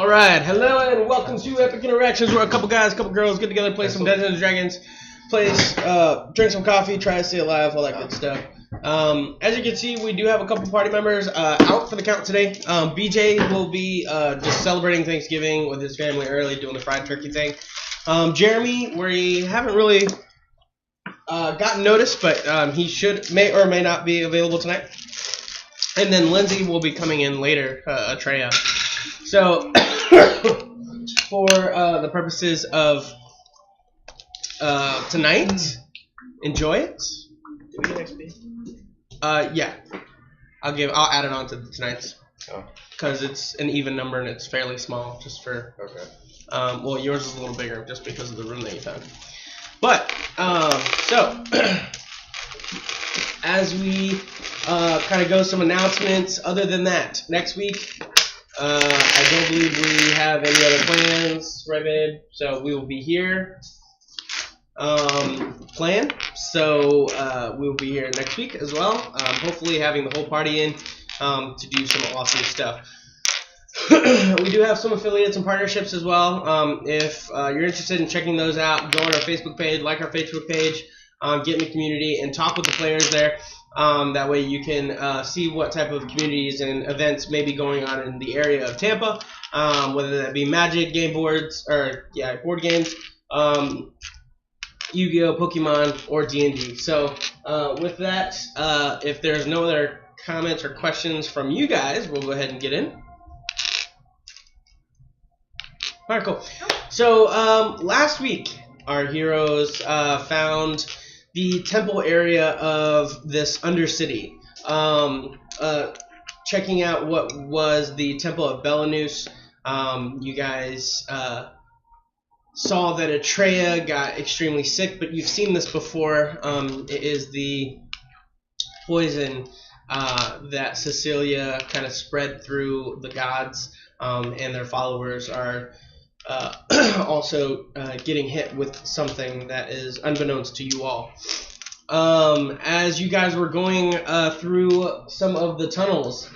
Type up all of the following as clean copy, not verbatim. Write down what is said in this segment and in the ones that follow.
All right, hello and welcome to Epic Interactions, where a couple guys, a couple girls get together, play some Dungeons and Dragons, drink some coffee, try to stay alive, all that good stuff. As you can see, we do have a couple party members out for the count today. BJ will be just celebrating Thanksgiving with his family early, doing the fried turkey thing. Jeremy, we haven't really gotten noticed, but he may or may not be available tonight. And then Lindsay will be coming in later, Atreya. So, for the purposes of tonight, enjoy it. Did we get XP? Yeah. I'll add it on to tonight's. Oh. Because it's an even number and it's fairly small, just for. Okay. Well, yours is a little bigger just because of the room that you found. But so as we kind of go some announcements. Other than that, next week. I don't believe we have any other plans, right, babe? So we will be here playing. So we will be here next week as well. Hopefully having the whole party in to do some awesome stuff. We do have some affiliates and partnerships as well. If you're interested in checking those out, go on our Facebook page, like our Facebook page, get in the community, and talk with the players there. That way you can see what type of communities and events may be going on in the area of Tampa, whether that be Magic, game boards, or board games, Yu-Gi-Oh, Pokemon, or D&D. So with that, if there's no other comments or questions from you guys, we'll go ahead and get in. All right, cool. So last week, our heroes found the temple area of this undercity, checking out what was the temple of Belanus. You guys saw that Atreya got extremely sick, but you've seen this before. It is the poison that Cecilia kind of spread through the gods, and their followers are also getting hit with something that is unbeknownst to you all. As you guys were going through some of the tunnels,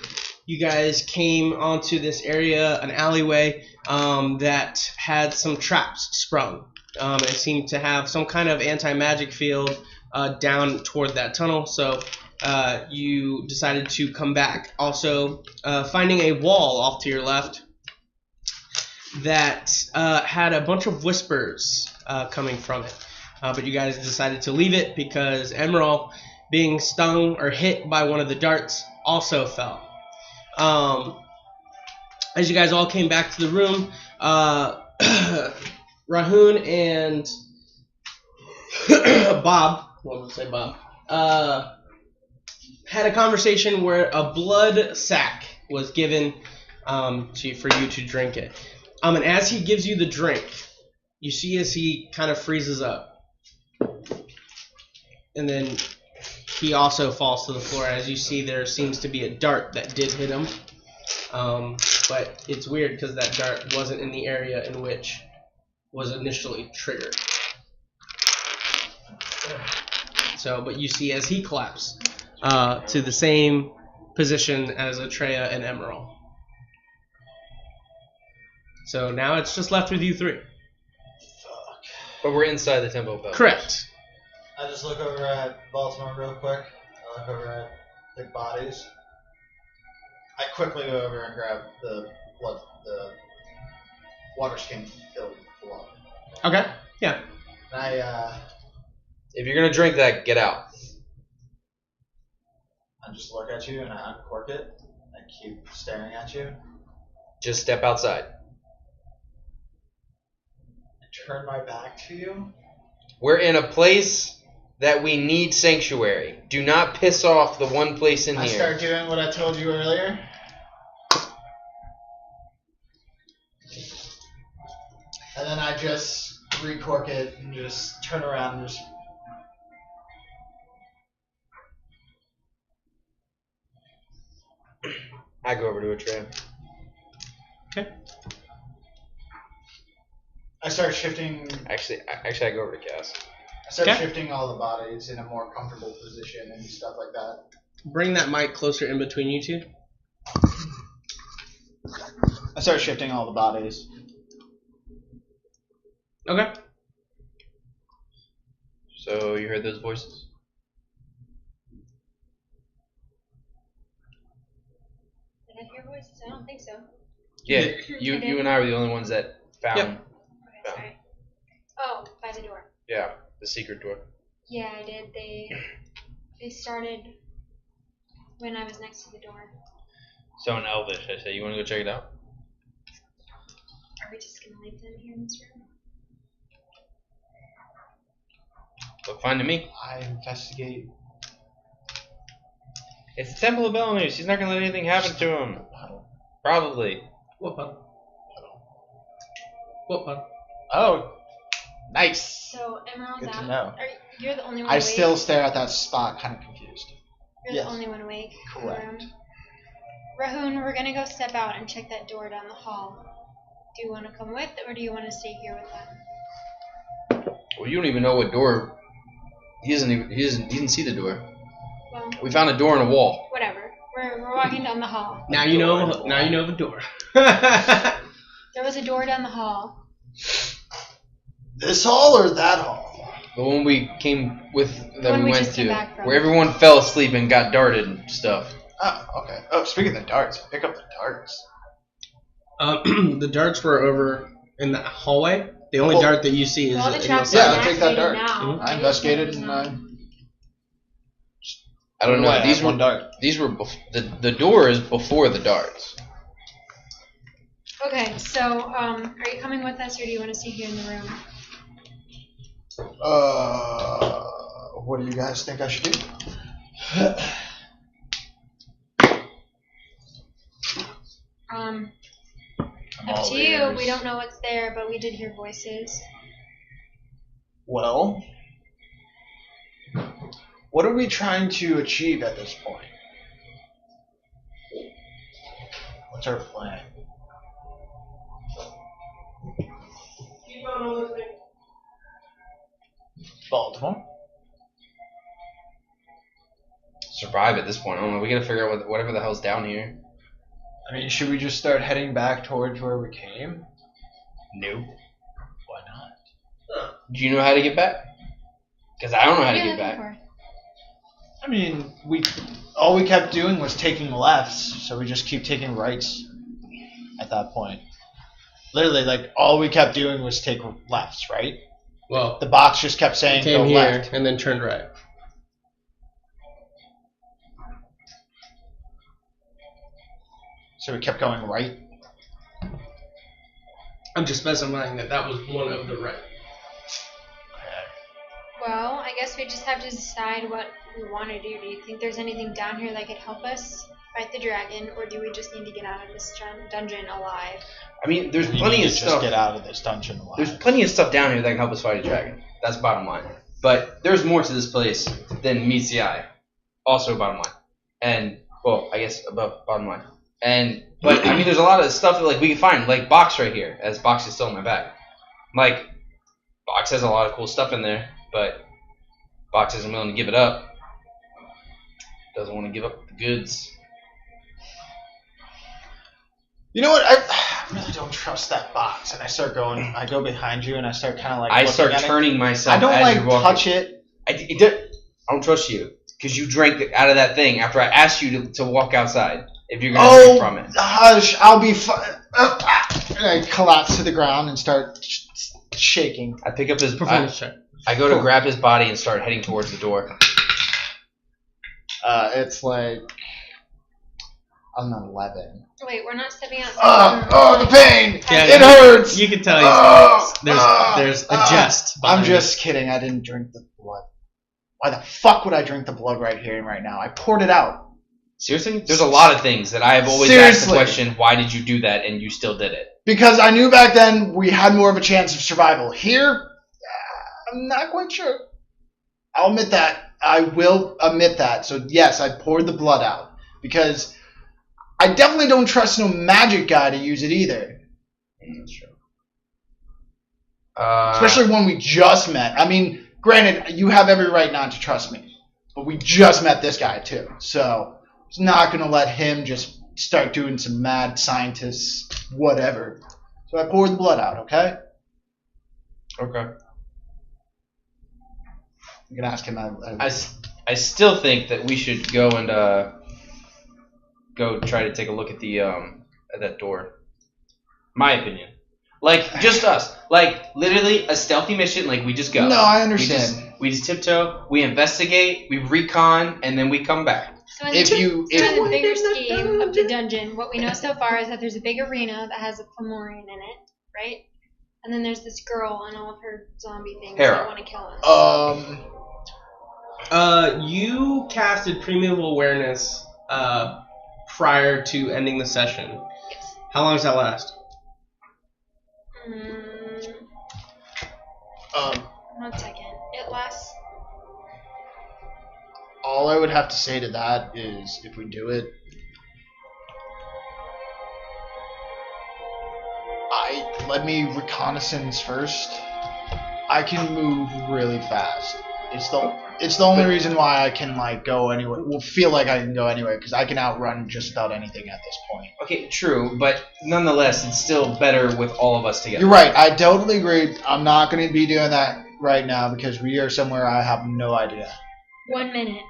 you guys came onto this area, an alleyway that had some traps sprung. It seemed to have some kind of anti-magic field down toward that tunnel, so you decided to come back. Also, finding a wall off to your left that had a bunch of whispers coming from it. But you guys decided to leave it because Emerald, being stung or hit by one of the darts, also fell. As you guys all came back to the room, Rahun and Bob, had a conversation where a blood sack was given for you to drink it. And as he gives you the drink, you see as he kind of freezes up. And then he also falls to the floor. As you see, there seems to be a dart that did hit him. But it's weird because that dart wasn't in the area in which was initially triggered. So, but you see as he collapses to the same position as Atreya and Emerald. So now it's just left with you three. Fuck. But we're inside the Temple of Belanus. Correct. I just look over at Baltimore real quick. I look over at the bodies. I quickly go over and grab the water skin filled blood. Okay. Yeah. And I if you're gonna drink that, get out. I just look at you and I uncork it. I keep staring at you. Just step outside. Turn my back to you. We're in a place that we need sanctuary. Do not piss off the one place in here. I start doing what I told you earlier. And then I just recork it and just turn around and just... I go over to Atreya. Okay. I start shifting... Actually, I go over to Cass. I start shifting all the bodies in a more comfortable position and stuff like that. Bring that mic closer in between you two. I start shifting all the bodies. Okay. So you heard those voices? Did I hear voices? I don't think so. Yeah, I you did. and I were the only ones that found. Yep. Okay, sorry. Oh, by the door. Yeah, the secret door. Yeah, I did. They started when I was next to the door. So in Elvish, I say, you want to go check it out? Are we just gonna leave them here in this room? Look fine to me. I investigate. It's the Temple of Belanus. He's not gonna let anything happen to him. Probably. What pun? What pun? Oh, nice. So Emerald's Good to out. know. You're the only one I awake. still stare at that spot, kind of confused. You're yes. the only one awake. in the Correct. room. Rahun, we're gonna go step out and check that door down the hall. Do you want to come with, or do you want to stay here with them? Well, you don't even know what door. He didn't see the door. Well, We found a door in a wall. whatever. We're walking down the hall. Now you know. Now you know the door. There was a door down the hall. This hall or that hall? The one we came with, that one we we went just came to, back from. where everyone fell asleep and got darted and stuff. Oh, okay. Oh, speaking of the darts, pick up the darts. The darts were over in the hallway. The only Well, dart that you see is All the in traps Yeah, are I'll take that activated dart. now. Mhm. I investigated and I don't know. These one were dart. the door is before the darts. Okay, so are you coming with us, or do you want to stay here in the room? What do you guys think I should do? I'm Up all to you. ears. We don't know what's there, but we did hear voices. Well, what are we trying to achieve at this point? What's our plan? Baltimore? Survive at this point. I don't know. We gotta figure out whatever the hell's down here. I mean, should we just start heading back towards where we came? No. Why not? Do you know how to get back? Because I don't know how to Yeah, get go back. for it. I mean, all we kept doing was taking lefts, so we just keep taking rights at that point. Literally, like, all we kept doing was take lefts, right? Well, The box just kept saying came go here left. and then turned right. So we kept going right. I'm just specifying that was one of the right. Well, I guess we just have to decide what we want to do. Do you think there's anything down here that could help us fight the dragon, or do we just need to get out of this dungeon alive? I mean, there's We plenty need of to stuff. Just get out of this dungeon alive. There's plenty of stuff down here that can help us fight a dragon. That's bottom line. But there's more to this place than meets the eye. Also bottom line. And, well, I guess above bottom line. But I mean, there's a lot of stuff that like we can find, like Box right here, as Box is still in my bag. Like, Box has a lot of cool stuff in there, but Box isn't willing to give it up. Doesn't want to give up the goods. You know what? I really don't trust that box. And I start going. I go behind you and I start kind of like. I looking start at turning it. myself. I don't as like you're walking. touch it. I don't trust you because you drank out of that thing after I asked you to walk outside. If you're gonna Oh, drink from it. hush! I'll be fine. And I collapse to the ground and start shaking. I pick up his. Performance check. I go to grab his body and start heading towards the door. It's like an 11. Wait, we're not stepping outside. The pain! Yeah, It hurts! You can tell there's a jest. I'm behind just kidding. I didn't drink the blood. Why the fuck would I drink the blood right here and right now? I poured it out. Seriously? There's a lot of things that I have always asked the Seriously. question, why did you do that, and you still did it? Because I knew back then we had more of a chance of survival. Here, I'm not quite sure. I'll admit that. I will admit that. So yes, I poured the blood out. Because I definitely don't trust no magic guy to use it either. That's true. Especially when we just met. I mean, granted, you have every right not to trust me. But we just met this guy too. So, I'm not going to let him just start doing some mad scientist whatever. So I poured the blood out, okay? Okay. You can ask him. I still think that we should go and go try to take a look at the at that door. My opinion. Like, just us. Like, literally a stealthy mission. Like, we just go. No, I understand. We just tiptoe. We investigate. We recon, and then we come back. So in the bigger scheme of the dungeon, what we know so far is that there's a big arena that has a Fomorian in it, right? And then there's this girl and all of her zombie things that want to kill us. You casted Primeval Awareness prior to ending the session. Yes. How long does that last? 1 second. It lasts. All I would have to say to that is, if we do it, let me reconnaissance first. I can move really fast. It's the only reason why I can go anywhere. Well, feel like I can go anywhere because I can outrun just about anything at this point. Okay, true, but nonetheless, it's still better with all of us together. You're right. I totally agree. I'm not going to be doing that right now because we are somewhere I have no idea. 1 minute.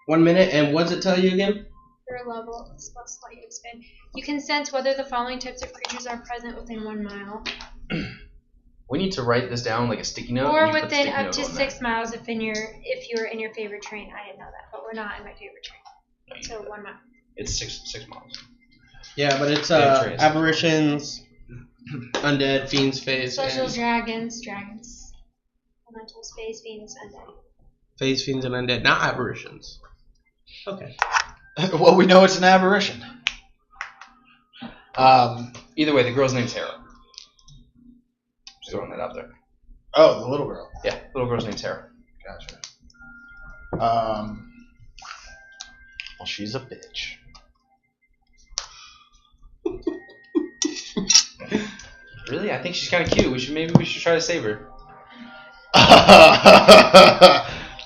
1 minute, and what does it tell you again? Your level is plus light expand. You can sense whether the following types of creatures are present within 1 mile. We need to write this down like a sticky note. Or within up to 6 miles if you're in your favorite train. I didn't know that, but we're not in my favorite train. So 1 mile. It's six miles. Yeah, but it's aberrations, undead, fiends, phase. Social dragons. Elemental space, fiends, undead. Phase, fiends, and undead, not aberrations. Okay. Well, we know it's an aberration. Either way, the girl's name's Hera. Just throwing that out there. Oh, the little girl. Yeah, little girl's name's Hera. Gotcha. Well, she's a bitch. Really? I think she's kind of cute. Maybe we should try to save her.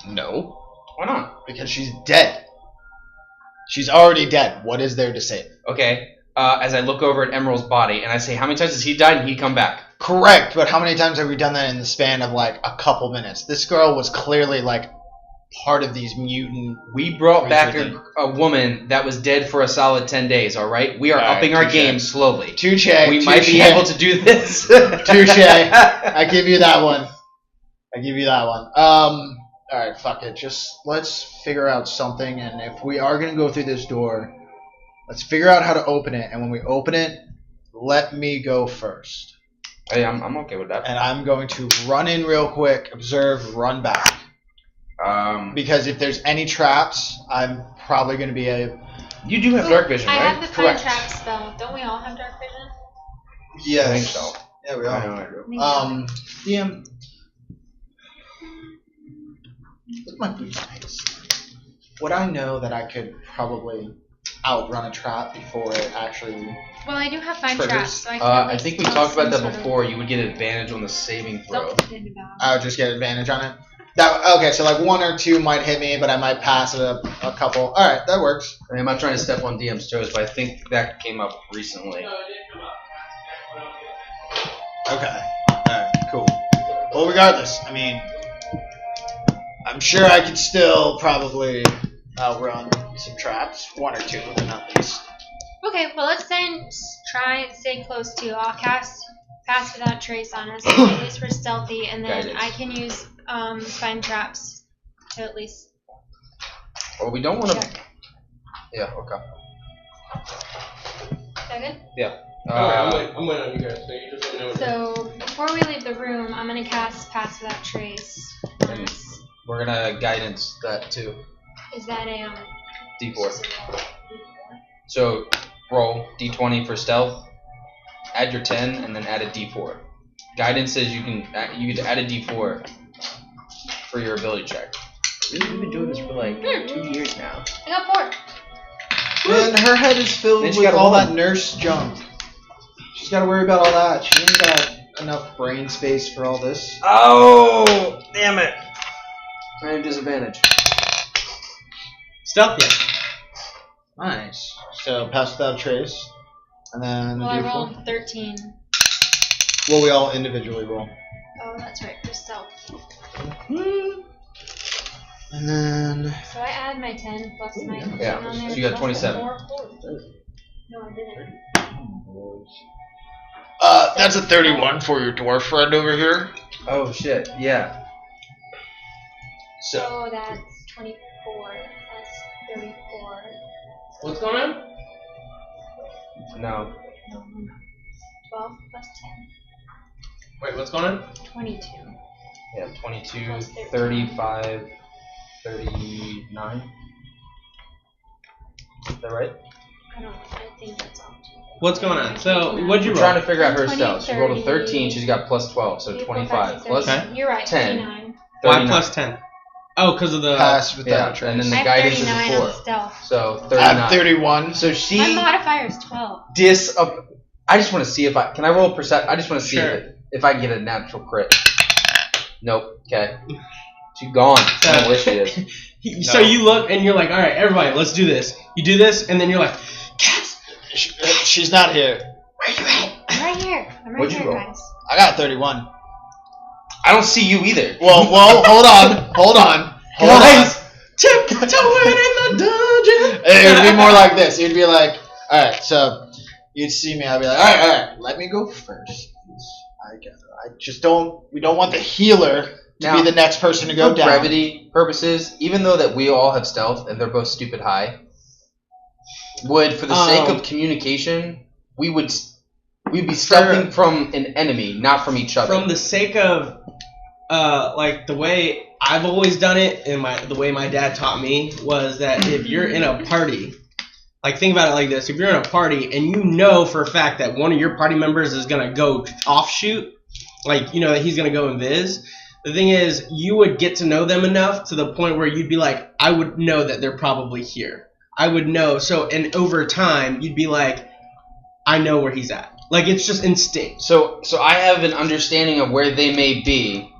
No. Why not? Because she's dead. She's already dead. What is there to save? Okay. As I look over at Emerald's body and I say, how many times has he died and he come back? Correct, but how many times have we done that in the span of a couple minutes? This girl was clearly part of these mutant. We brought back a woman that was dead for a solid 10 days, alright? We are upping our game slowly. Touche. We might be able to do this. Touche. I give you that one. Alright, fuck it. Just let's figure out something, and if we are going to go through this door, let's figure out how to open it, and when we open it, let me go first. Hey, I'm okay with that. And I'm going to run in real quick, observe, run back. Because if there's any traps, I'm probably going to be You do have dark vision, right? I have the find trap spell. Don't we all have dark vision? Yes. I think so. Yeah, we I all. know. DM. What's my boost pace? Would I know that I could probably outrun a trap before it actually... Well, I do have find triggers? traps, so I can I think we talked about that before. You would get advantage on the saving throw. I would just get advantage on it? Okay, so 1 or 2 might hit me, but I might pass it a couple. Alright, that works. I mean, I'm not trying to step on DM's toes, but I think that came up recently. Okay. Alright, cool. Well, regardless, I mean, I'm sure I could still probably outrun some traps. 1 or 2 of them at least. Okay, well, let's then try and stay close to. I'll cast Pass Without Trace on us, at least we're stealthy, and then Guidance. I can use find traps to at least Well, we don't want to... check. Yeah, okay. Is that good? Yeah. I'm waiting on you guys, so you just let me know. So, before we leave the room, I'm going to cast Pass Without Trace on us. We're going to guidance that too. Is that a D4. So, roll D20 for stealth, add your 10, and then add a D4. Guidance says you get to add a D4 for your ability check. Really, we've been doing this for 2 years now. I got 4. Man, her head is filled Then she with got all 1. that nurse junk. She's got to worry about all that. She ain't got enough brain space for all this. Oh, damn it. I have disadvantage. Stealth, yeah. Nice. So pass without a trace, and then Well, a I D4. rolled 13. Well, we all individually roll. Oh, that's right, for stealth. And then So I add my 10 plus my 10 Yeah, on there. so you got 27. No, I didn't. that's a 31 for your dwarf friend over here. Oh shit, yeah. So that's 24 plus 34. What's going on? No. 12 plus 10. Wait, what's going on? 22. Yeah, 22, Plus 13. 35, 39. Is that right? I don't know. I think that's off. What's going on? So, what'd you I'm roll? trying to figure out her 20, stealth. She rolled a 13, 30. she's got plus 12, so 25. Plus Okay. You're right, 10. 39. Why 39. plus 10? Oh, because of the... Pass without Yeah, a trace. and then the I have guidance is 39 a on 4. stealth. So I 39. have 31. So she My modifier is 12. I just want to see if I can I roll percent. I just want to see Sure. if I can get a natural crit. Nope. Okay. She's gone. I don't know where she is. So you look and you're like, all right, everybody, let's do this. You do this, and then you're like, Cass, She's not here. where you at? I'm right here. I'm right What'd you here, roll? guys. I got 31. I don't see you either. Well, hold on. Guys, tiptoeing in the dungeon. It would be more like this. It'd be like, all right, so you'd see me. I'd be like, all right, let me go first. We don't want the healer to Now, be the next person to go For down. brevity purposes, even though that we all have stealth and they're both stupid high, would for the sake of communication, we'd be stealthing from an enemy, not from each other. From the sake of, like, the way I've always done it, and the way my dad taught me, was that if you're in a party, like, think about it like this. If you're in a party and you know for a fact that one of your party members is going to go offshoot, like, you know that he's going to go invis, the thing is, you would get to know them enough to the point where you'd be like, I would know that they're probably here. I would know. So, and over time, you'd be like, I know where he's at. Like, it's just instinct. So I have an understanding of where they may be,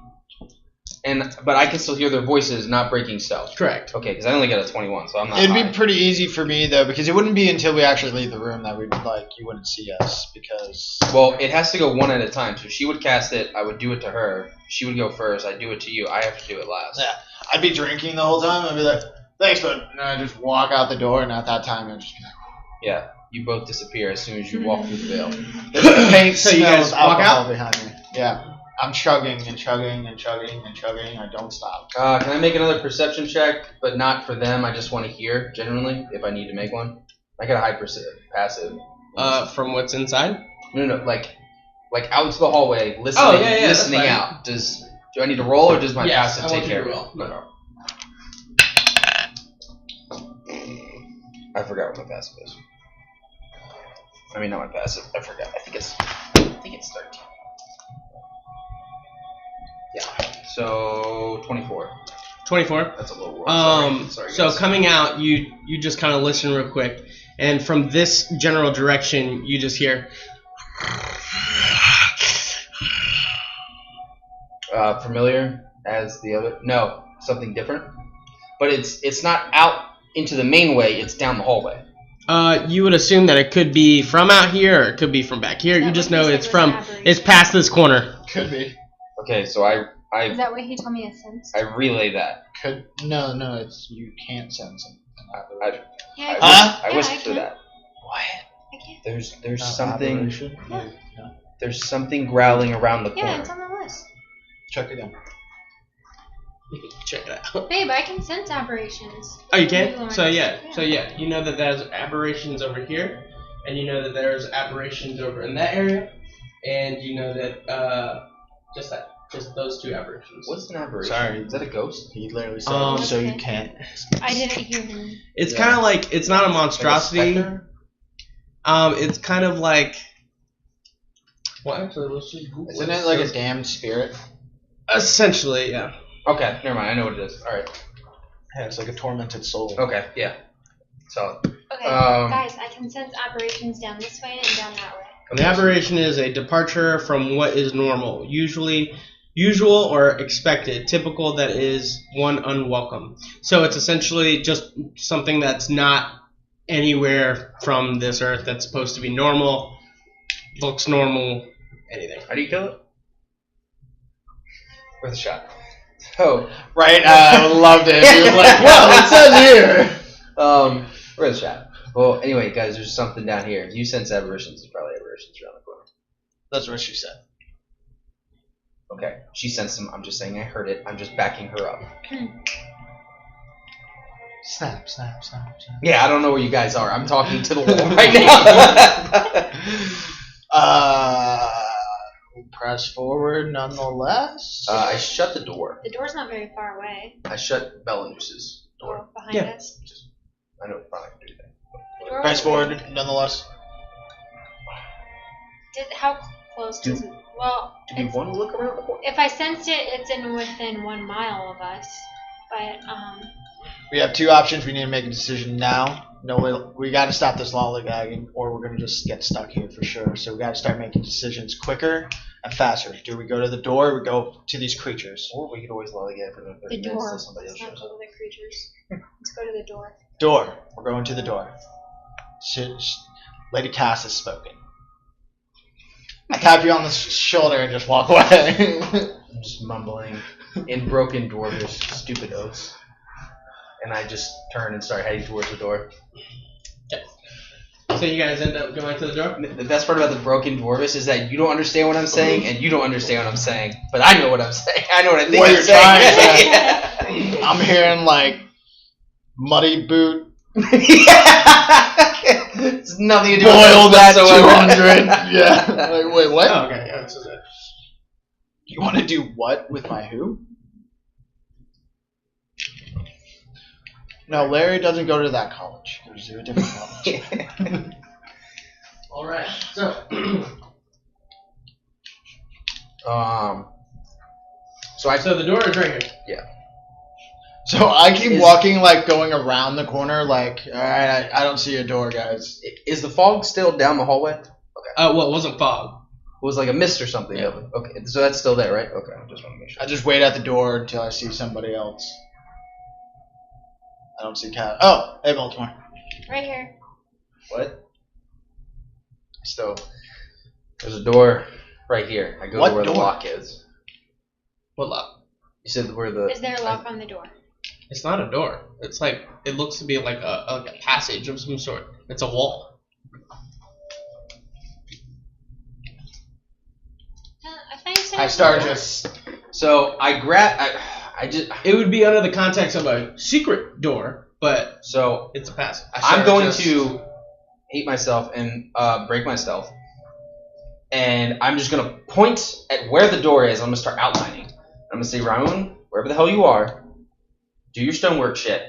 but I can still hear their voices, not breaking stealth. Correct. Okay, because I only got a 21, so I'm not. It'd high. be pretty easy for me though, because it wouldn't be until we actually leave the room that we'd you wouldn't see us because. Well, it has to go one at a time. So she would cast it. I would do it to her. She would go first. I'd do it to you. I have to do it last. Yeah, I'd be drinking the whole time. I'd be like, thanks, but I'd just walk out the door, and at that time, I'd just be like, Yeah. You both disappear as soon as you walk through the veil. there's paint So you smell guys of walk alcohol out? behind me. Yeah, I'm chugging and chugging and chugging and chugging. I don't stop. Can I make another perception check, but not for them? I just want to hear, generally, if I need to make one. I got a high passive. From what's inside? No, like out into the hallway, listening, that's listening fine. out. Do I need to roll, or does my Yes, passive I take want you care to of roll. it? No. I forgot what my passive is. I mean, not my passive. I forgot. I think it's 13. Yeah. So 24. 24. That's a little roll. Sorry, So guys. coming out, you just kind of listen real quick, and from this general direction, you just hear. Familiar as the other? No, something different. But it's not out into the main way. It's down the hallway. You would assume that it could be from out here, or it could be from back here. Is that You just what you know said it's was from. aberration? It's past this corner. Could be. Okay, so I Is that what he told me to sense? I relay that. Could no. It's you can't sense it. Yeah, I yeah, whispered I can. that. What? I can. There's something. Aberration? Yeah. No. There's something growling around the Yeah, corner. it's on the list. Check it out. Check it out. Babe, I can sense aberrations. Oh, you You can? learned. So yeah, you know that there's aberrations over here, and you know that there's aberrations over in that area, and you know that just those two aberrations. What's an aberration? Sorry. Is that a ghost? He literally said, Okay. so you can't. I didn't hear him. It's Yeah. kind of like it's not a Like a monstrosity. specter? It's kind of like. Well, actually, let's just Google Isn't it like a damned spirit? Essentially, yeah. Okay, never mind. I know what it is. All right. Yeah, it's like a tormented soul. Okay, yeah. Solid. Okay, Um, guys, I can sense aberrations down this way and down that way. An aberration is a departure from what is normal, usual or expected, typical that is one unwelcome. So it's essentially just something that's not anywhere from this earth that's supposed to be normal, looks normal, anything. How do you kill it? With a shot. Oh, right. I loved it. He was like, "Well, it says here." With a shot. Well, anyway, guys, there's something down here. You sense apparitions. There's probably apparitions around the corner. That's what she said. Okay, she sensed them. I'm just saying I heard it. I'm just backing her up. Snap. Yeah, I don't know where you guys are. I'm talking to the wall right now. Press forward nonetheless. I shut the door. The door's not very far away. I shut Belanoose's door. Oh, behind us. I know probably can do that. The door Press was open. forward nonetheless. How close does it? Well, Do we want to look around the corner? if I sensed it, it's within 1 mile of us. But We have two options. We need to make a decision now. No, we got to stop this lollygagging, or we're gonna just get stuck here for sure. So we got to start making decisions quicker and faster. Do we go to the door, or we go to these creatures? Or we could always lollygag for another 30 the minutes door. until somebody else Let's not shows go up. to the creatures. Let's go to the door. Door. We're going to the door. Lady Cass has spoken. I tap you on the shoulder and just walk away. I'm just mumbling in broken dwarvish stupid oaths. And I just turn and start heading towards the door. Okay. So you guys end up going to the door? The best part about the broken dwarvish is that you don't understand what I'm saying, and you don't understand what I'm saying. But I know what I'm saying. I know what I think What I'm you're saying. trying I'm hearing like muddy boot. It's nothing to do with Boiled this at whatsoever. 200. Yeah. Like, wait, what? Oh, okay. Yeah, that's it. You want to do what with my who? No, Larry doesn't go to that college. He goes to a different college. All right. So, So the door is right here. yeah. So I keep walking, like going around the corner, like, all right, I don't see a door, guys. Is the fog still down the hallway? Well, it wasn't fog. It was like a mist or something. Yeah. Okay, so that's still there, right? Okay, I just want to make sure. I just wait at the door until I see somebody else. I don't see Cat. Oh, hey, Baltimore. Right here. What? Still. There's a door right here. I go What to where door? the lock is. What lock? You said where the... Is there a lock on the door? It's not a door. It's like, it looks to be like a passage of some sort. It's a wall. I thought you said I it was start a door. just. So I grab... I just... It would be under the context of a secret door, but So it's a passage. I'm going to hate myself and break my stealth. And I'm just going to point at where the door is. I'm going to start outlining. I'm going to say, Raoun, wherever the hell you are, do your stonework shit.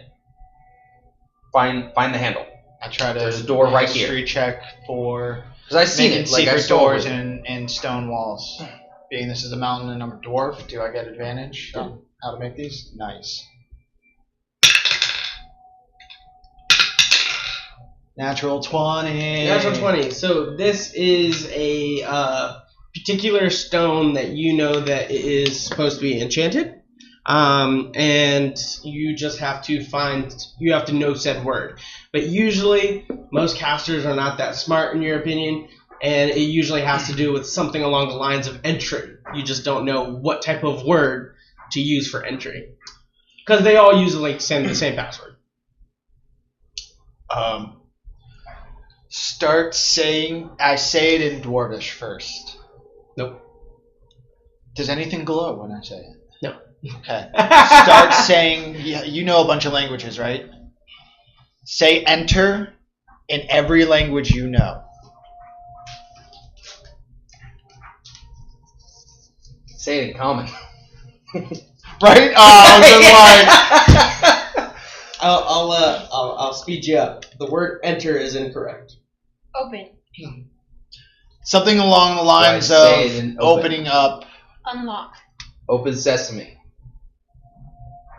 Find the handle. I try to. There's a door make right history here. check for Because I've seen making it. Like I secret saw doors it. and stone walls. Being this is a mountain and I'm a dwarf, do I get advantage on how to make these? Nice. Natural 20. Natural 20. So this is a particular stone that you know that it is supposed to be enchanted. And you just have to you have to know said word. But usually, most casters are not that smart in your opinion, and it usually has to do with something along the lines of entry. You just don't know what type of word to use for entry. Because they all usually send the same password. Start saying. I say it in Dwarvish first. Nope. Does anything glow when I say it? No. Okay. Start saying. You know a bunch of languages, right? Say enter in every language you know. Say it in common. Right? I was just like. I'll speed you up. The word enter is incorrect. Open. Something along the lines say it of in open. opening up. Unlock. Open sesame.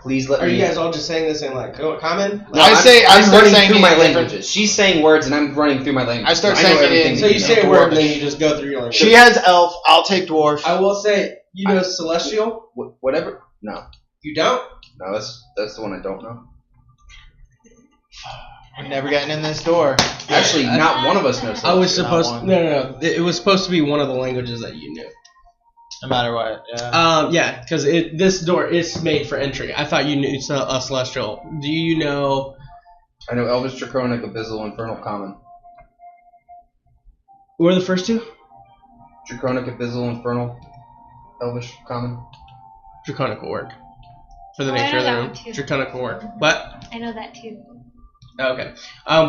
Please let Are me... you guys all just saying this in like common? No, I I'm start running saying through it my in different- languages. She's saying words and I'm running through my language. I start know saying it everything in- So that you know. say a word and then Dwarvish. you just go through your language. She has elf. I'll take dwarf. I will say, you know celestial? Whatever. No. You don't? No, that's the one I don't know. We're never getting in this door. Actually, not one of us knows. I was Celestial, supposed. not No, one. It was supposed to be one of the languages that you knew. No matter what. Yeah. Yeah, because this door is made for entry. I thought you knew Celestial. Do you know? I know Elvish, Draconic, Abyssal, Infernal, Common. What were the first two? Draconic, Abyssal, Infernal, Elvish, Common. Draconic will work. For the Oh, I nature know of the that room. one too. Draconic will work. What? I know that too. Okay.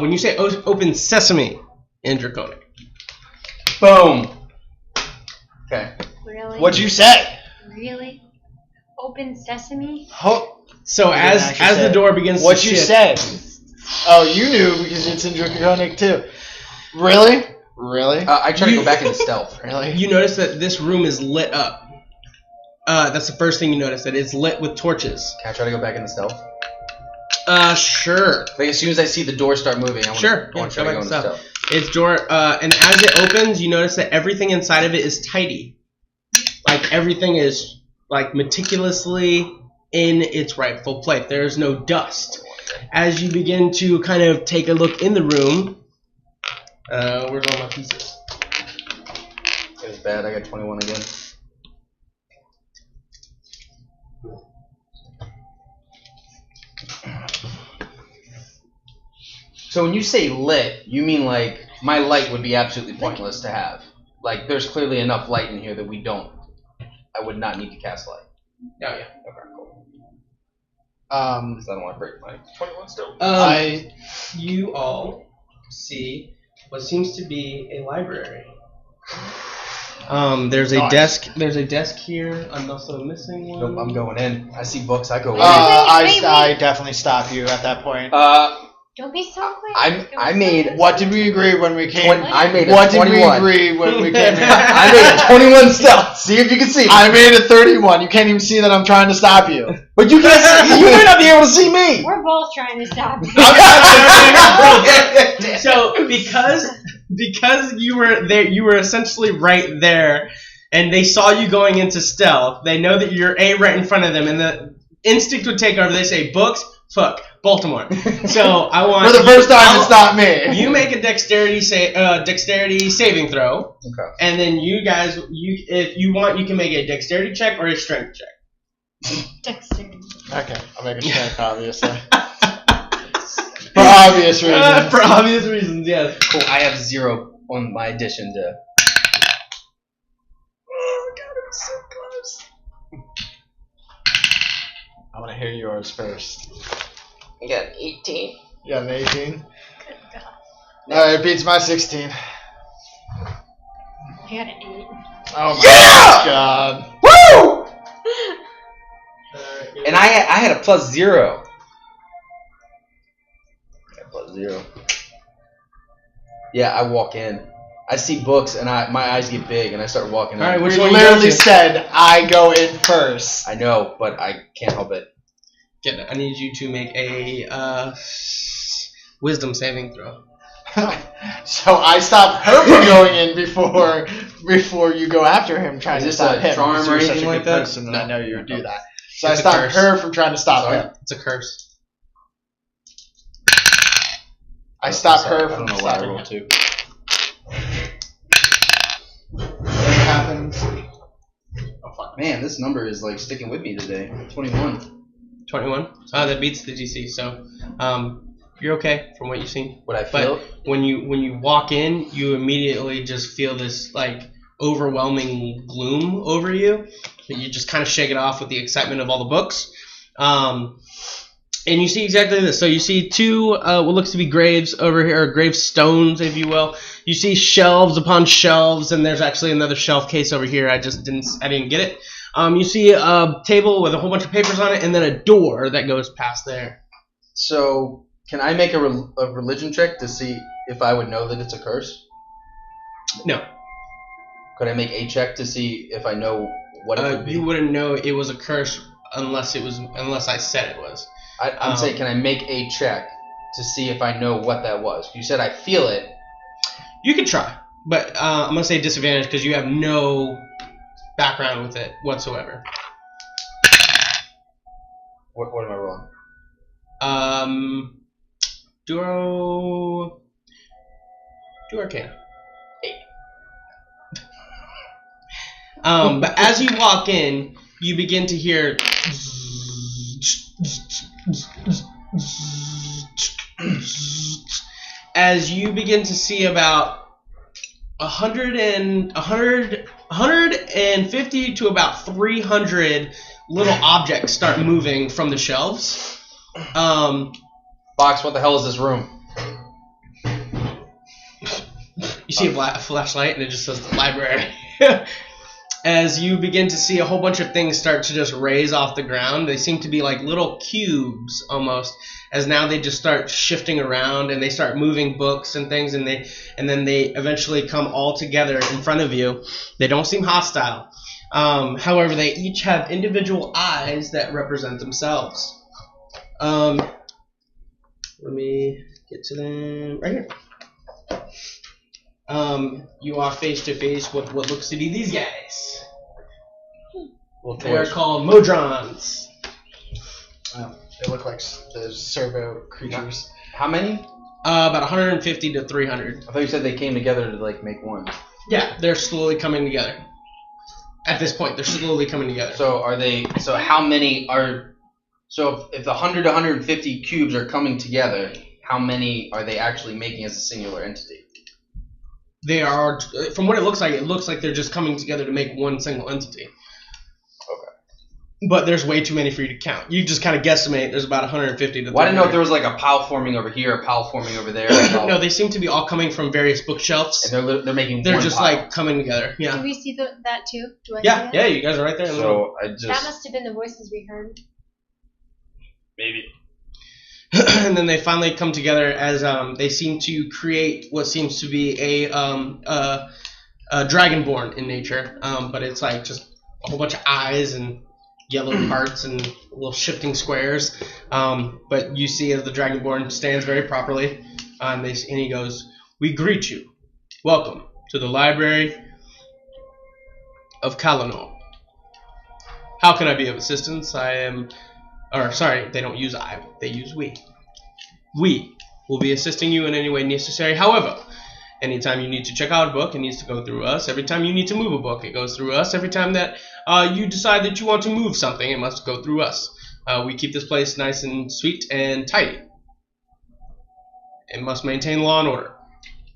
When you say open sesame in Draconic. Boom. Okay. Really? What'd you say? Really? Open sesame? So You didn't as actually the say it. door begins What'd to you shift. say? Oh, you knew because it's in Draconic too. Really? Really? I try to go back into stealth. Really? You notice that this room is lit up. That's the first thing you notice, that it's lit with torches. Can I try to go back into stealth? Sure. Like as soon as I see the door start moving, I want Sure. to try to go into stealth. It's door, and as it opens, you notice that everything inside of it is tidy. Like everything is like meticulously in its rightful place. There's no dust. As you begin to kind of take a look in the room, where's all my pieces? It was bad. I got 21 again. So when you say lit, you mean like my light would be absolutely pointless to have. Like there's clearly enough light in here that I would not need to cast light. Oh yeah. Okay, cool. Um, 'Cause I don't want to break my 21 still. You all see what seems to be a library. There's a Nice. desk. There's a desk here. I'm also missing one. Nope, I'm going in. I see books. I go in. Wait. I definitely stop you at that point. Don't be so quick. I made What did we agree when we came? I made a What did 21. we agree when we came here? I made a 21 stealth. See if you can see me. I made a 31. You can't even see that I'm trying to stop you. But you can't see. You may not be able to see me. We're both trying to stop you. So because you were there, you were essentially right there, and they saw you going into stealth. They know that you're right in front of them, and the instinct would take over. They say books, fuck, Baltimore. So I want For the first time, it's not me. You make a dexterity saving throw, Okay. and then you guys, if you want, you can make a dexterity check or a strength check. Dexterity. Okay, I'll make a check, obviously. For obvious reasons. For obvious reasons, yes. Cool. I have 0 on my addition to. Oh god, it was so close. I want to hear yours first. I got 18. You have an 18? Good God. Alright, it beats my 16. I got an 8. Oh my Yeah! god. Woo! And I had a +0. +0. Yeah, I walk in. I see books and my eyes get big and I start walking in. All right, We which one you literally go to? said, I go in first. I know, but I can't help it. I need you to make a wisdom saving throw. So I stop her from going in before you go after him trying Is to this stop a him. charm because or you're such anything a like good that? person, and I know you would do that. So It's I a stop curse. her from trying to stop Sorry? him. It's a curse. I stop Sorry, her I from don't know why I stopping rolled him. 2. What happens? Oh fuck, man, this number is like sticking with me today. 21. 21. That beats the DC. So, you're okay from what you've seen. What I feel? But when you walk in, you immediately just feel this like overwhelming gloom over you. But you just kind of shake it off with the excitement of all the books. And you see exactly this. So you see two what looks to be graves over here, or gravestones, if you will. You see shelves upon shelves, and there's actually another shelf case over here. I didn't get it. You see a table with a whole bunch of papers on it, and then a door that goes past there. So, can I make a religion check to see if I would know that it's a curse? No, Could I make a check to see if I know what it would be? you wouldn't know it was a curse unless I said it was. I'm saying, can I make a check to see if I know what that was? You said I feel it. You could try, but I'm gonna say disadvantage because you have no background with it whatsoever. What am I rolling? Do Arcana. 8. But as you walk in, you begin to hear as you begin to see about 150 to about 300 little objects start moving from the shelves. Box, what the hell is this room? You see a flashlight and it just says the library. As you begin to see a whole bunch of things start to just raise off the ground, they seem to be like little cubes almost, as now they just start shifting around and they start moving books and things, and then they eventually come all together in front of you. They don't seem hostile. However, they each have individual eyes that represent themselves. Let me get to them right here. You are face to face with what looks to be these guys. They are called Modrons. They look like the servo creatures. How many? About 150 to 300. I thought you said they came together to like make one. Yeah, they're slowly coming together. At this point, they're slowly coming together. So are they? So how many are? So if the 100 to 150 cubes are coming together, how many are they actually making as a singular entity? They are, from what it looks like they're just coming together to make one single entity. Okay. But there's way too many for you to count. You just kind of guesstimate there's about 150 to 300. Well, I didn't know if there was like a pile forming over here, a pile forming over there. No, they seem to be all coming from various bookshelves. And they're making They're one just pile. like coming together. Yeah. Do we see that too? Do I see Yeah, that? yeah, you guys are right there. So I just That must have been the voices we heard. maybe. And then they finally come together as they seem to create what seems to be a dragonborn in nature, but it's like just a whole bunch of eyes and yellow parts and little shifting squares. But you see as the dragonborn stands very properly, and he goes, "We greet you. Welcome to the Library of Kalanor. How can I be of assistance? They don't use I, they use we. We will be assisting you in any way necessary. However, anytime you need to check out a book, it needs to go through us. Every time you need to move a book, it goes through us. Every time that you decide that you want to move something, it must go through us. We keep this place nice and sweet and tidy. It must maintain law and order.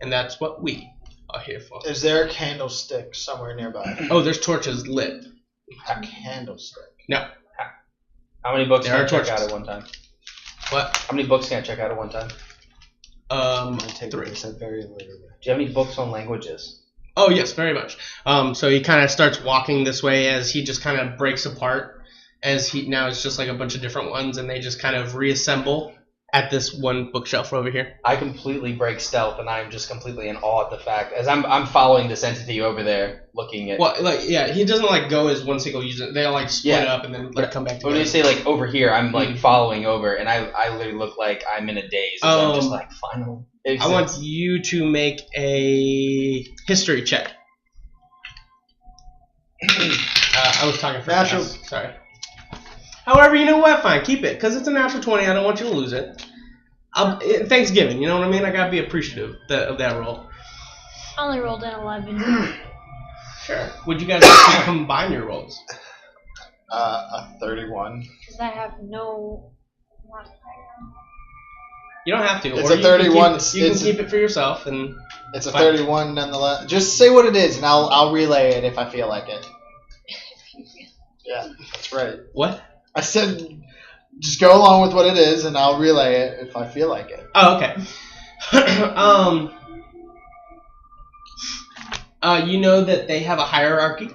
And that's what we are here for." Is there a candlestick somewhere nearby? Oh, there's torches lit. A candlestick. No. How many books There can I are check torches. out at one time? What? How many books can I check out at one time? I'm gonna take 3. this at very later. Do you have any books on languages? Oh, yes, very much. So he kind of starts walking this way as he just kind of breaks apart. Now it's just like a bunch of different ones, and they just kind of reassemble at this one bookshelf over here. I completely break stealth, and I'm just completely in awe at the fact as I'm following this entity over there, looking at. Well, he doesn't like go as one single user. They all like split up and then come back When together. you say like over here, I'm like following over, and I literally look like I'm in a daze. I'm just like finally. I want you to make a history check. I was talking for Natural. Sorry. However, you know what? Fine, keep it, because it's a natural 20. I don't want you to lose it. Thanksgiving, you know what I mean? I gotta be appreciative of that roll. I only rolled an 11. Sure. Would you guys like to combine your rolls? A 31. Because I have no. You don't have to. It's or a 31. You can keep it for yourself, and It's a 31 nonetheless. Just say what it is, and I'll relay it if I feel like it. Yeah, that's right. what? I said, just go along with what it is, and I'll relay it if I feel like it. Oh, okay. You know that they have a hierarchy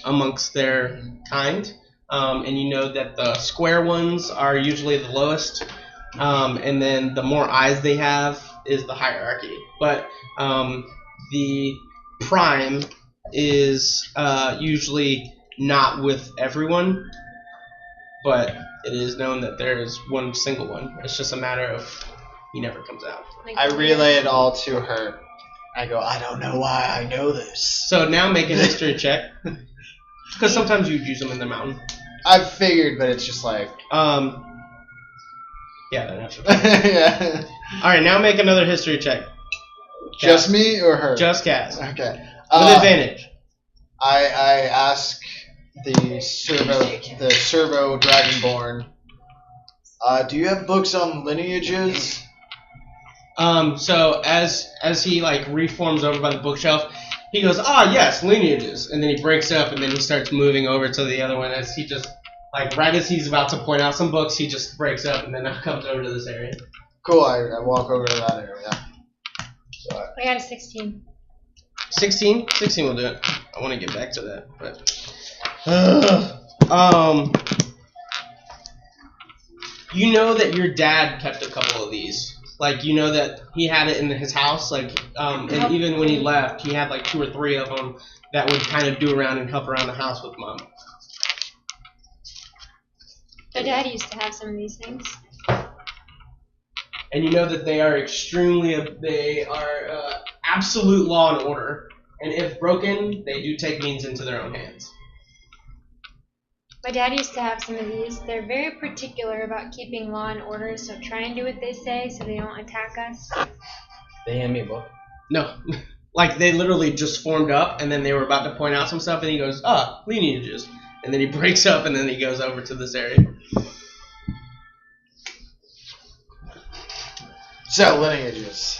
amongst their kind, and you know that the square ones are usually the lowest, and then the more eyes they have is the hierarchy. But the prime is usually not with everyone, but it is known that there is one single one. It's just a matter of he never comes out. I relay it all to her. I go, I don't know why I know this. So now make a history check, because sometimes you use them in the mountain. I've figured, but it's just like... Yeah, that natural. Yeah. All right, now make another history check. Just Cass. me or her? Just Cass. Okay. With advantage. I ask the servo dragonborn. Do you have books on lineages? So as he like reforms over by the bookshelf, he goes, yes, lineages, and then he breaks up, and then he starts moving over to the other one as he just like right as he's about to point out some books, he just breaks up and then comes over to this area. Cool. I walk over to that area. So I got a 16. 16? 16 will do it. I want to get back to that, but you know that your dad kept a couple of these. Like, you know that he had it in his house, like, and even when he left, he had like 2 or 3 of them that would kind of do around and help around the house with Mom. My dad used to have some of these things. And you know that they are absolute law and order, and if broken, they do take means into their own hands. My dad used to have some of these. They're very particular about keeping law and order, so try and do what they say so they don't attack us. They hand me a book. No. Like, they literally just formed up, and then they were about to point out some stuff, and he goes, lineages. And then he breaks up, and then he goes over to this area. So, lineages.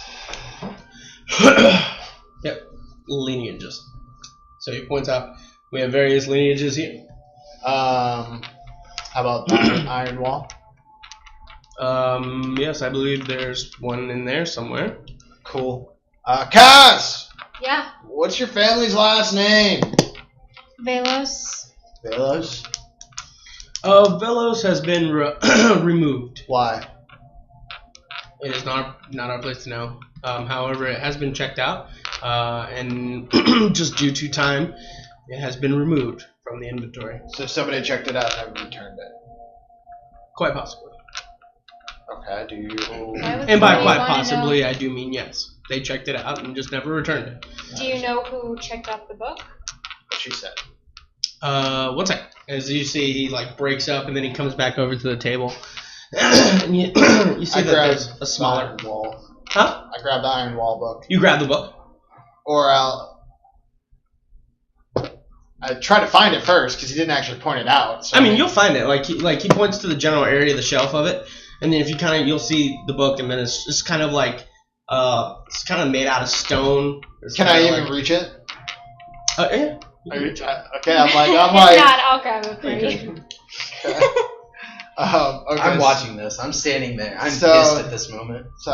Yep, lineages. So he points out, we have various lineages here. How about Iron Wall? Yes, I believe there's one in there somewhere. Cool. Cass! Yeah. What's your family's last name? Velos. Velos? Velos has been removed. Why? It is not our place to know. However, it has been checked out, and just due to time, it has been removed from the inventory. So somebody checked it out and never returned it. Quite possibly. Okay, do you... And by quite possibly, I do mean yes. They checked it out and just never returned it. Do you know who checked out the book? What she said. One second. As you see, he like breaks up and then he comes back over to the table. And you see that there's a smaller Iron Wall. Huh? I grabbed the Iron Wall book. You grab the book. Or I try to find it first because he didn't actually point it out. So I mean, you'll find it. Like he points to the general area of the shelf of it, and then if you you'll see the book, and then it's kind of like it's kind of made out of stone. Can I even reach it? Yeah. Okay, I'm If like. not, I'll grab it for you. Okay. I'm watching this. I'm standing there. I'm pissed at this moment. So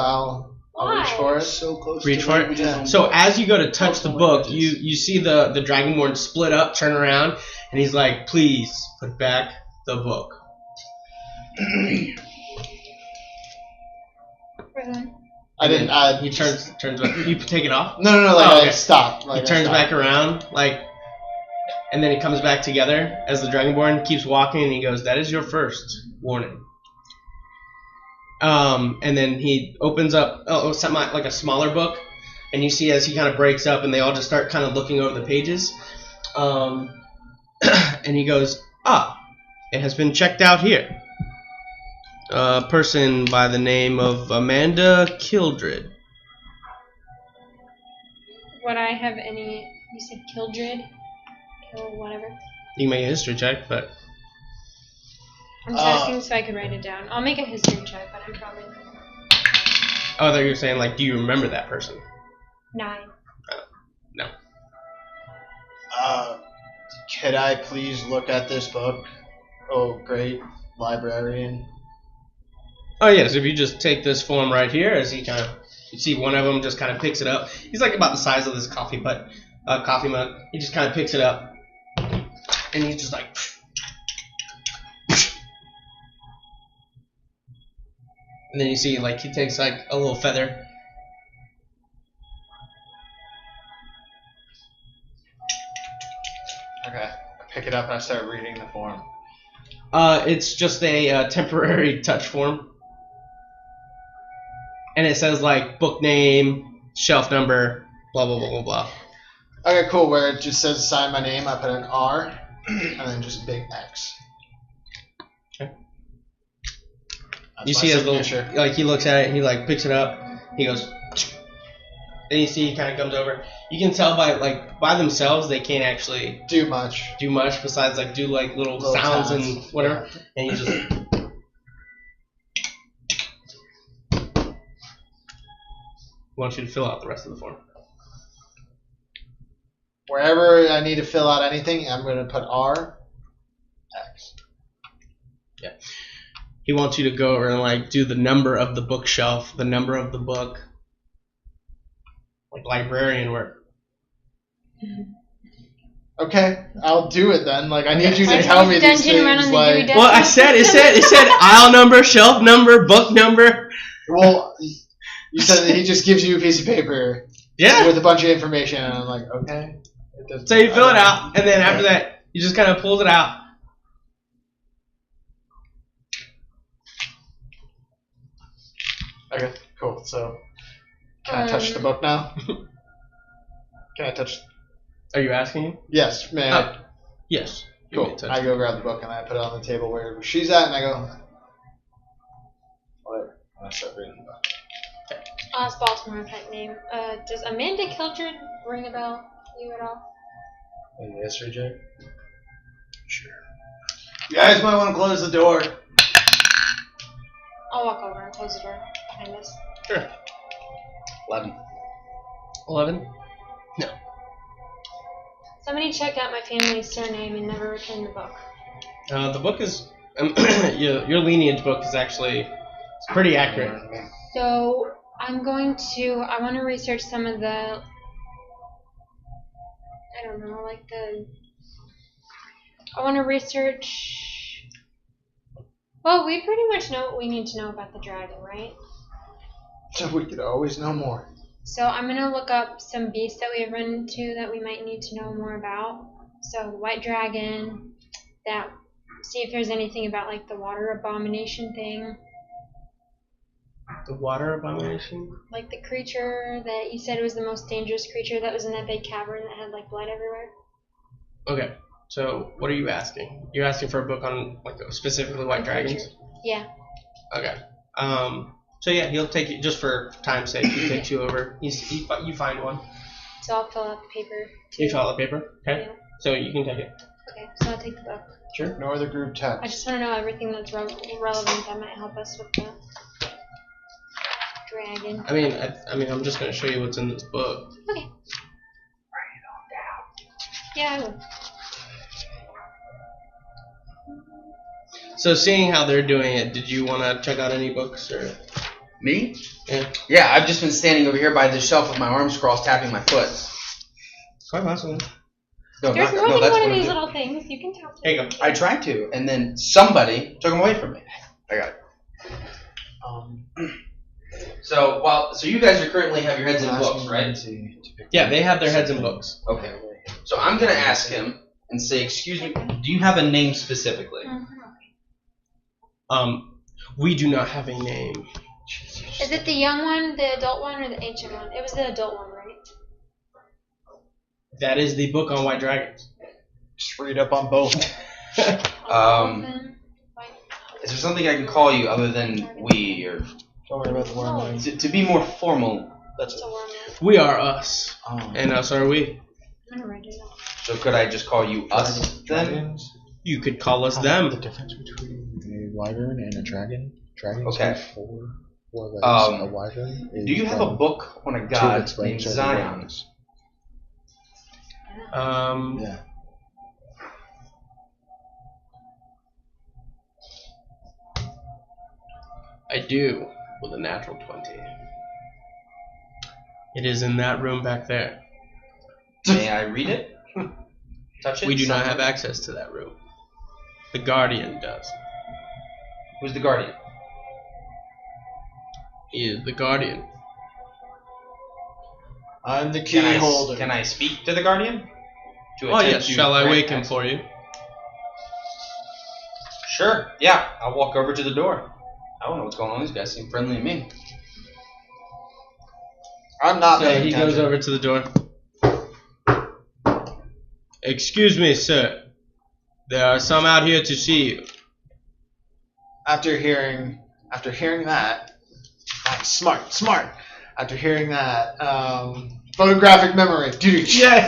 I'll reach for it. So close. Reach for it. Yeah. So as you go to touch the book, you see the Dragonborn split up, turn around, and he's like, "Please put back the book." I didn't. He turns back. You take it off. No. Like Oh, okay. I stopped. Like He turns I back stopped. around, and then he comes back together as the Dragonborn keeps walking, and he goes, "That is your first warning." And then he opens up something like a smaller book, and you see as he kind of breaks up, and they all just start kind of looking over the pages. And he goes, it has been checked out here. A person by the name of Amanda Kildred. Would I have any... You said Kildred? Kill whatever. You can make a history check, but... I'm just asking so I could write it down. I'll make a history check, but I'm probably... Oh, I thought you were saying, do you remember that person? 9. No. Could I please look at this book? Oh, great librarian. Oh, yes, if you just take this form right here, as he you see one of them just kind of picks it up. He's like about the size of this coffee mug. He just kind of picks it up, and he's just like... And then you see, he takes, a little feather. Okay. I pick it up and I start reading the form. It's just a temporary touch form. And it says, book name, shelf number, blah, blah, blah, blah, blah. Okay, cool. Where it just says sign my name, I put an R, and then just a big X. Okay. You see his little, like, he looks at it, he like picks it up, he goes, and you see he kind of comes over. You can tell by themselves they can't actually do much besides like do like little sounds sounds. and whatever. Yeah. And he just wants you to fill out the rest of the form. Wherever I need to fill out anything, I'm going to put R, X. Yeah. He wants you to go over and like do the number of the bookshelf, the number of the book, like librarian work. Okay, I'll do it then. Like I need you Why to don't tell you me dungeon these things. run on the Like, Dewey Well, I said it said aisle number, shelf number, book number. well, you said that he just gives you a piece of paper Yeah. with a bunch of information, and I'm like, okay. So you fill it out, and then after that, he just kind of pulls it out. Okay, cool. So, can I touch the book now? Can I touch? Are you asking him? Yes, man. Oh. Yes. You Cool. may touch I it. go grab the book and I put it on the table wherever she's at, and I go, whatever. And I start reading the book. It's Baltimore type name. Does Amanda Kilchard ring a bell to you at all? Any history, Jay? Sure. You guys might want to close the door. I'll walk over and close the door behind us. Sure. 11. 11? Somebody checked out my family's surname and never returned the book. The book is your lineage book is actually it's pretty accurate. So I want to research some of the, I don't know, I want to research, well, we pretty much know what we need to know about the dragon, right? So we could always know more. So I'm going to look up some beasts that we have run into that we might need to know more about. So the white dragon, see if there's anything about like the water abomination thing. The water abomination? Like the creature that you said was the most dangerous creature that was in that big cavern that had like blood everywhere. Okay. So what are you asking? You're asking for a book on like specifically white dragons? Yeah. Okay. So yeah, he'll take you just for time's sake. He takes you over. You find one. So I'll fill out the paper. You fill out the paper. Okay. Yeah. So you can take it. Okay, so I'll take the book. Sure. Ignore the group text. I just want to know everything that's relevant that might help us with the dragon. I mean, I'm just gonna show you what's in this book. Okay. Yeah, I will. So seeing how they're doing it, did you want to check out any books or? Me? Yeah. Yeah, I've just been standing over here by the shelf with my arms crossed, tapping my foot. Quite possible. No, There's more no, than that's one what of I'm these doing. little things. You can tell. Here you go. I tried to, and then somebody took them away from me. I got it. So you guys are currently have your heads in books, right? Yeah, they have their heads in books. Okay. So I'm gonna ask him and say, "Excuse me, do you have a name specifically?" We do not have a name. Is it the young one, the adult one, or the ancient one? It was the adult one, right? That is the book on white dragons. Just read up on both. Is there something I can call you other than we, or Don't worry about the worm. to be more formal? That's it. We are us, Oh. and us are we. I'm gonna write it down. So could I just call you us then? Dragons. You could call us The them. difference between a wyvern and a dragon. Dragons Okay. have four legs. Um, a wyvern is Do you have a one. book on a Two of god its named legs are the Zion? wings. Yeah. I do, with a natural 20. It is in that room back there. May I read it? Touch it? We do not Sign have it? access to that room. The Guardian does. Who's the guardian? He is the Guardian. I'm the key holder. Can I speak to the guardian? To Oh attempt yes, to shall I grant wake him access? for you? Sure. Yeah, I'll walk over to the door. I don't know what's going on. These guys seem friendly to me. I'm not So paying he attention. goes over to the door. Excuse me, sir. There are some out here to see you. After hearing After hearing that, nice, smart. After hearing that, photographic memory. Yeah.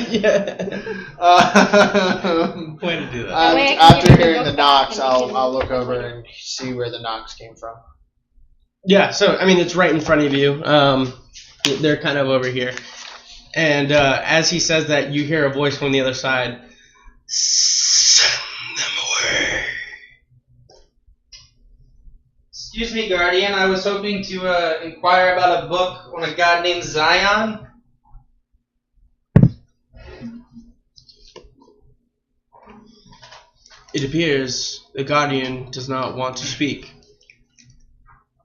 Way to do that. way I can After give you hearing the the book back knocks, and you can I'll look look over later. and see where the knocks came from. Yeah, so, I mean, it's right in front of you. They're kind of over here. And as he says that, you hear a voice from the other side. Send them away. Excuse me, Guardian. I was hoping to inquire about a book on a god named Zion. It appears the Guardian does not want to speak.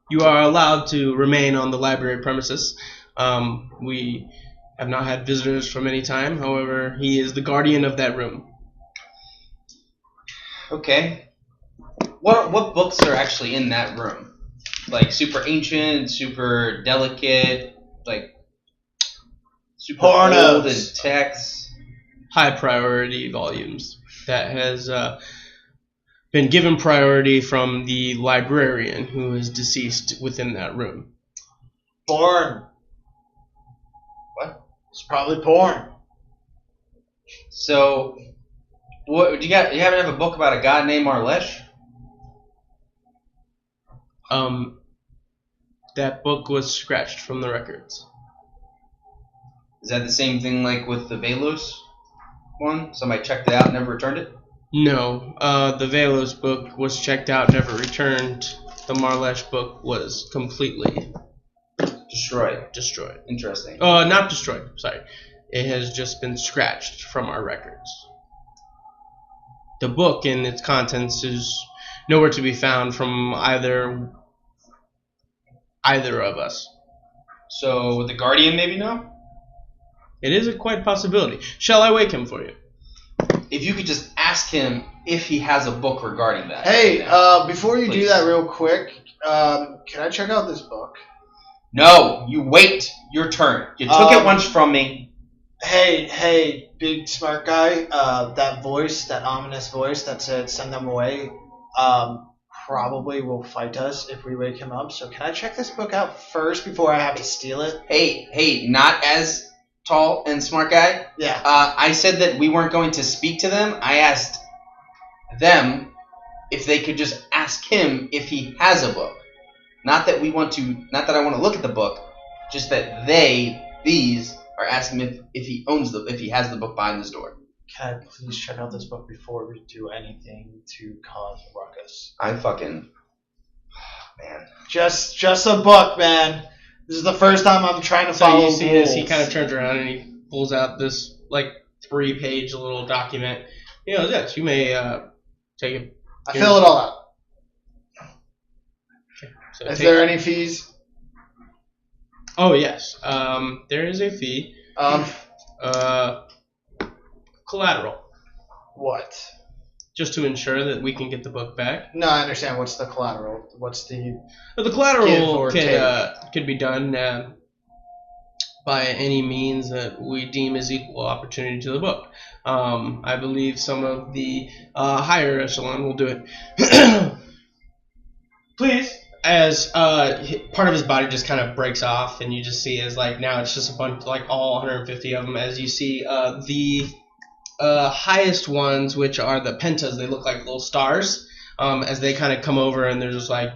You are allowed to remain on the library premises. We have not had visitors from any time. However, he is the guardian of that room. Okay. What books are actually in that room? Like super ancient, super delicate, like super Pornos. old and text. High priority volumes that has been given priority from the librarian who is deceased within that room. Porn. What? It's probably porn. So, what do you got? You happen to have a book about a god named Marlesh? That book was scratched from the records. Is that the same thing like with the Velos one? Somebody checked it out and never returned it? No, the Velos book was checked out, never returned. The Marlesh book was completely destroyed. Interesting. Not destroyed, sorry. It has just been scratched from our records. The book and its contents is nowhere to be found from either of us. So, the Guardian maybe no? It is a quite possibility. Shall I wake him for you? If you could just ask him if he has a book regarding that. Hey, before you do Please. that real quick, can I check out this book? No, you wait your turn. You took it once from me. Hey, big smart guy, that voice, that ominous voice that said send them away, probably will fight us if we wake him up. So can I check this book out first before I have to steal it? Hey, not as tall and smart guy. Yeah. I said that we weren't going to speak to them. I asked them if they could just ask him if he has a book. Not that I want to look at the book, just that these are asking him if he has the book behind this door. Can I please check out this book before we do anything to cause a ruckus? Man. Just a book, man. This is the first time I'm trying to So follow you see rules. as he kind of turns around and he pulls out this like 3-page little document. He goes, yes, you may take it. I fill it all out. So Is there any fees? Oh yes, there is a fee. Collateral, What? just to ensure that we can get the book back. No, I understand. What's the collateral? What's the... But the Give collateral or take. could be done by any means that we deem as equal opportunity to the book. I believe some of the higher echelon will do it. Please. As part of his body just kind of breaks off, and you just see as like now it's just a bunch, like all 150 of them. As you see the highest ones, which are the pentas, they look like little stars. As they kind of come over, and they're just like.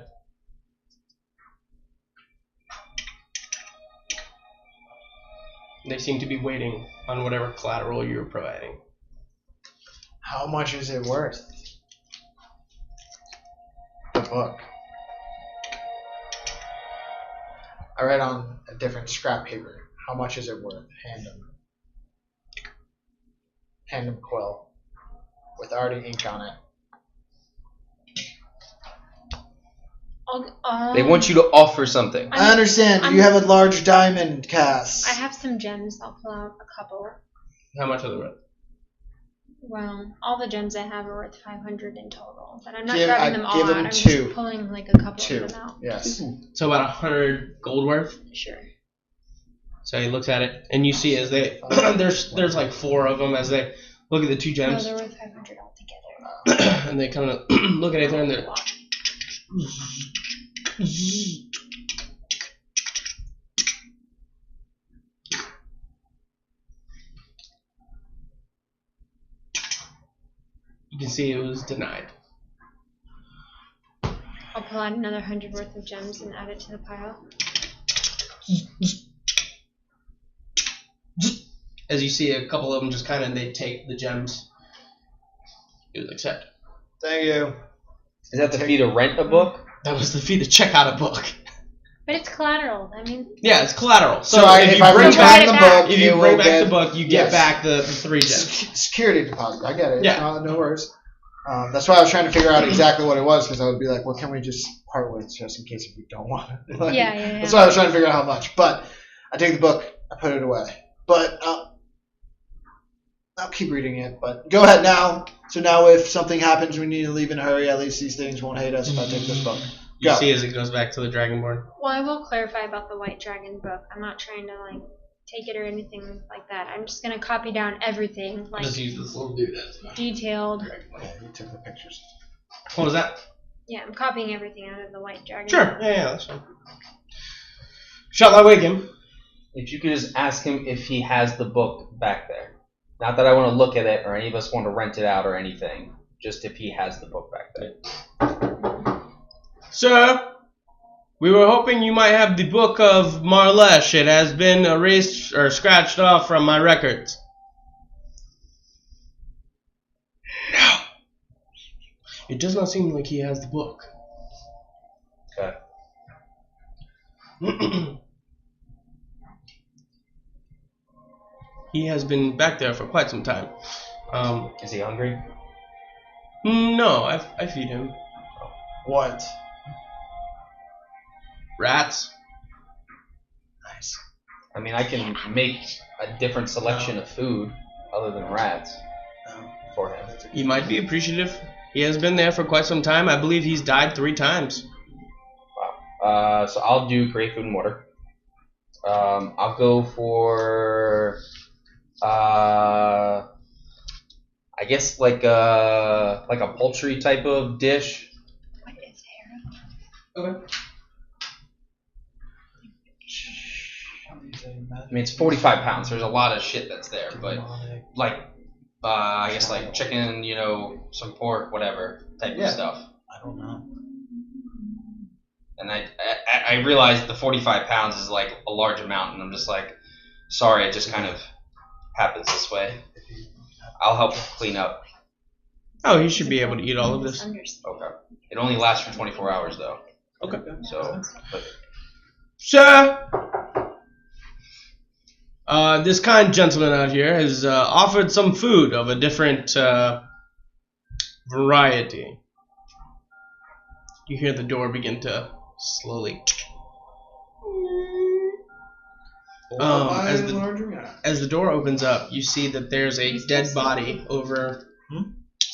They seem to be waiting on whatever collateral you're providing. How much is it worth? The book. I read on a different scrap paper. How much is it worth? Hand him quill. With already ink on it. They want you to offer something. I understand. You have a large diamond cast. I have some gems. I'll pull out a couple. How much are they worth? Well, all the gems I have are worth 500 in total, but I'm not Give- grabbing I them all give out. him I'm two. just pulling like a couple Two. of them out. Yes. So about 100 gold worth. Sure. So he looks at it, and you see as they there's like 4 of them as they look at the 2 No, gems, they're worth 500 altogether. and they kind of look at it and they're You can see it was denied. I'll pull out another 100 worth of gems and add it to the pile. As you see a couple of them just kind of, they take the gems. You would accept. Thank you. Is that the fee to rent a book? That was the fee to check out a book. But it's collateral. I mean. Yeah, it's collateral. So if I bring back the book, if you bring back the book, you get back the 3 gems. Security deposit. I get it. Yeah. No worries. That's why I was trying to figure out exactly what it was, because I would be like, what can we just part with just in case if we don't want it? Like, yeah. That's why I was trying to figure out how much. But I take the book, I put it away. But I'll keep reading it. But go ahead now. So now if something happens, we need to leave in a hurry. At least these things won't hate us if I take this book. You see as it goes back to the Dragonborn. Well, I will clarify about the White Dragon book. I'm not trying to take it or anything like that. I'm just gonna copy down everything, just use this little dude. Detailed. Yeah, you took the pictures. What was that? Yeah, I'm copying everything out of the White Dragon. Sure. Yeah, that's fine. Shall I wake him? If you could just ask him if he has the book back there. Not that I want to look at it or any of us want to rent it out or anything. Just if he has the book back there. Sir, we were hoping you might have the book of Marlesh. It has been erased or scratched off from my records. No. It does not seem like he has the book. Okay. He has been back there for quite some time. Is he hungry? No, I feed him. What? Rats. Nice. I mean, I can make a different selection of food other than rats for him. He might be appreciative. He has been there for quite some time. I believe he's died 3 times. Wow. So I'll do create food and water. I'll go for I guess like a poultry type of dish. What is Hera? Okay. I mean, it's 45 pounds. There's a lot of shit that's there, but I guess like chicken, some pork, whatever type of stuff. I don't know. And I realized the 45 pounds is like a large amount, and I'm just like, sorry, it just kind of happens this way. I'll help clean up. Oh, he should be able to eat all of this. Okay. It only lasts for 24 hours though. Okay. So. Sir, this kind gentleman out here has offered some food of a different variety. You hear the door begin to slowly. As the door opens up, you see that there's a dead body over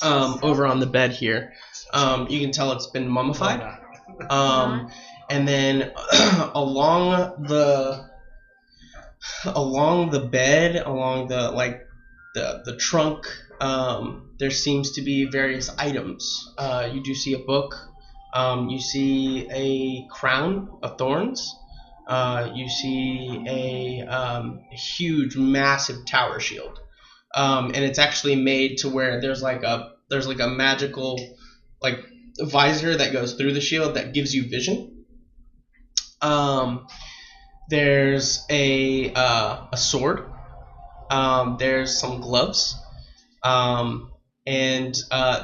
on the bed here. You can tell it's been mummified. And then along the bed, along the trunk, there seems to be various items. You do see a book. You see a crown of thorns. You see a huge, massive tower shield, and it's actually made to where there's like a magical visor that goes through the shield that gives you vision. There's a sword. There's some gloves. And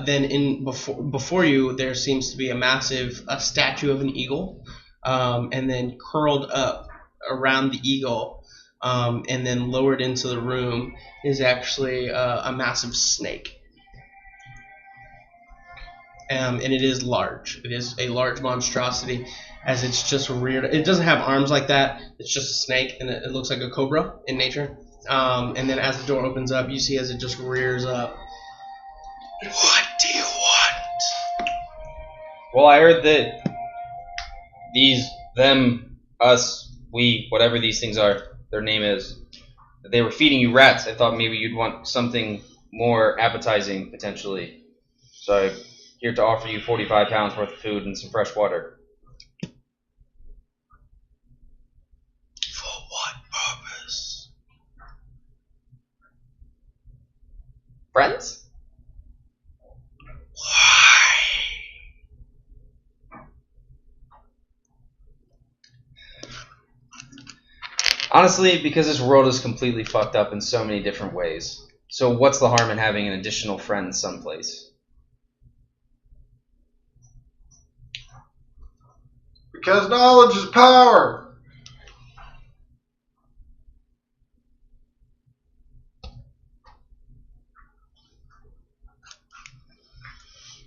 then before you, there seems to be a statue of an eagle. And then curled up around the eagle, and then lowered into the room is actually a massive snake. And it is large. It is a large monstrosity, as it's just reared. It doesn't have arms like that. It's just a snake, and it looks like a cobra in nature. And then as the door opens up, you see as it just rears up. What do you want? Well, I heard that these, them, us, we, whatever these things are, their name is, that they were feeding you rats. I thought maybe you'd want something more appetizing, potentially. So I'm here to offer you 45 pounds worth of food and some fresh water. Friends? Honestly, because this world is completely fucked up in so many different ways. So what's the harm in having an additional friend someplace? Because knowledge is power.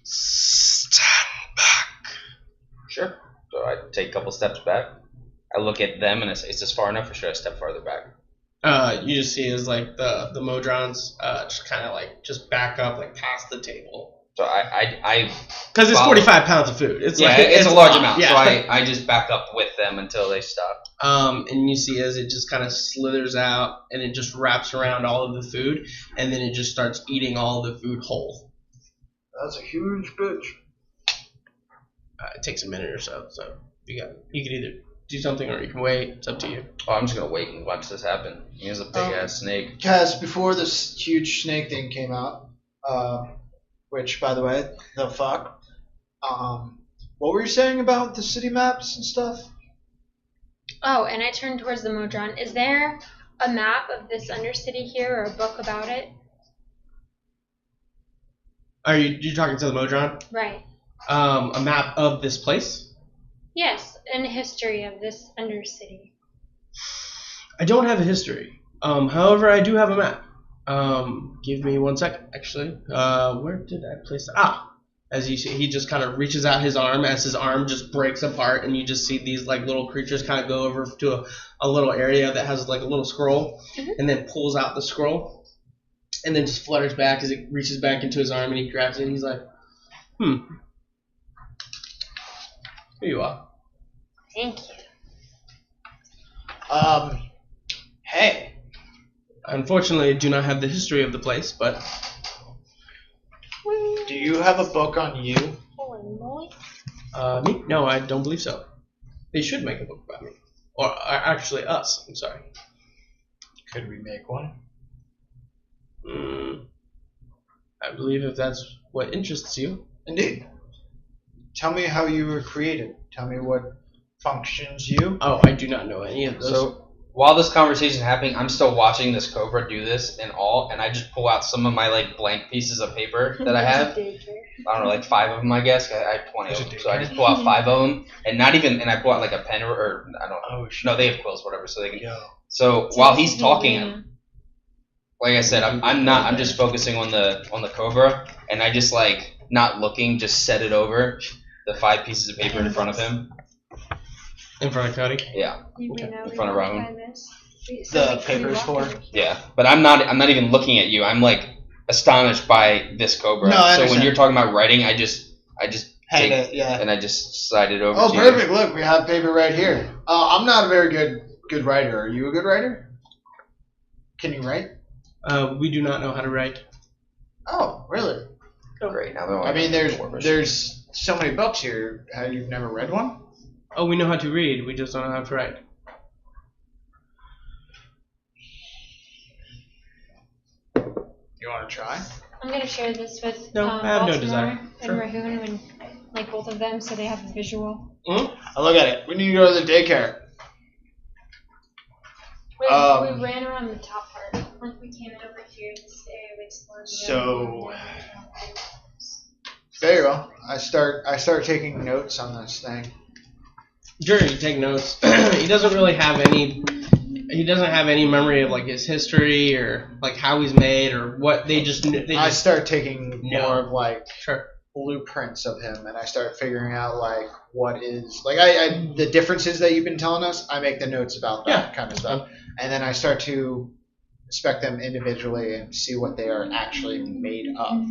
Stand back. Sure. So I take a couple steps back. I look at them and I say, is this far enough or should I step farther back? You just see is like the Modrons just kind of like just back up like past the table. So I Because it's follow. 45 pounds of food. It's Yeah, like, it's a large amount. Yeah. So I just back up with them until they stop. And you see as it just kind of slithers out and it just wraps around all of the food and then it just starts eating all of the food whole. That's a huge bitch. It takes a minute or so. So you can either do something or you can wait. It's up to you. Oh, I'm just gonna wait and watch this happen. Here's a big ass snake. Kaz, before this huge snake thing came out, which, by the way, the fuck, what were you saying about the city maps and stuff? Oh, and I turned towards the Modron. Is there a map of this Undercity here or a book about it? Are you talking to the Modron? Right. A map of this place? Yes, and a history of this Undercity. I don't have a history. However, I do have a map. Give me 1 second, actually. Where did I place that? As you see, he just kind of reaches out his arm as his arm just breaks apart, and you just see these like little creatures kind of go over to a little area that has like a little scroll, and then pulls out the scroll, and then just flutters back as it reaches back into his arm, and he grabs it, and he's like, Here you are. Thank you. Hey. Unfortunately, I do not have the history of the place, but Do you have a book on you? Holy moly. me? No, I don't believe so. They should make a book about me. Or actually us, I'm sorry. Could we make one? I believe if that's what interests you. Indeed. Tell me how you were created. Tell me what functions you. Oh, I do not know any of those. So while this conversation is happening, I'm still watching this cobra do this and I just pull out some of my like blank pieces of paper that I have. I don't know, like 5 of them, I guess. I have 20 of them, so I just pull out 5 of them, and I pull out like a pen or I don't know. Oh, shit. No, they have quills, whatever, so they can. Yo. So while he's talking, like I said, I'm just focusing on the cobra, and I just like not looking, just set it over the 5 pieces of paper in front of him. In front of Cody? Yeah. In front of Rahun. The paper's for? Yeah, but I'm not even looking at you. I'm like astonished by this cobra. No, I so when understand. you're talking about writing, I just Hand take it, yeah. and I just slide it over. Oh, to you. perfect. Look, we have paper right here. I'm not a very good writer. Are you a good writer? Can you write? We do not know how to write. Oh, really? Great. Now I mean, there's so many books here. Have you never read one? Oh, we know how to read. We just don't know how to write. You want to try? I'm going to share this with No, I have no Baltimore desire. and Sure. Rahun and like both of them so they have a visual. I look at it. We need to go to the daycare. We Um, ran around the top part. Like we came over here to this area, we explored the So- other Very well. I start taking notes on this thing. Sure, you take notes. He doesn't really have any. He doesn't have any memory of like his history or like how he's made or what they just. I start taking No. more of like Sure. blueprints of him, and I start figuring out like what is like I the differences that you've been telling us. I make the notes about that kind of stuff, and then I start to inspect them individually and see what they are actually made of.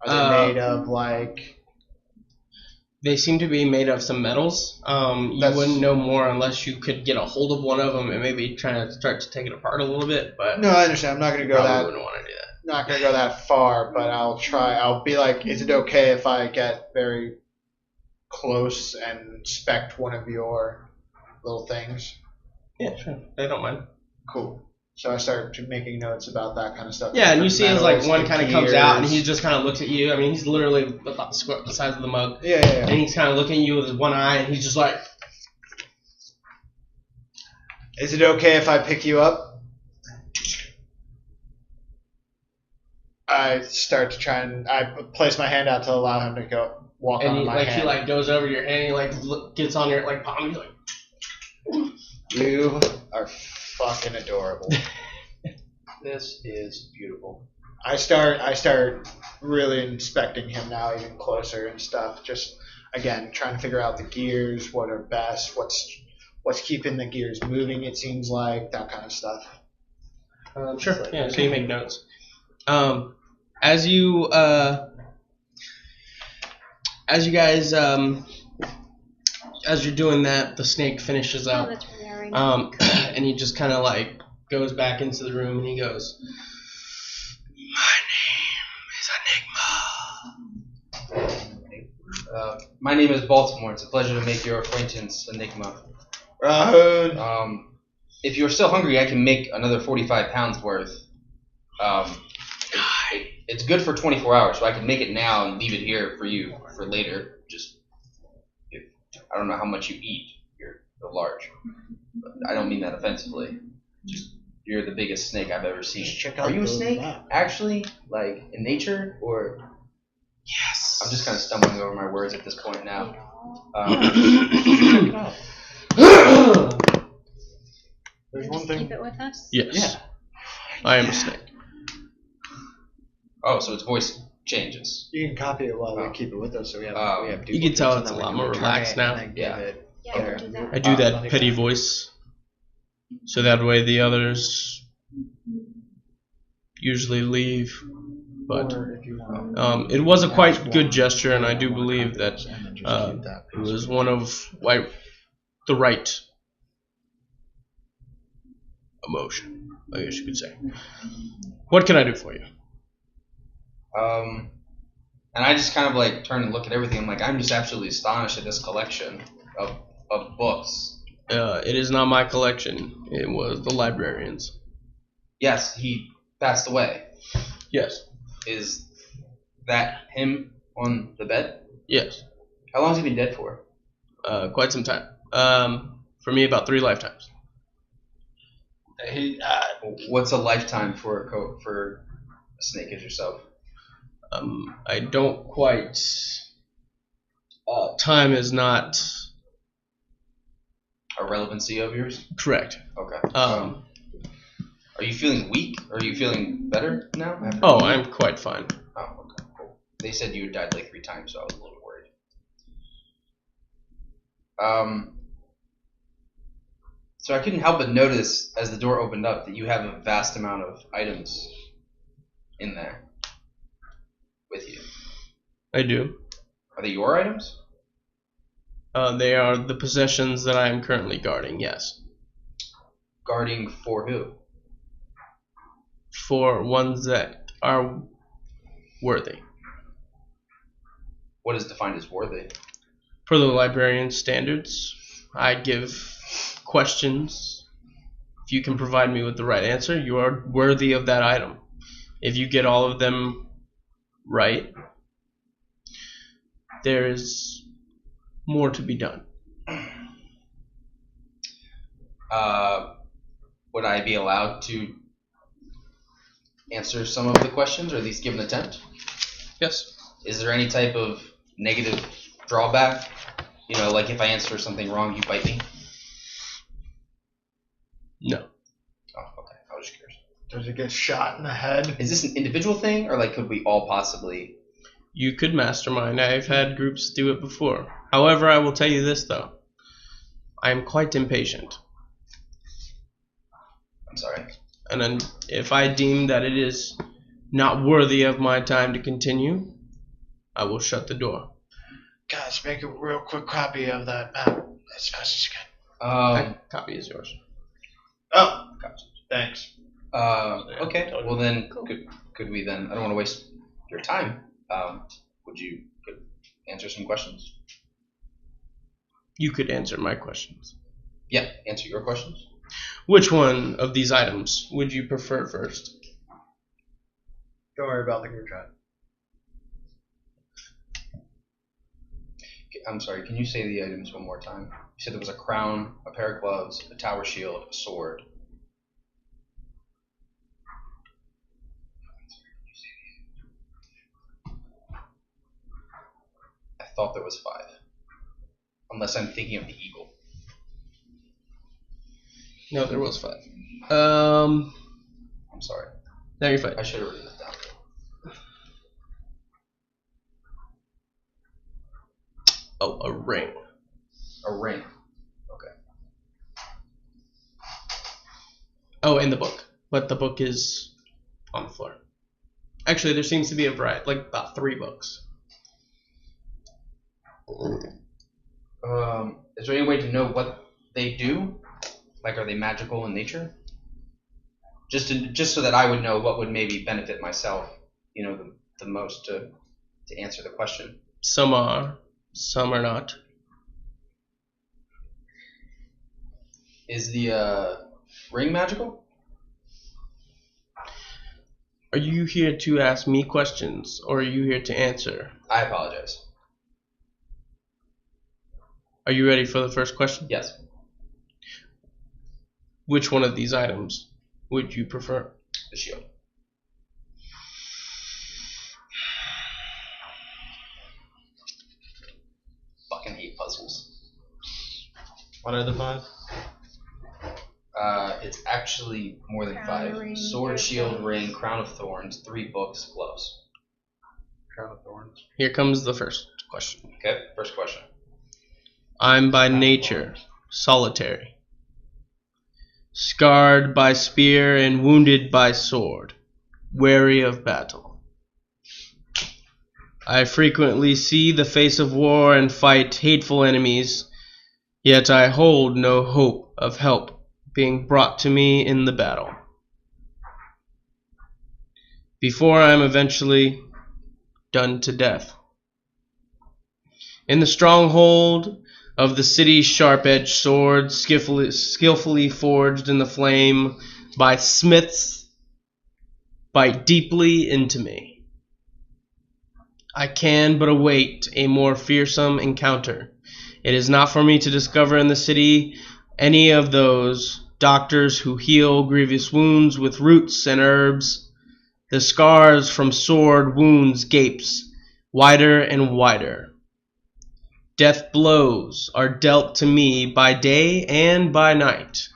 Are they made of like? They seem to be made of some metals. You That's- wouldn't know more unless you could get a hold of one of them and maybe try to start to take it apart a little bit. But No, I understand. I'm not going to go probably that. wouldn't want to do that. Not going to go that far, but I'll try. I'll be like, is it okay if I get very close and inspect one of your little things? Yeah, sure. They don't mind. Cool. So I start making notes about that kind of stuff. Yeah, and you see as like one kind of comes out, and he gears. just kind of looks at you. I mean, he's literally about the size of the mug, Yeah. and he's kind of looking at you with his one eye, and he's just like, Is it okay if I pick you up? I start to try and I place my hand out to allow him to walk and on my hand. he like goes over your hand, he like gets on your like palm, he's like, You are fucking adorable. This is beautiful. I start really inspecting him now even closer and stuff. Just again trying to figure out the gears, what are best, what's keeping the gears moving. It seems like that kind of stuff. sure, yeah. So you make notes. As you guys as you're doing that, the snake finishes Oh, up. that's where we are right now. And he just kind of like goes back into the room and he goes, "My name is Enigma." My name is Baltimore. It's a pleasure to make your acquaintance, Enigma. Rahun. If you're still hungry, I can make another 45 pounds worth. It's good for 24 hours, so I can make it now and leave it here for you for later. I don't know how much you eat. You're large. But I don't mean that offensively. Just you're the biggest snake I've ever seen. Check Are out you a the snake? map. Actually, like in nature, or Yes. I'm just kind of stumbling over my words at this point now. There's Just one thing. keep it with us. Yes. Yeah. I am a snake. Oh, so its voice changes. You can copy it while Oh. we keep it with us, so we have. You can tell it's a lot more relaxed now. Yeah. Yeah, I can do that. I do that petty voice, so that way the others usually leave. But it was a quite good gesture, and I do believe that it was one of the right emotion, I guess you could say. What can I do for you? And I just kind of like turn and look at everything. I'm like, I'm just absolutely astonished at this collection of books. It is not my collection. It was the librarian's. Yes, he passed away. Yes. Is that him on the bed? Yes. How long has he been dead for? Quite some time. For me, about 3 lifetimes. What's a lifetime for a snake as yourself? I don't quite. Time is not A relevancy of yours? correct. Okay. Um, Are you feeling weak? Or are you feeling better now? oh, I'm quite fine. Oh, okay, cool. They said you had died like 3 times, so I was a little worried. So I couldn't help but notice as the door opened up that you have a vast amount of items in there with you. I do. Are they your items? They are the possessions that I am currently guarding. Yes. Guarding for who? For ones that are worthy. What is defined as worthy? For the librarian standards, I give questions. If you can provide me with the right answer, you are worthy of that item. If you get all of them right, there is more to be done. Would I be allowed to answer some of the questions, or at least give an attempt? Yes. Is there any type of negative drawback? You know, like if I answer something wrong, you bite me? No. Oh, okay. I was just curious. Does it get shot in the head? Is this an individual thing, or like could we all possibly? You could mastermind. I've had groups do it before. However, I will tell you this, though. I am quite impatient. I'm sorry. And then if I deem that it is not worthy of my time to continue, I will shut the door. Guys, make a real quick copy of that map as fast as you can. That copy is yours. Oh, thanks. Okay. Well then, Cool. could we then? I don't want to waste your time. Would you could answer some questions? You could answer my questions. Yeah. Answer your questions. Which one of these items would you prefer first? Don't worry about the group chat. I'm sorry, can you say the items one more time? You said there was a crown, a pair of gloves, a tower shield, a sword. I thought there was 5. Unless I'm thinking of the eagle. No, there was 5. I'm sorry. No, you're fine. I should have written this down. Oh, a ring. A ring. Okay. Oh, in the book. But the book is on the floor. Actually, there seems to be a variety, like about 3 books. Is there any way to know what they do? Like, are they magical in nature? Just so that I would know what would maybe benefit myself, the most to answer the question. Some are, some are not. Is the ring magical? Are you here to ask me questions, or are you here to answer? I apologize. Are you ready for the first question? Yes. Which one of these items would you prefer? The shield. Fucking hate puzzles. What are the 5? It's actually more than Crown, 5. ring, Sword, shield, things. ring, crown of thorns, 3 books, gloves. Crown of Thorns. Here comes the first question. Okay, first question. I'm by nature solitary, scarred by spear and wounded by sword, weary of battle. I frequently see the face of war and fight hateful enemies, yet I hold no hope of help being brought to me in the battle. Before I am eventually done to death. In the stronghold of the city's sharp-edged sword, skillfully forged in the flame by smiths, bite deeply into me. I can but await a more fearsome encounter. It is not for me to discover in the city any of those doctors who heal grievous wounds with roots and herbs. The scars from sword wounds gapes wider and wider. Death blows are dealt to me by day and by night.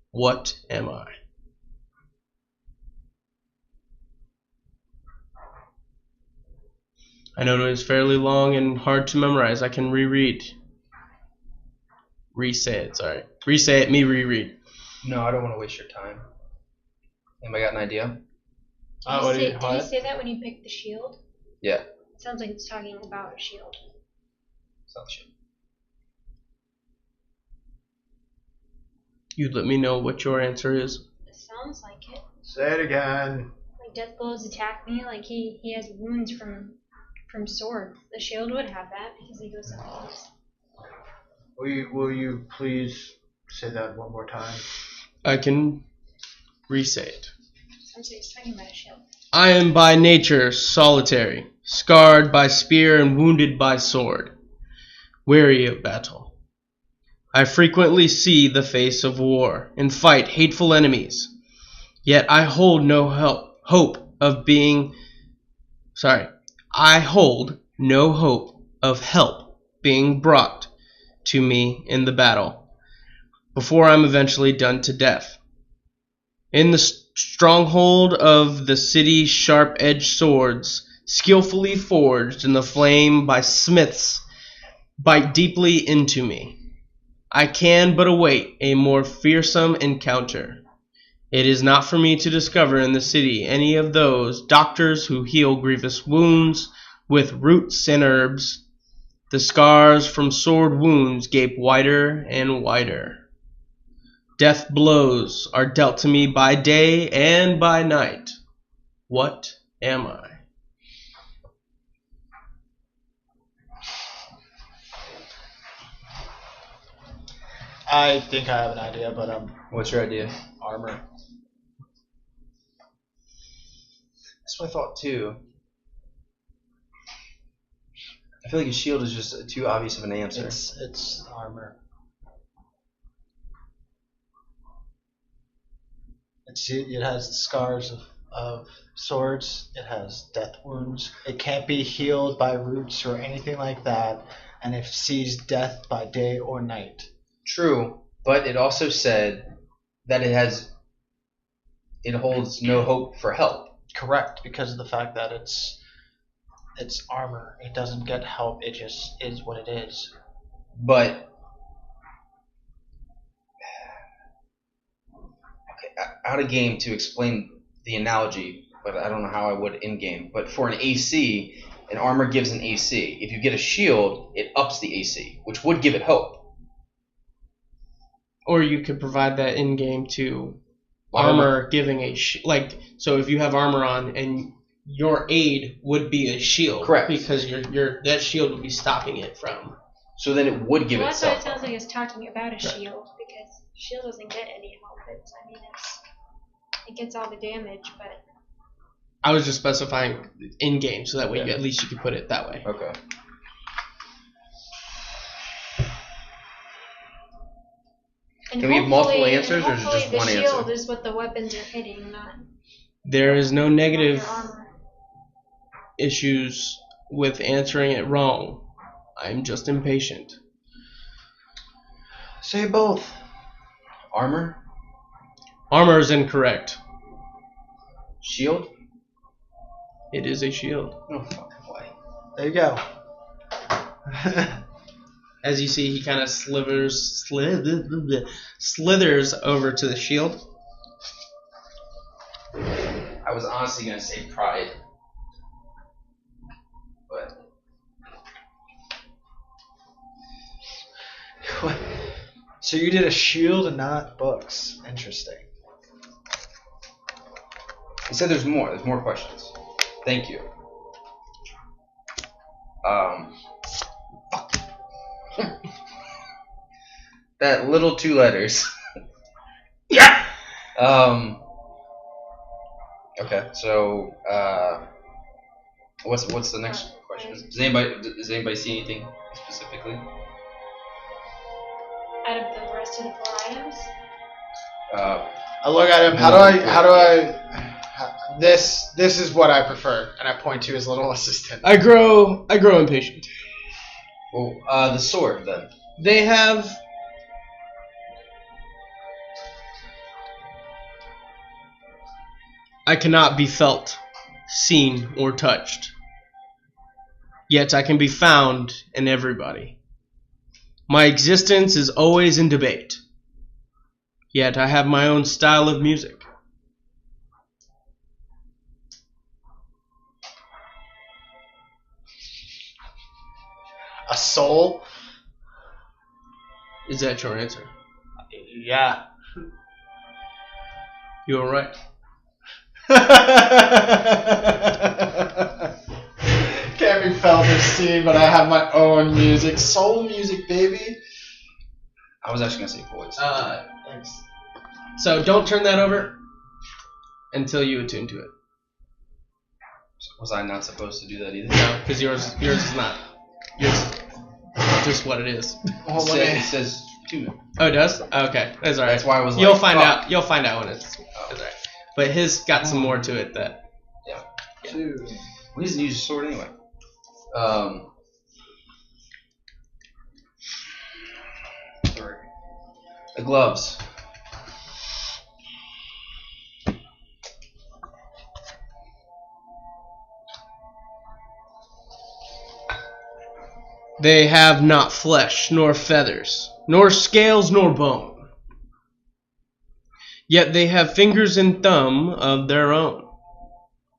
What am I? I know it is fairly long and hard to memorize. I can reread. Re-say it, sorry. Re-say it, me reread. No, I don't want to waste your time. Anybody got an idea? Did you say that when you picked the shield? Yeah. It sounds like it's talking about a shield. It's not the shield. You'd let me know what your answer is. It sounds like it. Say it again. Like death blows attack me, like he has wounds from sword. The shield would have that because he goes up close. Will you please say that one more time? I can re-say it. Sounds like he's talking about a shield. I am by nature solitary, scarred by spear and wounded by sword, weary of battle. I frequently see the face of war and fight hateful enemies, yet I hold no hope of help being brought to me in the battle, before I'm eventually done to death. In the stronghold of the city's sharp-edged swords, skillfully forged in the flame by smiths, bite deeply into me. I can but await a more fearsome encounter. It is not for me to discover in the city any of those doctors who heal grievous wounds with roots and herbs. The scars from sword wounds gape wider and wider. Death blows are dealt to me by day and by night. What am I? I think I have an idea, but What's your idea? armor. That's what I thought too. I feel like a shield is just too obvious of an answer. It's armor. It has the scars of swords. It has death wounds. It can't be healed by roots or anything like that, and it sees death by day or night. True, but it also said that it holds no hope for help. Correct, because of the fact that it's armor. It doesn't get help. It just is what it is. But out of game to explain the analogy, but I don't know how I would in game. But for an AC, an armor gives an AC. If you get a shield, it ups the AC, which would give it hope. Or you could provide that in game to armor giving a so if you have armor on and your aid would be a shield, correct? Because that shield would be stopping it from. So then it would give well, itself. that's why it sounds like it's talking about a shield, because shield doesn't get any help. It gets all the damage, but I was just specifying in game so that way at least you could put it that way. Okay. and Can we have multiple answers, or is it hopefully just one the answer? shield is what the weapons are hitting, not There is no negative your armor. issues with answering it wrong. I'm just impatient. Say both. Armor? Armor is incorrect. Shield? It is a shield. No fucking way. There you go. As you see, he kind of slithers over to the shield. I was honestly going to say pride. But So you did a shield and not books. Interesting. he said there's more. There's more questions. Thank you. That little 2 letters. Yeah. Okay. So what's the next question? Does anybody see anything specifically? Out of the rest of the 4 items? I look at him. How do I? This is what I prefer, and I point to his little assistant. I grow impatient. Well, the sword then. They have I cannot be felt, seen, or touched. Yet I can be found in everybody. My existence is always in debate. Yet I have my own style of music. A soul? Is that your answer? Yeah. You are right. Can't be felt or seen, but I have my own music. Soul music, baby. I was actually gonna say voice. Thanks. So don't turn that over until you attune to it. Was I not supposed to do that either? No, because yours is not. Yours is just what it is. It says 2. Oh, it does? Okay, that's all right. That's why I was You'll like, find fuck. out. You'll find out when it's all right. But his got some more to it that. Yeah. 2. We just use a sword anyway. The gloves. They have not flesh, nor feathers, nor scales, nor bone. Yet they have fingers and thumb of their own.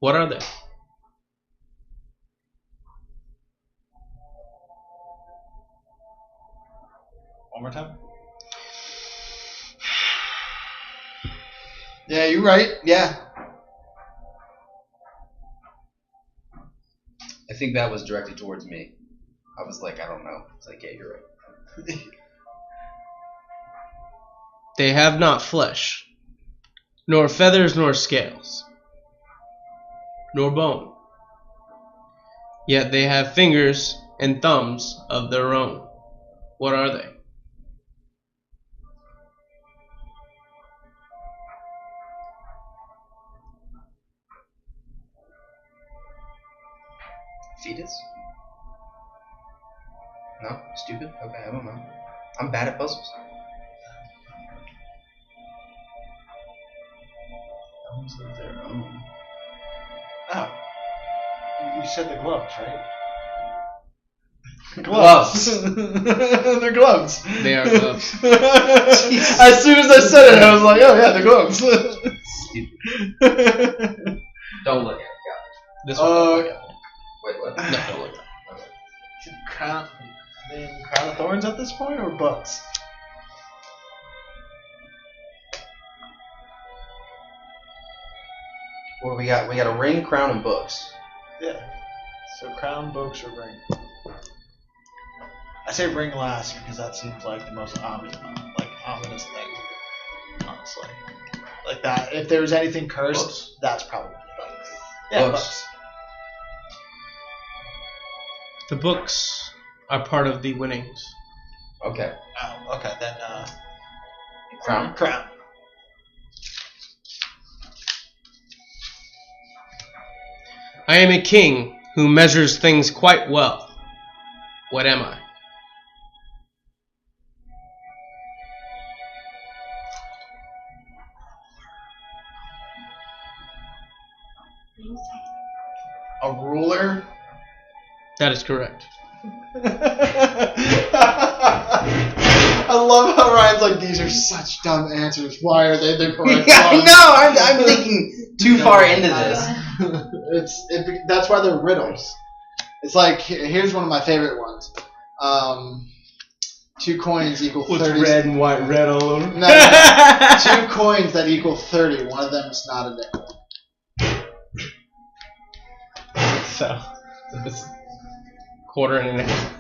What are they? One more time. Yeah, you're right. Yeah. I think that was directed towards me. I was like, I don't know. It's like, yeah, you're right. They have not flesh, nor feathers, nor scales, nor bone. Yet they have fingers and thumbs of their own. What are they? Fetus? No? Stupid? Okay, I don't know. I'm bad at puzzles. Thumbs of their own. Oh. You said the gloves, right? Gloves. They're gloves. They are gloves. As soon as I said it, I was like, oh yeah, the gloves. Stupid. Don't look at it. This one. Wait, what? No, don't look at it. Crown of Thorns at this point, or books? What do we got? We got a ring, crown, and books. Yeah. So crown, books, or ring? I say ring last because that seems like the most ominous thing. Honestly, like that. If there's anything cursed, Books? that's probably books. Yeah, Books. The books are part of the winnings. Okay. Oh, okay. Then Crown. crown. I am a king who measures things quite well. What am I? A ruler. That is correct. I love how Ryan's like, these are such dumb answers. Why are they the correct I ones? know. I'm thinking too far into this. That's why they're riddles. It's like, here's one of my favorite ones. 2 coins equal 30. and white red all over? No, 2 coins that equal 30. One of them is not a nickel. So, it's quarter and a half.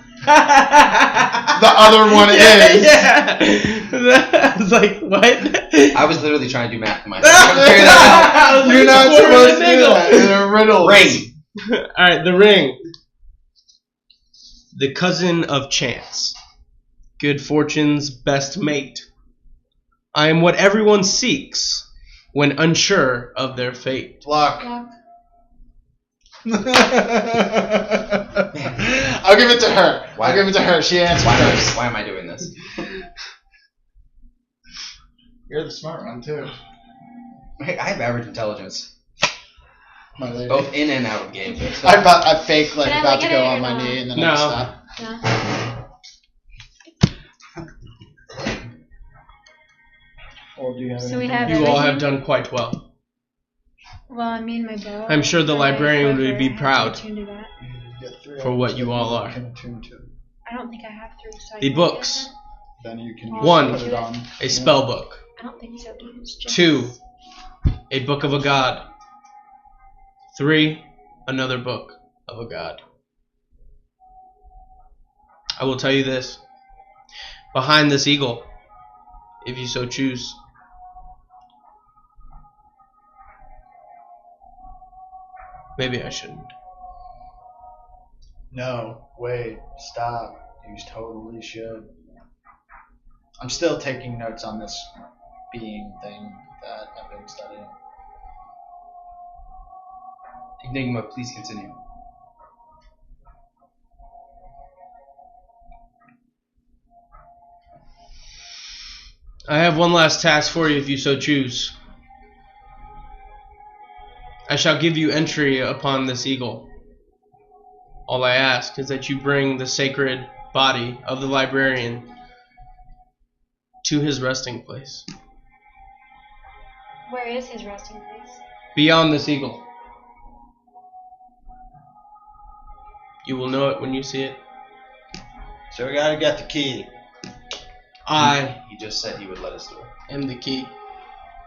The other one is. Yeah. I was like, what? I was literally trying to do math in my head. I couldn't figure that out. You're not supposed to do that. They're riddles. Ring. Alright, the ring. The cousin of chance. Good fortune's best mate. I am what everyone seeks when unsure of their fate. Luck. Luck. I'll give it to her. Why? I'll give it to her. She answered first. Why am I doing this? You're the smart one too, I have average intelligence, my lady. both in and out of game. So. I fake like Can I about look to at go it on or my not? knee and then No. I stop. No. Or do you have So we have You all have everything? done quite well. Well, I mean, my bow. I'm sure the my librarian quiver, would be I have to proud attune to that. for what you all are. I don't think I have 3. So I The can books. get Then you can One. put it on. A spell book. that. I don't think so, dude. It's just 2. A book of a god. 3. Another book of a god. I will tell you this. Behind this eagle, if you so choose, maybe I shouldn't. No, wait, stop. You totally should. I'm still taking notes on this being thing that I've been studying. Enigma, please continue. I have one last task for you if you so choose. I shall give you entry upon this eagle. All I ask is that you bring the sacred body of the librarian to his resting place. Where is his resting place? Beyond this eagle. You will know it when you see it. So we gotta get the key. I He just said he would let us do it. am the key.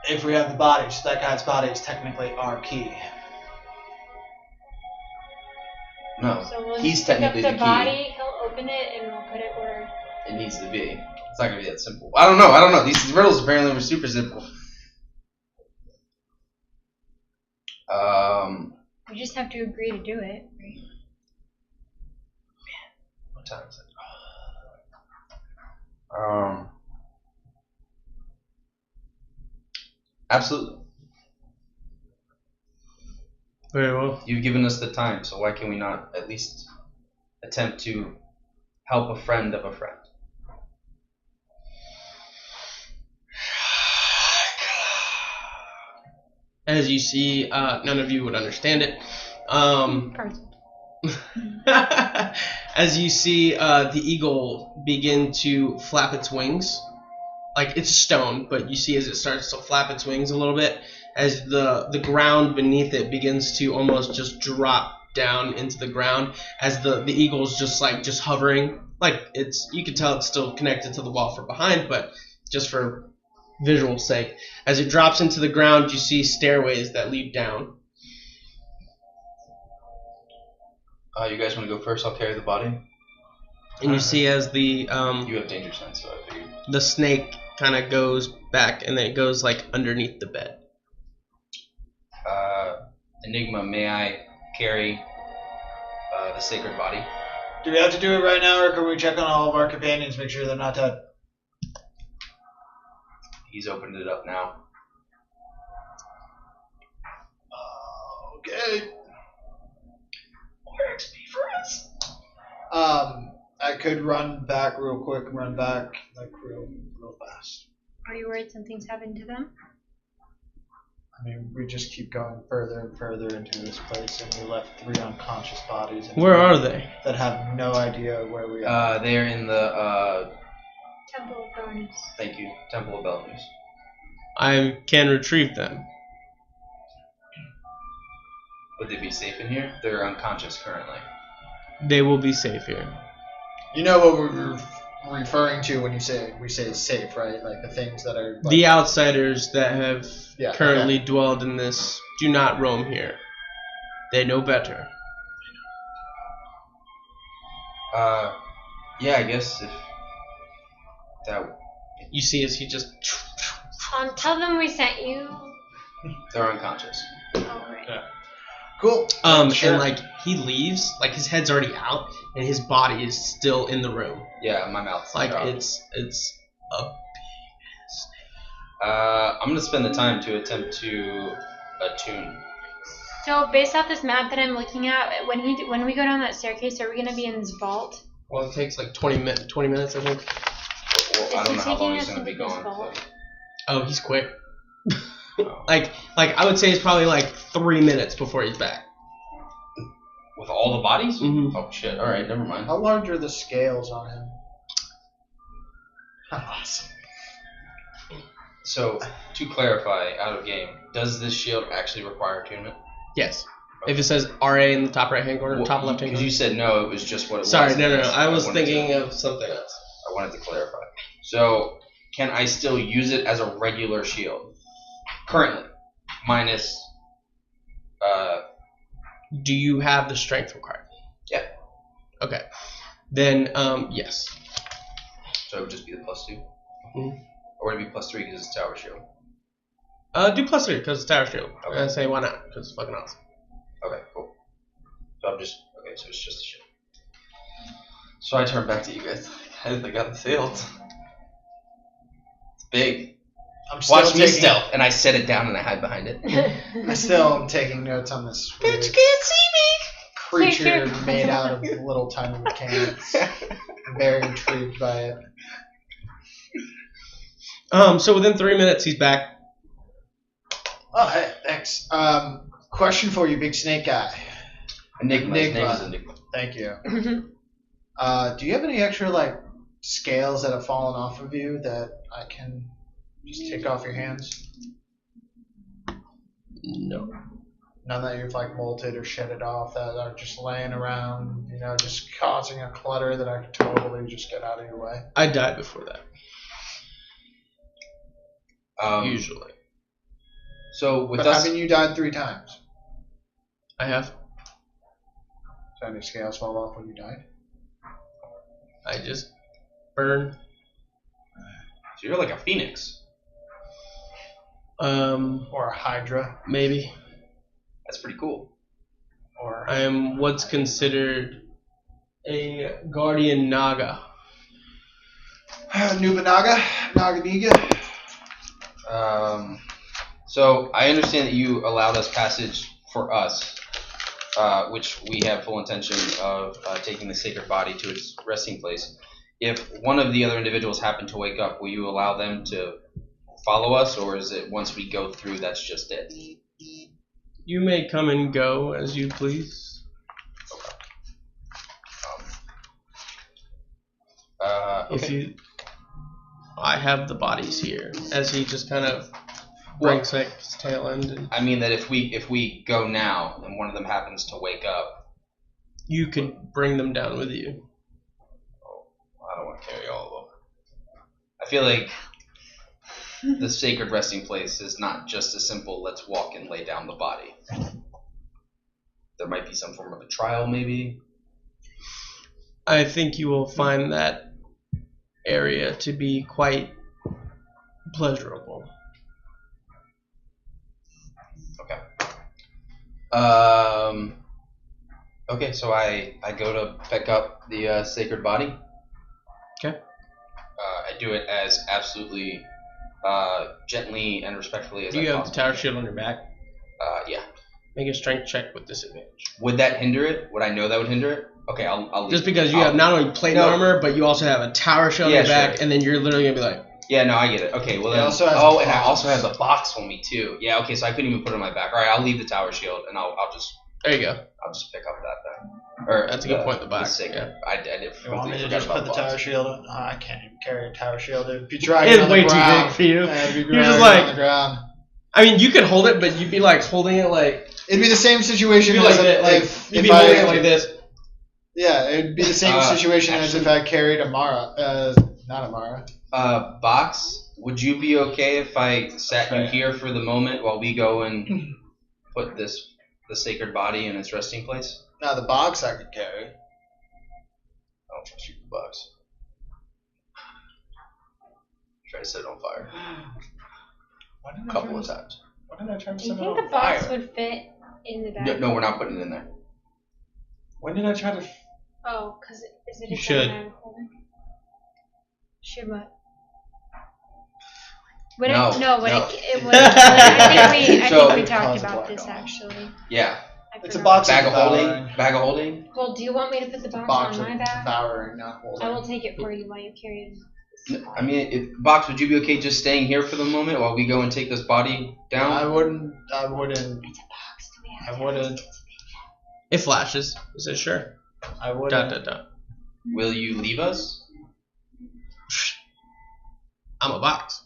If we have the body, so that guy's body is technically our key. No, So we'll he's just pick up technically the the key. body, he'll open it, and we'll put it where. It needs to be. It's not gonna be that simple. I don't know. These riddles apparently were super simple. We just have to agree to do it, right? What time is it? Absolutely. Very well. You've given us the time, so why can we not at least attempt to help a friend of a friend? As you see, none of you would understand it. As you see the eagle begin to flap its wings, like it's stone, but you see as it starts to flap its wings a little bit, as the ground beneath it begins to almost just drop down into the ground, as the eagle's just hovering, like you can tell it's still connected to the wall from behind, but just for visual sake, as it drops into the ground, you see stairways that lead down. You guys want to go first? I'll carry the body. And you see as the You have danger sense, so I figured. the snake kind of goes back, and then it goes like underneath the bed. Enigma, may I carry the sacred body? Do we have to do it right now, or can we check on all of our companions, make sure they're not dead? He's opened it up now. Okay. More XP for us. I could run back real quick, like real fast. Are you worried something's happened to them? I mean, we just keep going further and further into this place, and we left 3 unconscious bodies. Where are they? That have no idea where we are. They are in the Temple of Bonus. thank you, Temple of Belgians. I can retrieve them. Would they be safe in here? They're unconscious currently. They will be safe here. You know what we're referring to when we say safe, right? Like the things that are... Like, The outsiders that have currently okay. dwelled in this do not roam here. They know better. Yeah, I guess if that... You see as he just... Tell them we sent you. They're unconscious. Oh, right. Yeah. Cool. Sure. And like he leaves, like his head's already out, and his body is still in the room. Yeah, my mouth's Like dropped. it's a I'm gonna spend the time to attempt to attune. So based off this map that I'm looking at, when we go down that staircase, are we gonna be in this vault? Well, it takes like 20 minutes, I think. Well, I Is don't he know how long taking he's us gonna be into this gone. vault? So. Oh, he's quick. Oh. Like I would say it's probably like 3 minutes before he's back. With all the bodies? Mhm. Oh shit! All right, never mind. How large are the scales on him? Awesome. So to clarify, out of game, does this shield actually require attunement? Yes. If it says RA in the top right hand corner, top left hand Because corner. you said no, it was just what it Sorry, was. no. I was wanted thinking to- of something else. I wanted to clarify. So, can I still use it as a regular shield? Currently. Minus, Do you have the strength required? Yeah. Okay. Then, yes. so it would just be the +2? Mhm. Or would it be +3 because it's tower shield? Do +3 because it's tower shield. Okay. I say why not? Because it's fucking awesome. Okay, cool. So I'm just, okay, so it's just a shield. So I turn back to you guys. Guys, I got the sails. It's big. I'm still Watch me taking, stealth, and I set it down and I hide behind it. I still am taking notes on this weird Bitch can't see creature made out of little tiny mechanics. I'm very intrigued by it. So within 3 minutes, he's back. Oh, hey, thanks. Question for you, big snake guy. Enigma. His name is Enigma. Thank you. Do you have any extra, like, scales that have fallen off of you that I can just take off your hands? No. None that you've, like, molted or shedded off that are just laying around, you know, just causing a clutter that I could totally just get out of your way? I died before that. Usually. So with But, us, I mean, you died 3 times. I have. Did any scales fall off when you died? I just burn. You're like a phoenix. Or a hydra. Maybe. That's pretty cool. Or I am what's considered a guardian naga. Nubanaga, Naganiga. So I understand that you allowed us passage for us, which we have full intention of taking the sacred body to its resting place. If one of the other individuals happen to wake up, will you allow them to follow us, or is it once we go through, that's just it? You may come and go as you please. If you, I have the bodies here. As he just kind of breaks like his tail end. And I mean that if we go now and one of them happens to wake up, you could bring them down with you. I don't want to carry all of them. I feel like the sacred resting place is not just a simple let's walk and lay down the body. There might be some form of a trial, maybe. I think you will find that area to be quite pleasurable. Okay. Okay, so I go to pick up the sacred body. Okay. I do it as absolutely gently and respectfully as Do I you have the possibly tower can. shield on your back? Yeah. Make a strength check with disadvantage. Would that hinder it? Would I know that would hinder it? Okay, I'll leave Just it. because you have not only plate armor, but you also have a tower shield on Yeah, your back, sure. and then you're literally gonna be like, Yeah, no, I get it. Okay, well He then. also has Oh, a and I box. also have the box on me too. Yeah, okay, so I couldn't even put it on my back. All right, I'll leave the tower shield, and I'll just there you go. pick up that then. Or That's a good point. The box. sacred. Yeah. I did. You want me to forgot just about put the box. tower shield on? Oh, I can't even carry a tower shield. It'd be dragging It's on way the too ground. big for you. Yeah, it'd be You're just dragging like- on the ground. I mean, you could hold it, but you'd be like holding it like It'd be the same situation you'd be as like, if you'd be if I- holding it like this. Yeah, it'd be the same situation as if I carried a Mara. Not a Mara. Box, would you be okay if I sat you here for the moment while we go and put the sacred body in its resting place? Now the box I could carry. I don't trust you for box. Try to set it on fire. A couple of times. Why did I try to Do you set it think on the box fire? would fit in the bag? No, we're not putting it in there. When did I try to? Oh, because is it You a should. automatic holding? Should what? Would No, it? No, would no. it would. I So- think we talked Cause a about black this on. actually. Yeah. I It's a forgot. box Bag of holding. devouring. Bag of holding. Well, do you want me to put the box, Box on of my back? devouring, not holding. I will take it for you while you carry it. I mean, box. Would you be okay just staying here for the moment while we go and take this body down? I wouldn't. It's a box. Do we have I to wouldn't. It flashes. It says sure. I wouldn't. Dot dot dot. Will you leave us? I'm a box.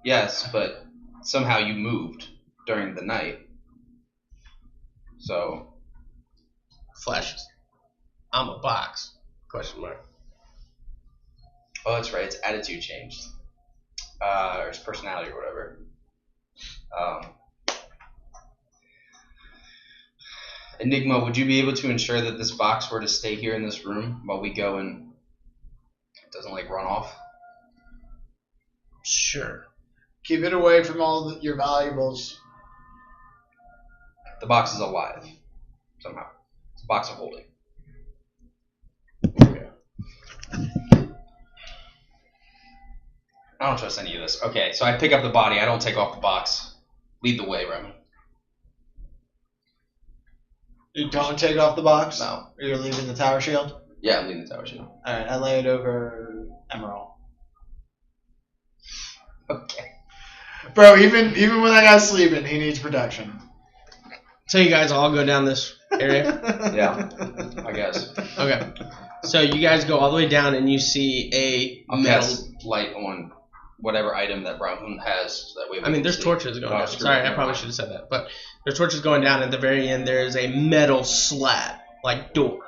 Yes, but somehow you moved during the night. So, Flashes. I'm a box. Question mark. oh, that's right. Its attitude changed, or its personality, or whatever. Enigma, would you be able to ensure that this box were to stay here in this room while we go and it doesn't like run off? Sure. Keep it away from all your valuables. The box is alive somehow. It's a box of holding. I don't trust any of this. Okay, so I pick up the body. I don't take off the box. Lead the way, Roman. You don't take off the box. No. You're leaving the tower shield. Yeah, I'm leading the tower shield. All right, I lay it over Emerald. Okay. Bro, even when that guy's sleeping, he needs protection. So you guys all go down this area? Yeah, I guess. Okay. So you guys go all the way down and you see a I'll metal. cast light on whatever item that Brown has. So that way we I mean, can there's see. torches going Oh, down. screw Sorry, it, I never probably mind. should have said that. But there's torches going down. At the very end, there is a metal slab, like door.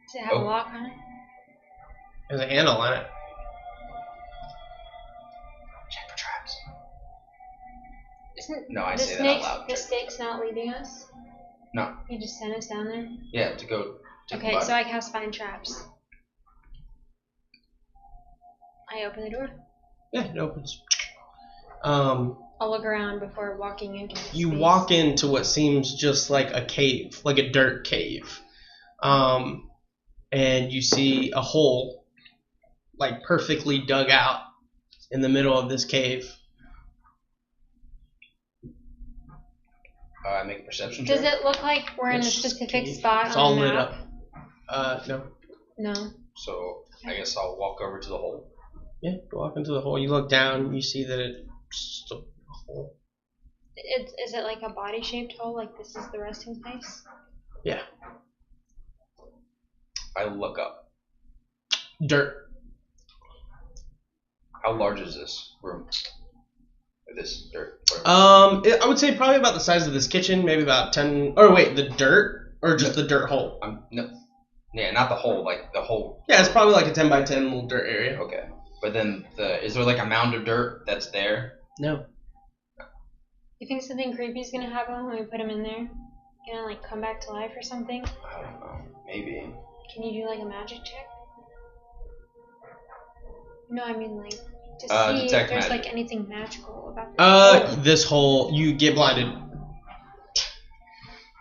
Does it have Oh. a lock on it? There's a handle on it. Check for traps. Isn't No, I the say that out snake loud. the snake's not leading us? No. You just sent us down there? Yeah, to go take the Okay, body. so I cast Find Traps. I open the door. Yeah, it opens. I'll look around before walking into the You space. walk into what seems just like a cave, like a dirt cave. And you see a hole, like perfectly dug out in the middle of this cave. I make a perception check. Does it look like we're in a It's just specific cave. spot It's on all the lit map? up. No. No. So I guess I'll walk over to the hole. Yeah, you walk into the hole. You look down. You see that it's just a hole. Is it like a body-shaped hole? Like this is the resting place? Yeah. I look up. Dirt. How large is this room? Or this dirt? Whatever. I would say probably about the size of this kitchen. Maybe about 10. Or wait, the dirt or just the dirt hole? No. Yeah, not the hole. Like the hole. Yeah, it's probably like a 10 by 10 little dirt area. Okay. But then is there like a mound of dirt that's there? No. You think something creepy is gonna happen when we put him in there? Gonna like come back to life or something? I don't know. Maybe. Can you do like a magic check? No, I mean like to see if detect there's magic. like anything magical about this. This hole, you get blinded.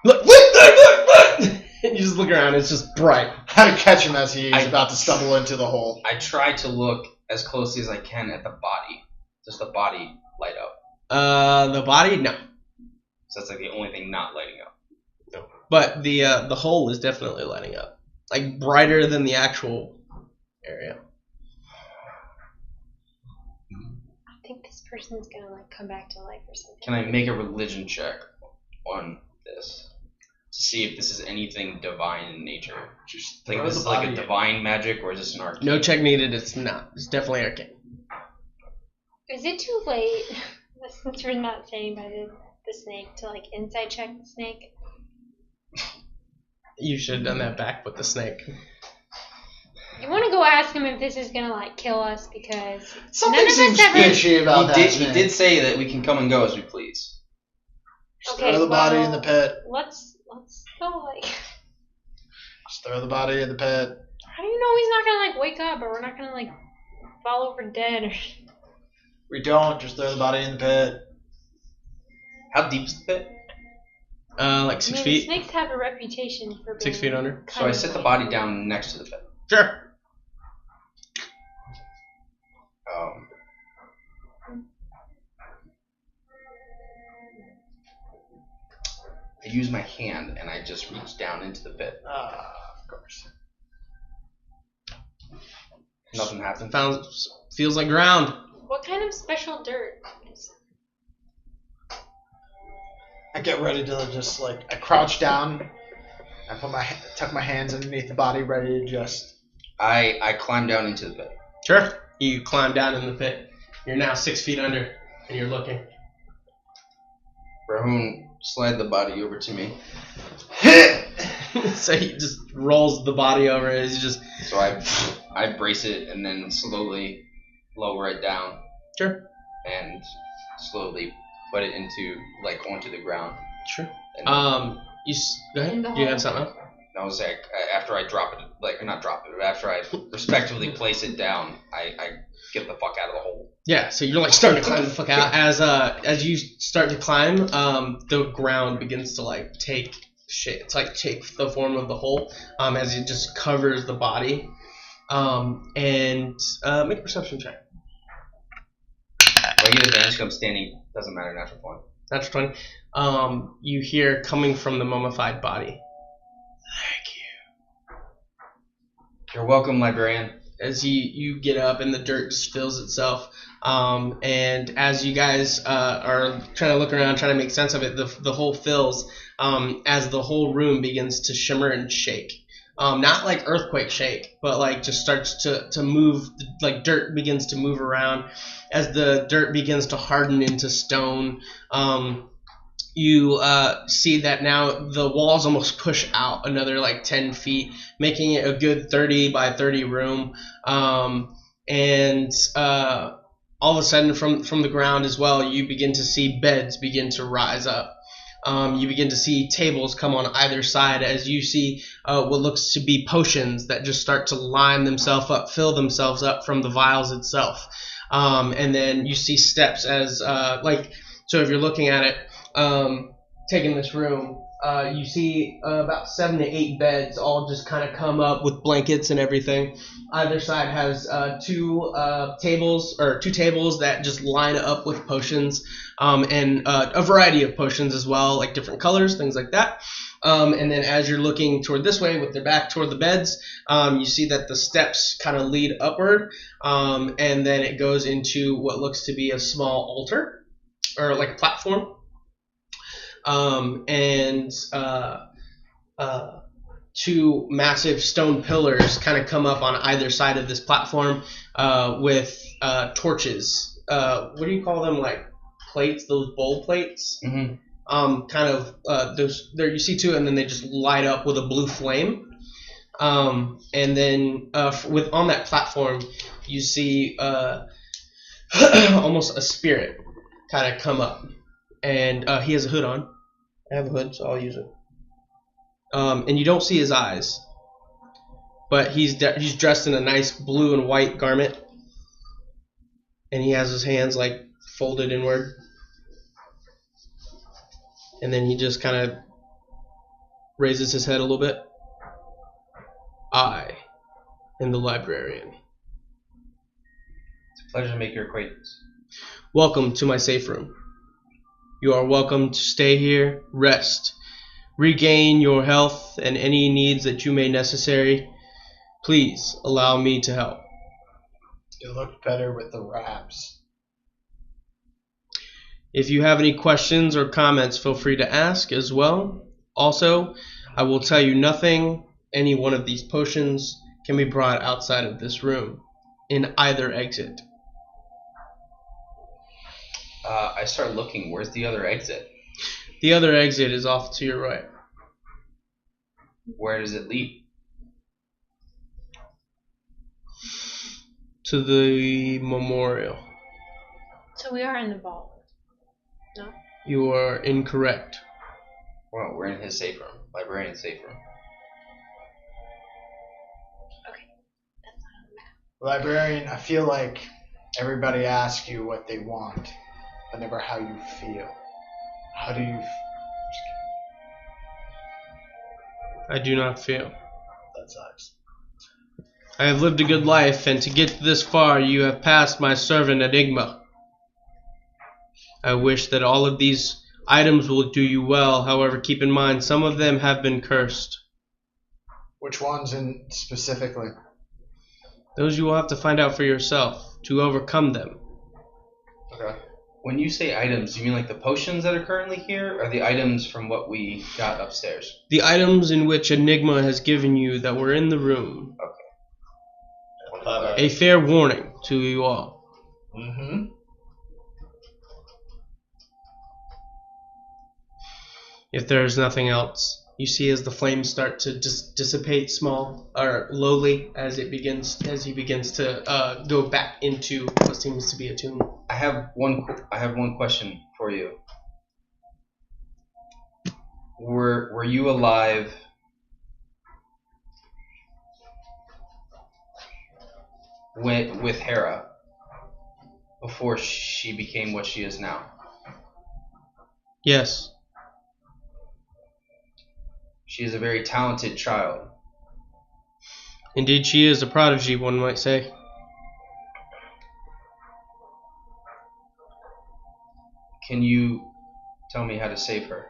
Look! And you just look around, it's just bright. How to catch him as he's about to stumble into the hole. I try to look as closely as I can at the body. Does the body light up? The body, no. So that's like the only thing not lighting up. But the hole is definitely lighting up. Like brighter than the actual area. I think this person's gonna like come back to life or something. Can I make a religion check on this to see if this is anything divine in nature? Just Like throw this the is like body a in. divine magic, or is this an arcane? No check needed, it's not. It's definitely arcane. Is it too late, since we're not staying by the snake, to like inside check the snake? You should have done that back with the snake. You want to go ask him if this is gonna like kill us because Something none of seems us ever. fishy about that. He snake. did say that we can come and go as we please. Just Okay, throw the body in well, the pit. Let's go like. Just throw the body in the pit. How do you know he's not gonna like wake up or we're not gonna like fall over dead or? We don't. Just throw the body in the pit. How deep is the pit? Like 6 feet. Snakes have a reputation for being 6 feet under. So I set the body down next to the pit. Sure. I use my hand and I just reach down into the pit. Of course. Nothing happens. Feels like ground. What kind of special dirt? I get ready to just I crouch down. I tuck my hands underneath the body, ready to just. I climb down into the pit. Sure. You climb down in the pit. You're now 6 feet under, and you're looking. Rahun, slide the body over to me. So he just rolls the body over. He's just. So I brace it and then slowly lower it down. Sure. And slowly put it onto the ground. Sure. And Go ahead. In the You hole. had something else? I was like, after I drop it, not drop it, but after I respectively place it down, I get the fuck out of the hole. Yeah. So you're starting to climb the fuck out. As you start to climb, the ground begins to take shape. It's take the form of the hole. As it just covers the body. And make a perception check. I get advantage because I'm standing. Doesn't matter. Natural 20. Natural 20. You hear coming from the mummified body. Thank you. You're welcome, librarian. As you get up and the dirt just fills itself. And as you guys are trying to look around, trying to make sense of it, the hole fills as the whole room begins to shimmer and shake. Not like earthquake shake, but just starts to move, dirt begins to move around. As the dirt begins to harden into stone, you see that now the walls almost push out another 10 feet, making it a good 30 by 30 room. And all of a sudden from the ground as well, you begin to see beds begin to rise up. You begin to see tables come on either side as you see what looks to be potions that just start to line themselves up, fill themselves up from the vials itself. And then you see steps as, so if you're looking at it, taking this room, you see about 7 to 8 beds all just kind of come up with blankets and everything. Either side has two tables that just line up with potions, and a variety of potions as well, like different colors, things like that. And then as you're looking toward this way with their back toward the beds, you see that the steps kind of lead upward, and then it goes into what looks to be a small altar, or like a platform. And two massive stone pillars kind of come up on either side of this platform with torches. What do you call them? Like plates, those bowl plates? Mm-hmm. Those there you see two, and then they just light up with a blue flame. And then on that platform, you see almost a spirit kind of come up, and he has a hood on. I have a hood, so I'll use it. And you don't see his eyes, but he's dressed in a nice blue and white garment, and he has his hands like folded inward, and then he just kind of raises his head a little bit. I am the librarian. It's a pleasure to make your acquaintance. Welcome to my safe room. You are welcome to stay here, rest, regain your health, and any needs that you may necessary. Please allow me to help. You look better with the wraps. If you have any questions or comments, feel free to ask as well. Also, I will tell you nothing, any one of these potions can be brought outside of this room, in either exit. I start looking. Where's the other exit? The other exit is off to your right. Where does it lead? To the memorial. So we are in the vault. No? You are incorrect. Well, we're in his safe room. Librarian's safe room. Okay. That's not on the map. Librarian, I feel like everybody asks you what they want, but never how you feel. How do you... I do not feel. That sucks. I have lived a good life, and to get this far, you have passed my servant Enigma. I wish that all of these items will do you well. However, keep in mind, some of them have been cursed. Which ones specifically? Those you will have to find out for yourself to overcome them. Okay. When you say items, do you mean like the potions that are currently here, or the items from what we got upstairs? The items in which Enigma has given you that were in the room. Okay. A fair warning to you all. Mm-hmm. If there is nothing else, you see as the flames start to dissipate lowly as he begins to go back into what seems to be a tomb. I have one question for you. Were you alive with Hera before she became what she is now? Yes. She is a very talented child. Indeed, she is a prodigy, one might say. Can you tell me how to save her?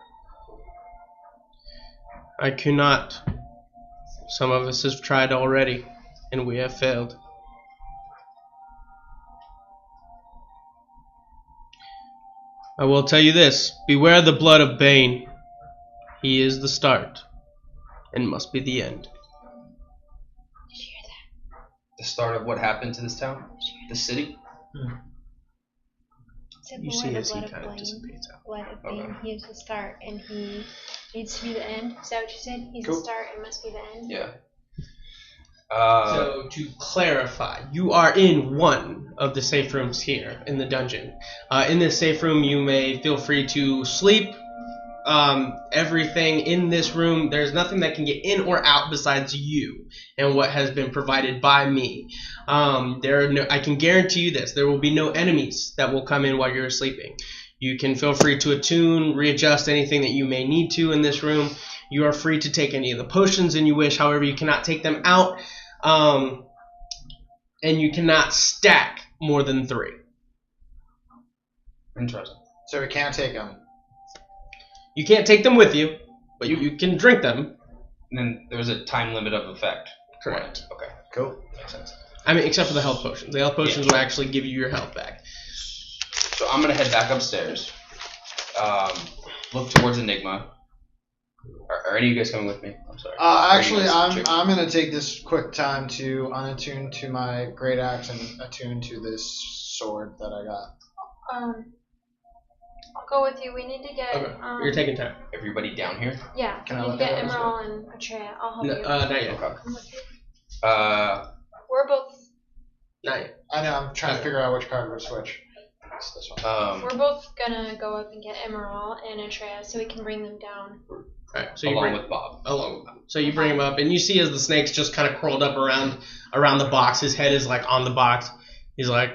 I cannot. Some of us have tried already, and we have failed. I will tell you this. Beware the blood of Bane. He is the start, and must be the end. Did you hear that? The start of what happened to this town? The city? Said You beware see the as he blood kind of of Blaine. dissipates out. Blood of Bane. Okay. He is the start, and he needs to be the end. Is that what you said? He's Cool. the start and must be the end? Yeah. So to clarify, you are in one of the safe rooms here in the dungeon. In this safe room, you may feel free to sleep, everything in this room, there's nothing that can get in or out besides you and what has been provided by me. I can guarantee you this: there will be no enemies that will come in while you're sleeping. You can feel free to attune, readjust anything that you may need to in this room. You are free to take any of the potions and you wish. However, you cannot take them out, and you cannot stack more than 3. Interesting. So we can't take them. You can't take them with you, but you can drink them. And then there's a time limit of effect. Correct. Okay. Cool. Makes sense. I mean, except for the health potions. The health potions will actually give you your health back. So I'm gonna head back upstairs. Look towards Enigma. Are any of you guys coming with me? I'm sorry. Actually, I'm gonna take this quick time to unattune to my great axe and attune to this sword that I got. I'll go with you. We need to get. Okay. You're taking time. Everybody down here? Yeah, Can we I need look to at get it as Emerald and Atreya. I'll help you. Not yet. Okay. Come with you. Uh, We're both. Not yet. I know. I'm trying to figure out which card to switch. It's this one. We're both gonna go up and get Emerald and Atreya so we can bring them down. Alright, so along with Bob. So you bring him up, and you see as the snake's just kind of curled up around the box. His head is like on the box. He's like,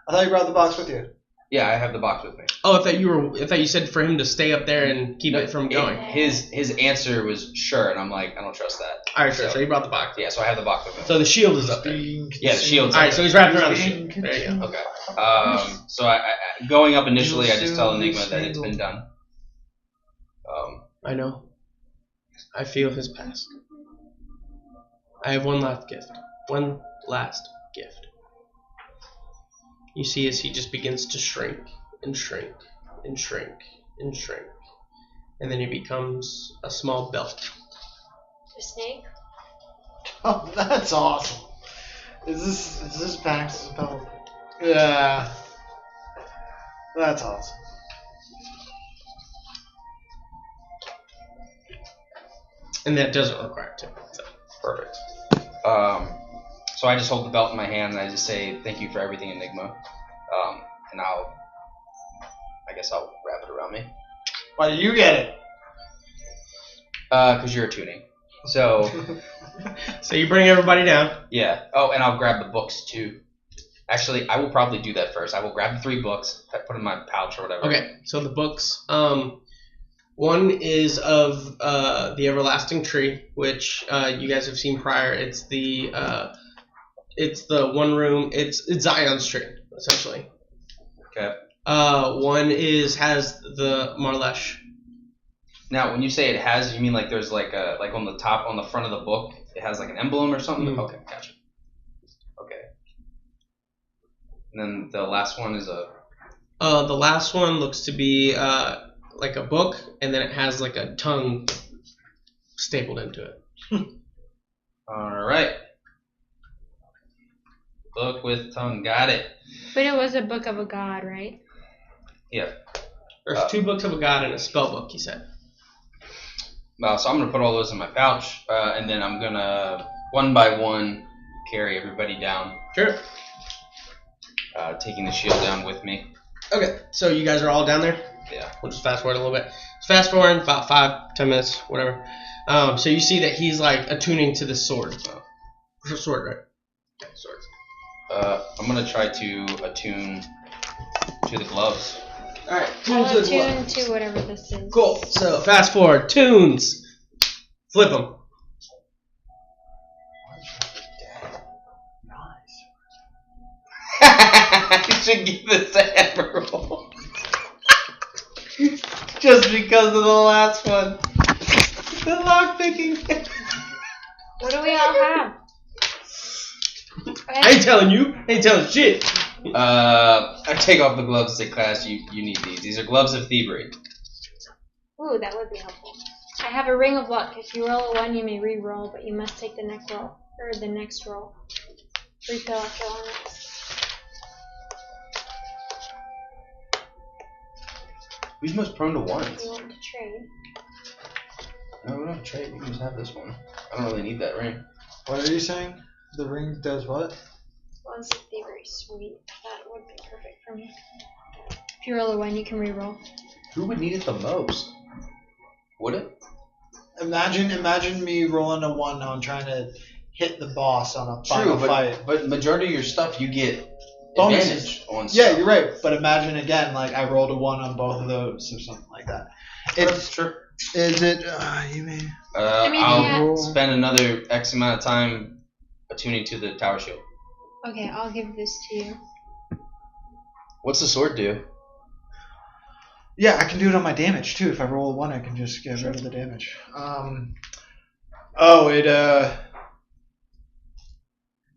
I thought you brought the box with you. Yeah, I have the box with me. "Oh, I thought you said for him to stay up there and keep it from going." His answer was sure, and I'm like, I don't trust that. All right, sure. So he brought the box. Yeah, so I have the box with me. So the shield is up there. Yeah, the shield's All up right, so there. he's wrapped around the shield. There you go. Okay. So I going up initially, I just tell Enigma that it's been done. I know. I feel his past. I have one last gift. One last gift. You see as he just begins to shrink and shrink and shrink and shrink. And then he becomes a small belt. The snake? Oh, that's awesome. Is this Bax's belt? Yeah. That's awesome. And that doesn't require two. So. Perfect. So I just hold the belt in my hand and I just say thank you for everything, Enigma. And I guess I'll wrap it around me. Why did you get it? Because you're tuning. So. So you bring everybody down. Yeah. Oh, and I'll grab the books too. Actually, I will probably do that first. I will grab the 3 books, put them in my pouch or whatever. Okay. So the books. One is of the Everlasting Tree, which you guys have seen prior. It's the one room. It's Zion's tree, essentially. Okay. One has the Marlesh. Now, when you say it has, you mean like there's like on the top, on the front of the book, it has like an emblem or something? Mm-hmm. Okay, gotcha. Okay. And then the last one is a... The last one looks to be like a book, and then it has like a tongue stapled into it. Alright. Book with tongue, got it. But it was a book of a god, right? Yeah. There's 2 books of a god and a spell book, he said. So I'm going to put all those in my pouch, and then I'm going to, one by one, carry everybody down. Sure. Taking the shield down with me. Okay, so you guys are all down there? Yeah. We'll just fast forward a little bit. Fast forward about 5-10 minutes, whatever. So you see that he's like attuning to the sword. Sword, right? Yeah, sword. I'm going to try to attune to the gloves. Alright, I'll attune to whatever this is. Cool. So fast forward, tunes. Flip them. You should give this to Emerald. Just because of the last one. The lockpicking. What do we all have? I ain't telling you. I ain't telling shit. I take off the gloves and say, class, you need these. These are gloves of thievery. Ooh, that would be helpful. I have a ring of luck. If you roll a 1, you may re-roll, but you must take the next roll. Or the next roll. Refill after 1. Who's most prone to ones? You want to trade? No, we don't trade. You can just have this one. I don't really need that ring. What are you saying? The ring does what? One's of thievery. Sweet. That would be perfect for me. If you roll a 1, you can re-roll. Who would need it the most? Would it? Imagine me rolling a 1 on trying to hit the boss on a final True, fight. but majority of your stuff you get Bonuses. advantage on Yeah, stuff. you're right. But imagine again, like I rolled a 1 on both of those or something like that. That's true. Is it? You may. I'll spend another X amount of time attuning to the tower shield. Okay, I'll give this to you. What's the sword do? Yeah, I can do it on my damage too. If I roll a 1, I can just get rid of the damage.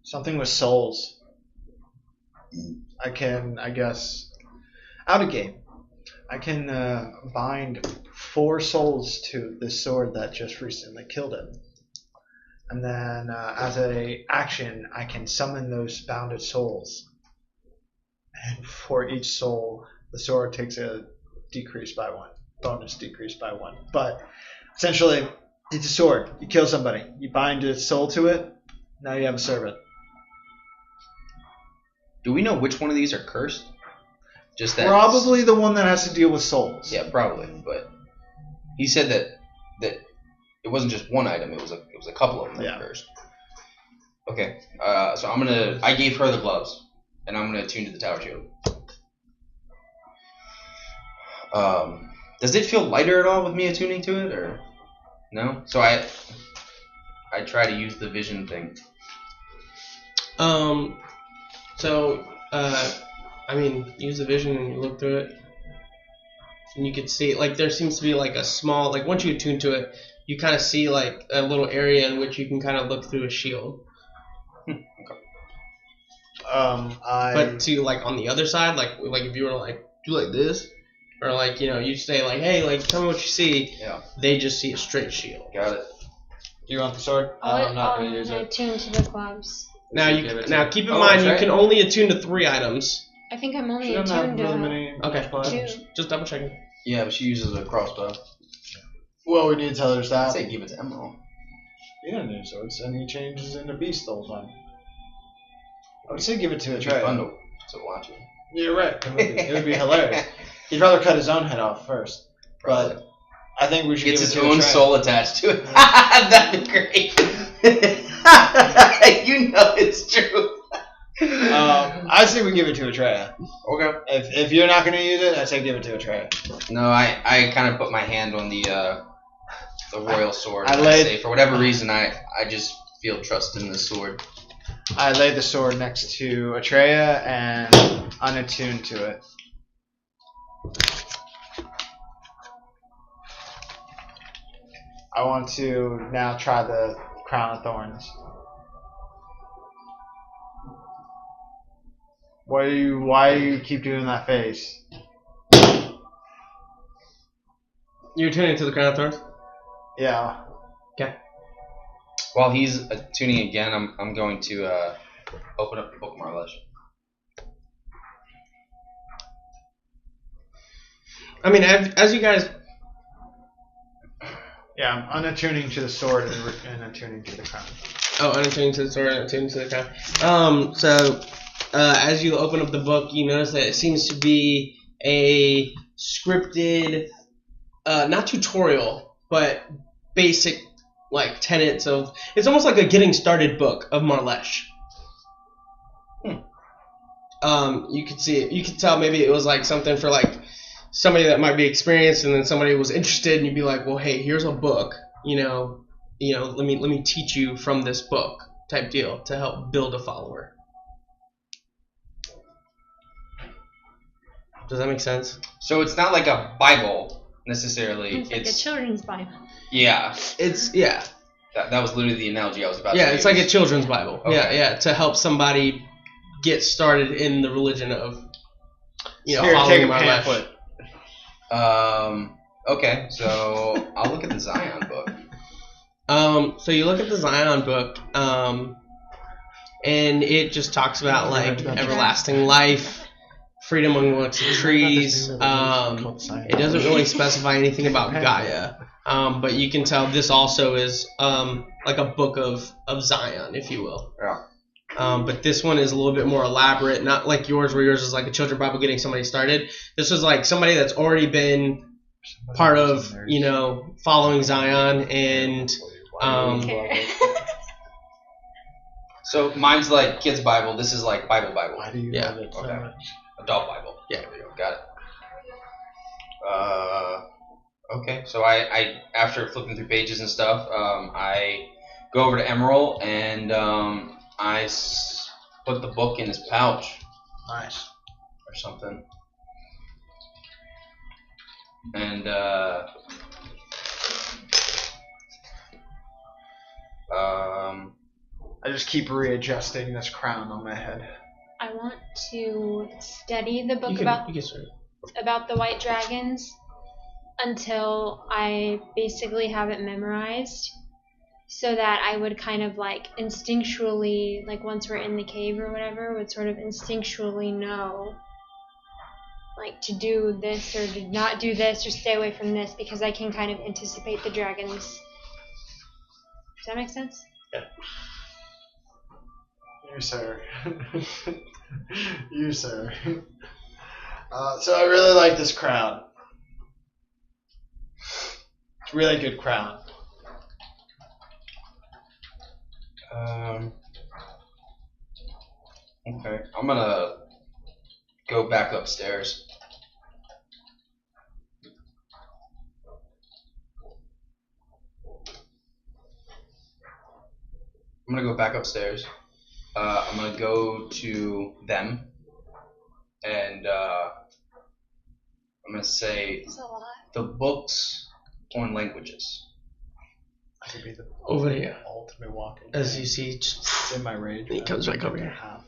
Something with souls. I guess, out of game. I can bind 4 souls to this sword that just recently killed him. And then as a action, I can summon those bounded souls. And for each soul, the sword takes a decrease by 1. Bonus decrease by 1. But essentially, it's a sword. You kill somebody. You bind a soul to it. Now you have a servant. Do we know which one of these are cursed? Just that. Probably the one that has to deal with souls. Yeah, probably. But he said that it wasn't just one item. It was a couple of them that were cursed. Okay. So I gave her the gloves, and I'm gonna attune to the tower shield. Does it feel lighter at all with me attuning to it, or no? So I try to use the vision thing. Use the vision and you look through it, and you can see like there seems to be like a small once you attune to it, you kind of see like a little area in which you can kind of look through a shield. Okay. But to like on the other side, like if you were to like do like this, or like you say like, hey, like tell me what you see. Yeah. They just see a straight shield. Got it. Do you want the sword? I'm not going to use it. Attune to the gloves. Now keep in mind you can only attune to 3 items. I think I'm only attuned to Okay. 2. Just double checking. Yeah, but she uses a crossbow. Well, we need to tell her I'd that. say give it to Emerald. He doesn't need swords, and he changes into beast the whole time. I would say give it to It'd be Atreya. fun to watch it. You're right. It would be hilarious. He'd rather cut his own head off first. But I think we should Gets give it his to own Atreya. soul attached to it. That'd be great. It's true. I say we give it to Atreya. Okay. If you're not going to use it, I say give it to Atreya. No, I kind of put my hand on the royal sword. I And laid- say, for whatever reason, I just feel trust in the sword. I lay the sword next to Atreya and unattuned to it. I want to now try the Crown of Thorns. Why do you keep doing that face? You're tuning to the Crown of Thorns? Yeah. Okay. While he's tuning again, I'm going to open up the book Marlesh. I mean, as you guys... Yeah, I'm unattuning to the sword and attuning to the crown. Oh, unattuning to the sword and attuning to the crown. As you open up the book, you notice that it seems to be a scripted, not tutorial, but basic, like, tenets of... It's almost like a getting started book of Marlesh. You could see it. You could tell maybe it was like something for like somebody that might be experienced, and then somebody was interested, and you'd be like, well, hey, here's a book, let me teach you from this book type deal to help build a follower. Does that make sense? So it's not like a Bible necessarily. It's like a children's Bible. Yeah. Yeah. That was literally the analogy I was about to Yeah, use. it's like a children's Bible. Okay. Yeah, to help somebody get started in the religion of, Here, following take a Marlesh. pamphlet. Okay, so I'll look at the Zion book. So you look at the Zion book, and it just talks about like everlasting life, freedom amongst the trees. It doesn't really specify anything about Gaia, but you can tell this also is like a book of Zion, if you will. Yeah. But this one is a little bit more elaborate, not like yours, where yours is like a children's Bible getting somebody started. This was like somebody that's already been part of following Zion and So mine's like kids' Bible. This is like Bible. Why do you love it so Okay. much? Adult Bible. Yeah. There we go. Got it. Okay. So I after flipping through pages and stuff, I go over to Emerald and I put the book in his pouch Nice. or something. And I just keep readjusting this crown on my head. I want to study the book you can start. about the white dragons until I basically have it memorized, so that I would kind of like instinctually, like once we're in the cave or whatever, would sort of instinctually know like to do this or to not do this or stay away from this, because I can kind of anticipate the dragons. Does that make sense? Yeah. You, sir. You, sir. So I really like this crown. It's a really good crown. Okay. I'm gonna go back upstairs. I'm gonna go back upstairs. I'm gonna go to them, and I'm gonna say That's a lot. the books on languages. I could be the Over here. ultimate walking. As you see, It's in my rage. He comes right over here. Half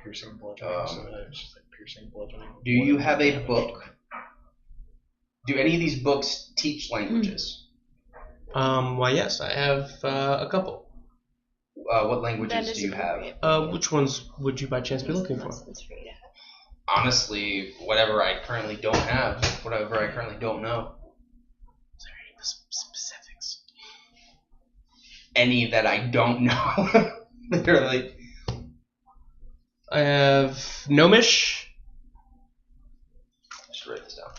piercing bludgeoning, so that it's just like piercing bludgeoning. Do you have a book? Do any of these books teach languages? Why yes, I have a couple. What That languages is do you have? appropriate. Which ones would you by chance be looking for? Lessons for you to have. Honestly, whatever I currently don't have, whatever I currently don't know. Is there any specifics? Any that I don't know. Literally. I have Gnomish, I should write this down.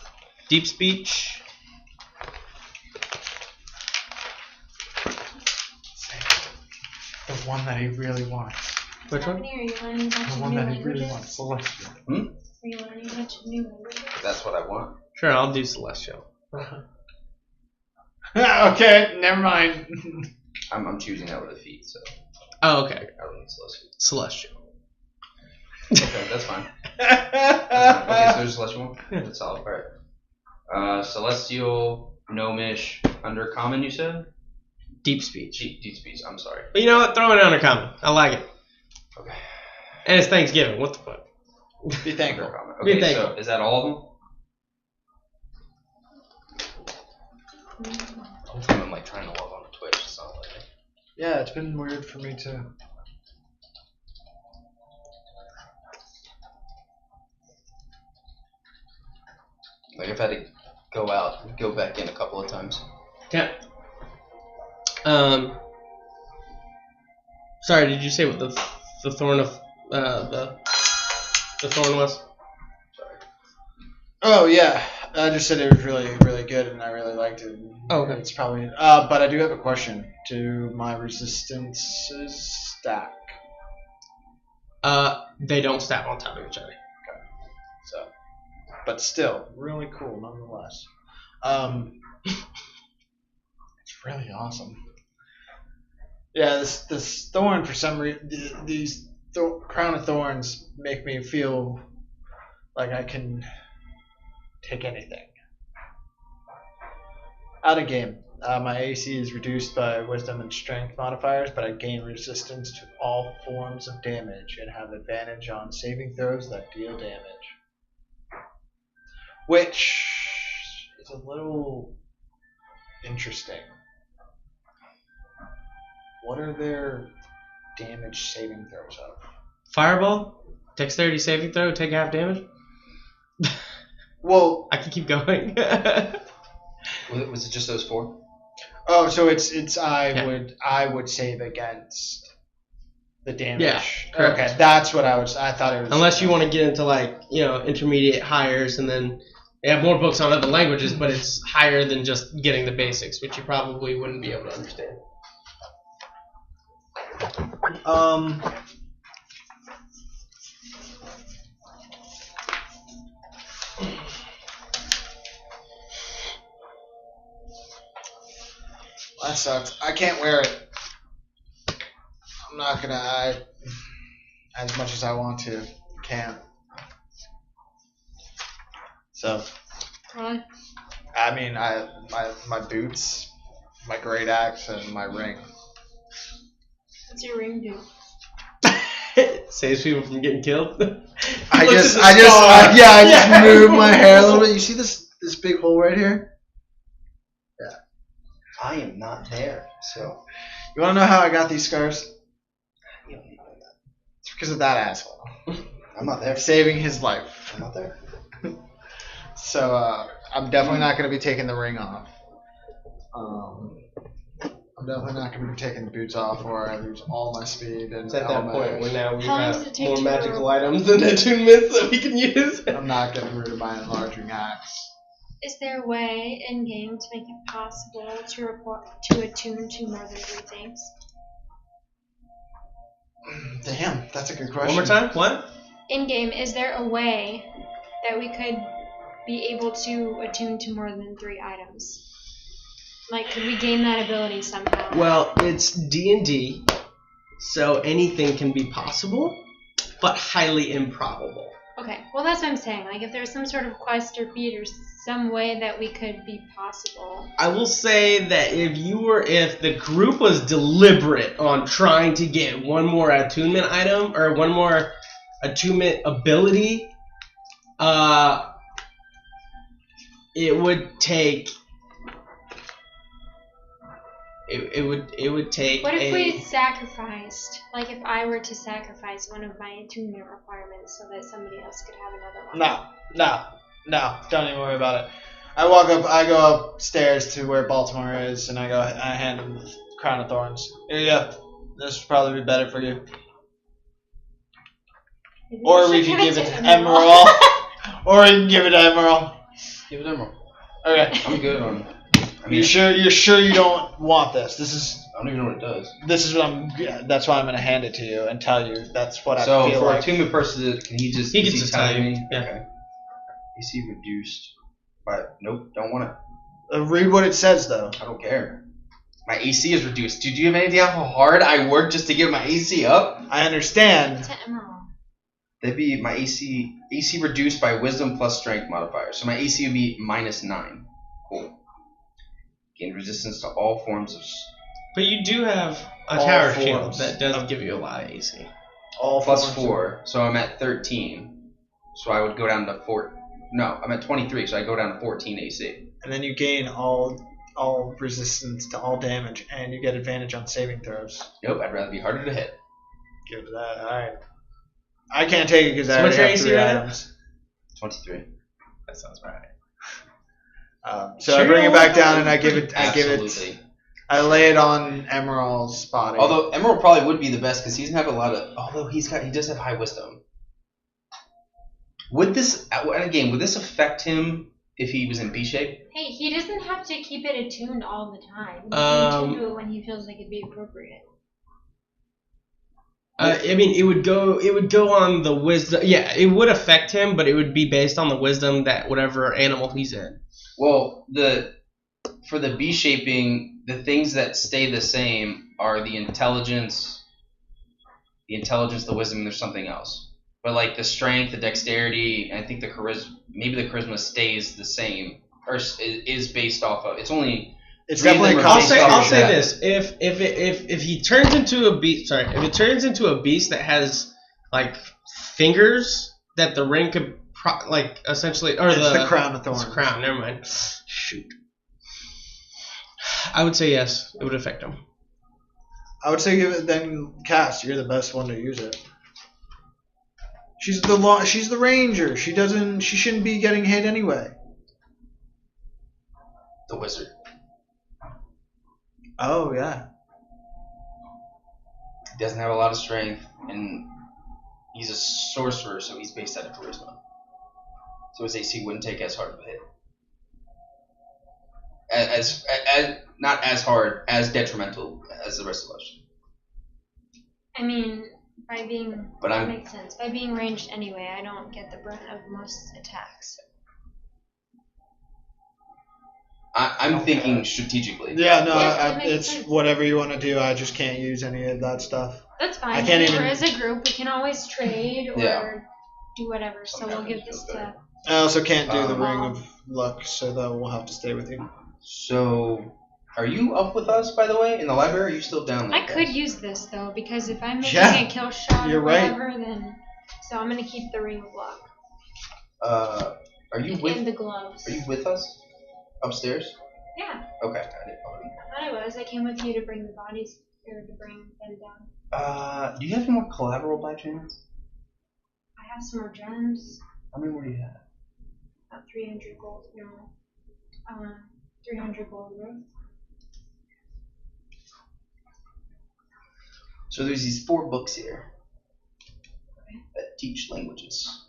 Deep Speech, The one that he really wants. which one? Stephanie, are you learning a bunch The of one new that he really languages? wants. Celestial. Are you learning a bunch of new languages? That's what I want. Sure, I'll do Celestial. Okay, never mind. I'm choosing that with a feet, so Oh, okay. I don't need celestial. Celestial. Okay, that's fine. That's fine. Okay, so there's celestial one? Yeah. That's solid. Alright. Celestial, Gnomish, Undercommon, you said? Deep Speech. Deep speech, I'm sorry. But you know what? Throw it under common. I like it. Okay. And it's Thanksgiving. What the fuck? Be thankful. Undercommon. Be Okay, thankful. so is that all of them? Hopefully I'm like trying to log on to Twitch. It's not like Yeah, it's been weird for me too. I've had to go out and go back in a couple of times. Okay. Sorry, did you say what the thorn of the thorn was? Sorry. Oh yeah, I just said it was really, really good, and I really liked it. Oh, okay. It's probably. But I do have a question. Do my resistances stack? They don't stack on top of each other. So, but still, really cool nonetheless. It's really awesome. Yeah, this thorn for some reason, these crown of thorns make me feel like I can take anything. Out of game. My AC is reduced by wisdom and strength modifiers, but I gain resistance to all forms of damage and have advantage on saving throws that deal damage. Which is a little interesting. What are their damage saving throws of? Fireball, dexterity saving throw, take half damage. Well, I can keep going. Was it just those four? oh, so it's I would save against the damage. Yeah, correct. Okay, that's what I thought it was. Unless you want to get into like intermediate hires and then They have more books on other languages, but it's higher than just getting the basics, which you probably wouldn't be able to understand. That sucks. I can't wear it. I'm not gonna. As much as I want to, can't. So. What? I mean, my boots, my great axe, and my ring. What's your ring do? Saves people from getting killed. I just Yeah. moved my hair a little bit. You see this big hole right here? Yeah. I am not there, so. You want to know how I got these scars? You don't need to know that. It's because of that asshole. I'm not there. Saving his life. I'm not there. So I'm definitely not going to be taking the ring off. I'm definitely not going to be taking the boots off, or I lose all my speed. And It's at that point where now we How long does it have take more to magical grow? items than attunements that we can use. I'm not getting rid of my enlarging axe. Is there a way in game to make it possible to attune to more than 3 things? Damn, that's a good question. One more time. What? In game, is there a way that we could be able to attune to more than 3 items? Like, could we gain that ability somehow? Well, it's D&D, so anything can be possible, but highly improbable. Okay, well that's what I'm saying. Like, if there's some sort of quest or feat or some way that we could be possible. I will say that if the group was deliberate on trying to get one more attunement item or one more attunement ability, it would take. It would take. What if we sacrificed? Like, if I were to sacrifice one of my attunement requirements so that somebody else could have another one? No, don't even worry about it. I go upstairs to where Baltimore is, and I hand him the crown of thorns. Here you go. This would probably be better for you. Maybe Or we should could give it to Emerald. Emerald. Or we can give it to Emerald. Give it Emerald. Okay. I'm good on. I mean, You're sure you don't want this? I don't even know what it does. This is what that's why I'm gonna hand it to you and tell you that's what So I feel for like. attunement purposes, can he just? He can is just telling tell you, me? yeah. Okay. AC reduced. But nope, don't want it. Read what it says though. I don't care. My AC is reduced. Dude, do you have any idea how hard I work just to get my AC up? I understand. To Emerald. That'd be my AC reduced by wisdom plus strength modifier. So my AC would be -9. Cool. Gain resistance to all forms of But you do have a All tower forms. shield that does give you a lot of AC. All plus forms. 4. So I'm at 13. So I would go down to 4. No, I'm at 23. So I go down to 14 AC. And then you gain all resistance to all damage, and you get advantage on saving throws. Nope, I'd rather be harder to hit. Give it that. All right. I can't take it because I So already what's your have AC 3 right now? items. 23. That sounds right. So Sure I bring you it back don't down want and I give it. Absolutely. I lay it on Emerald's body. Although Emerald probably would be the best because he doesn't have a lot of. Although he does have high wisdom. Would this affect him if he was in B shape? Hey, he doesn't have to keep it attuned all the time. He can attune to it when he feels like it'd be appropriate. I mean, it would go on the wisdom. Yeah, it would affect him, but it would be based on the wisdom that whatever animal he's in. Well, for the B shaping, the things that stay the same are the intelligence, the wisdom, and there's something else. But like the strength, the dexterity, and I think the charisma stays the same, or is based off of. It's only. It's Three of definitely them are I'll based say off I'll of say that. this: if he turns into a beast, if it turns into a beast that has like fingers that the ring could essentially, or It's the crown of thorns. It's the crown. Never mind. Shoot. I would say yes. It would affect him. I would say give it then Cass. You're the best one to use it. She's the ranger. She shouldn't be getting hit anyway. The wizard. Oh yeah. He doesn't have a lot of strength, and he's a sorcerer, so he's based out of charisma. so his AC wouldn't take as hard of a hit. As not as hard, as detrimental as the rest of us. I mean, that I'm- makes sense. By being ranged anyway, I don't get the brunt of most attacks. I'm thinking strategically. Yeah, no, Yes, that makes it's sense. whatever you want to do. I just can't use any of that stuff. That's fine. I can't even- We're as a group, we can always trade or Yeah. do whatever. So we'll give this to. I also can't do the Um, Ring of Luck, so that will have to stay with you. So, are you up with us, by the way, in the library? Or are you still down there? I could use this though, because if I'm making Yeah, a kill shot you're or right. whatever, then so I'm gonna keep the ring of luck Are you and with? the gloves. Are you with us upstairs? Yeah, Okay. I thought I was. I came with you to bring the bodies or to bring them down. Do you have any more collateral by chance? I have some more gems. How many more do you have? About 300 gold. No, 300 gold worth. So there's these 4 books here that teach languages.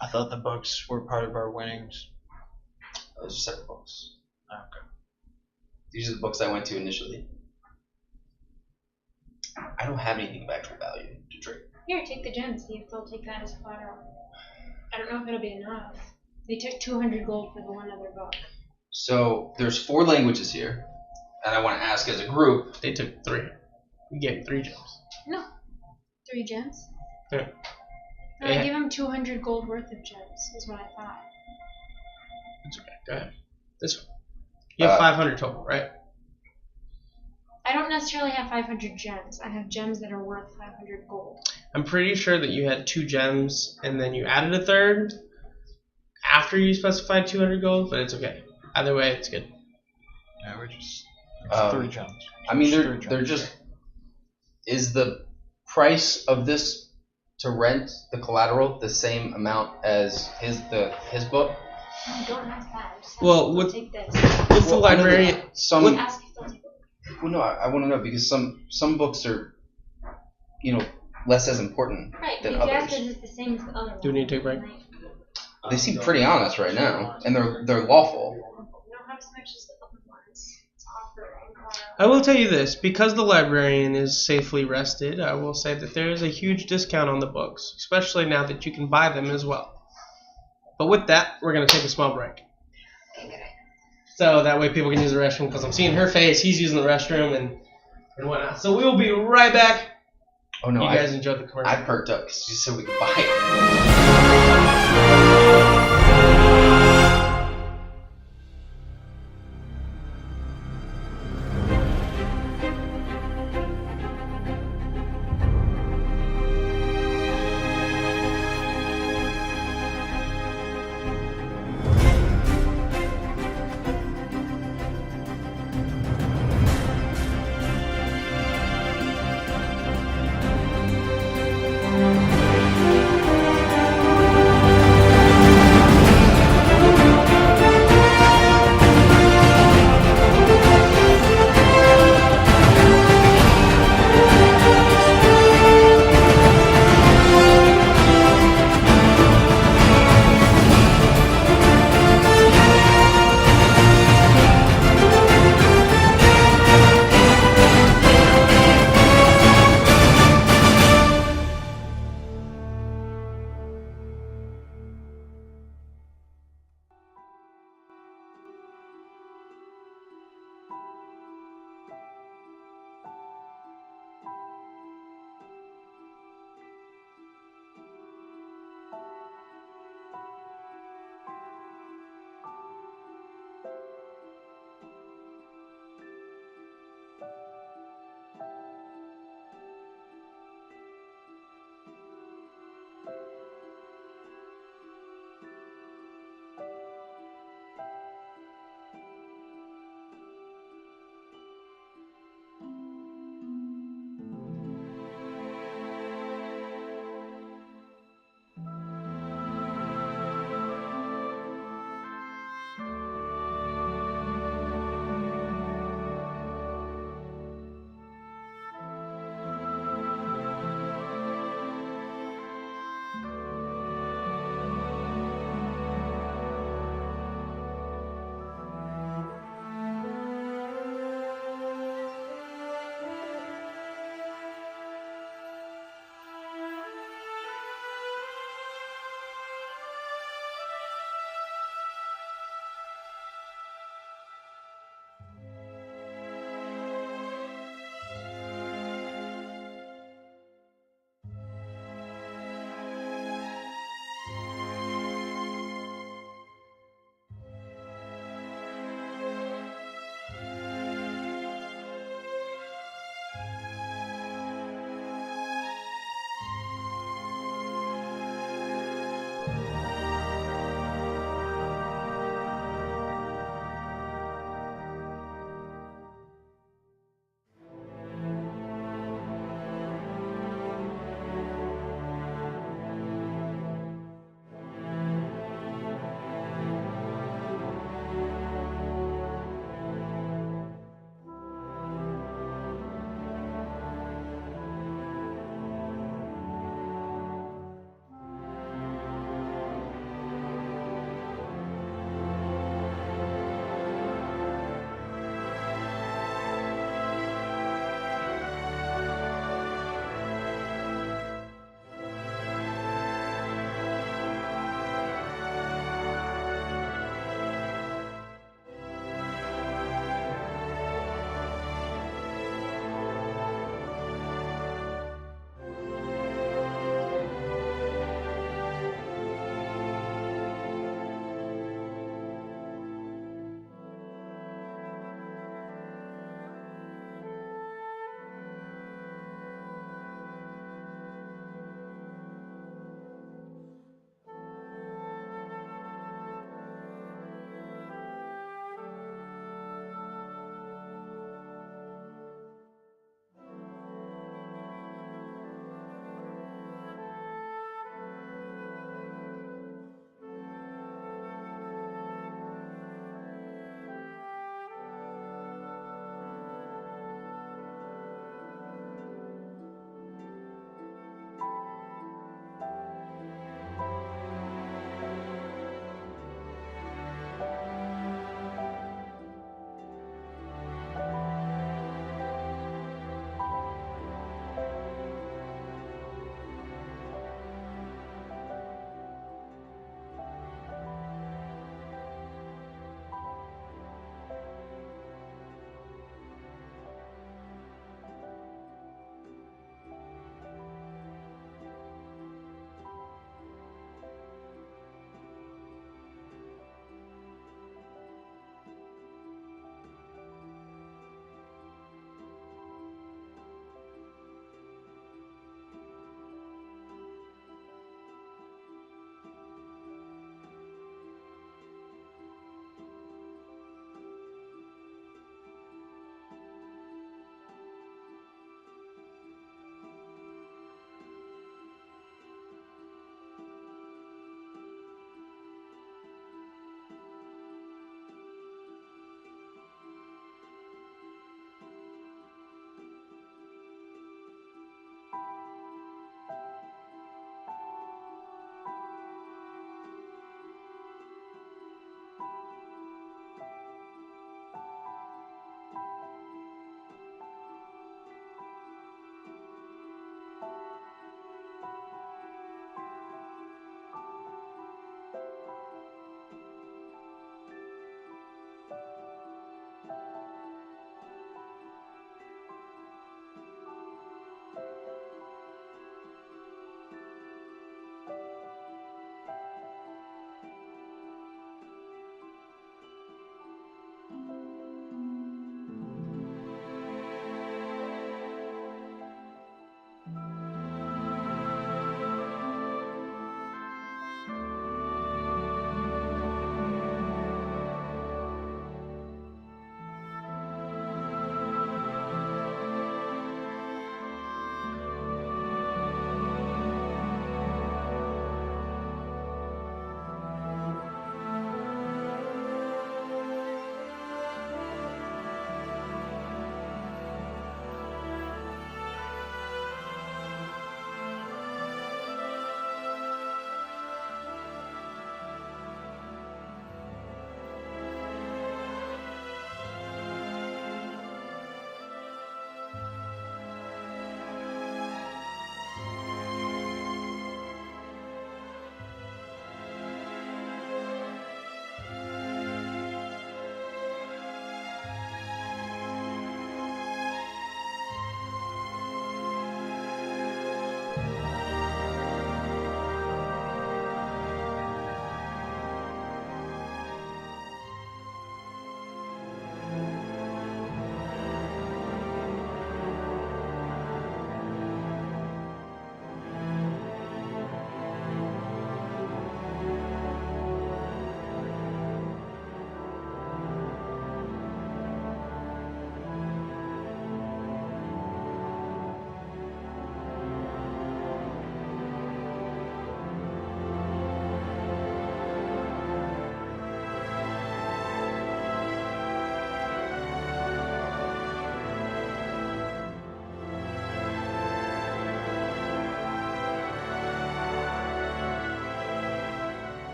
I thought the books were part of our winnings. Those are separate books. Okay. These are the books I went to initially. I don't have anything of actual value to trade. Here, take the gems. See if they'll take that as collateral. I don't know if it'll be enough. They took 200 gold for the one other book. So there's 4 languages here, and I want to ask as a group. They took 3. You gave 3 gems. No, 3 gems. Yeah. No, Yeah. I gave him 200 gold worth of gems. Is what I thought. It's okay. Go ahead. This one. You have 500 total, right? I don't necessarily have 500 gems. I have gems that are worth 500 gold. I'm pretty sure that you had 2 gems and then you added a third after you specified 200 gold, but it's okay. Either way, it's good. Yeah, we're just 3 gems. I mean, Three they're just. Is the price of this to rent the collateral the same amount as his book? I don't ask that. I just ask Well, if they'll with- take this. With the Well, I know that librarian, some. Ask if they'll take it. Well, no, I want to know because some books are, less as important Right, than but you asked others. if it's the same as the other one. Do we need to take a break? They seem pretty honest right now, and they're lawful. We don't have as much as the other ones to offer. I will tell you this, because the librarian is safely rested, I will say that there is a huge discount on the books, especially now that you can buy them as well. But with that, we're going to take a small break. So that way people can use the restroom, because I'm seeing her face, he's using the restroom, and whatnot. So we will be right back. Oh no, You guys enjoyed the commercial. I perked up because you said we could buy it.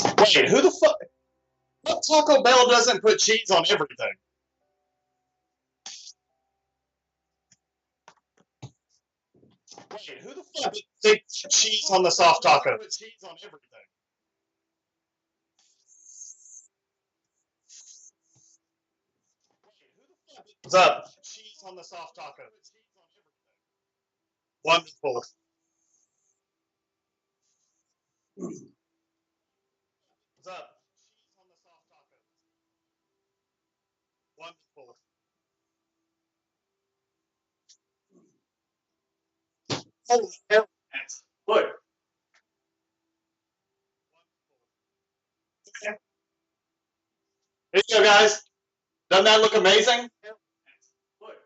Wait, who the fuck? What Taco Bell doesn't put cheese on everything? Wait, who the fuck puts cheese on the soft taco? Put cheese on everything. What's up? Cheese on the soft taco. Wonderful. What's up? Cheese on the soft taco. Wonderful. Holy hell, Max. Look. Here you go, guys. Doesn't that look amazing? Look.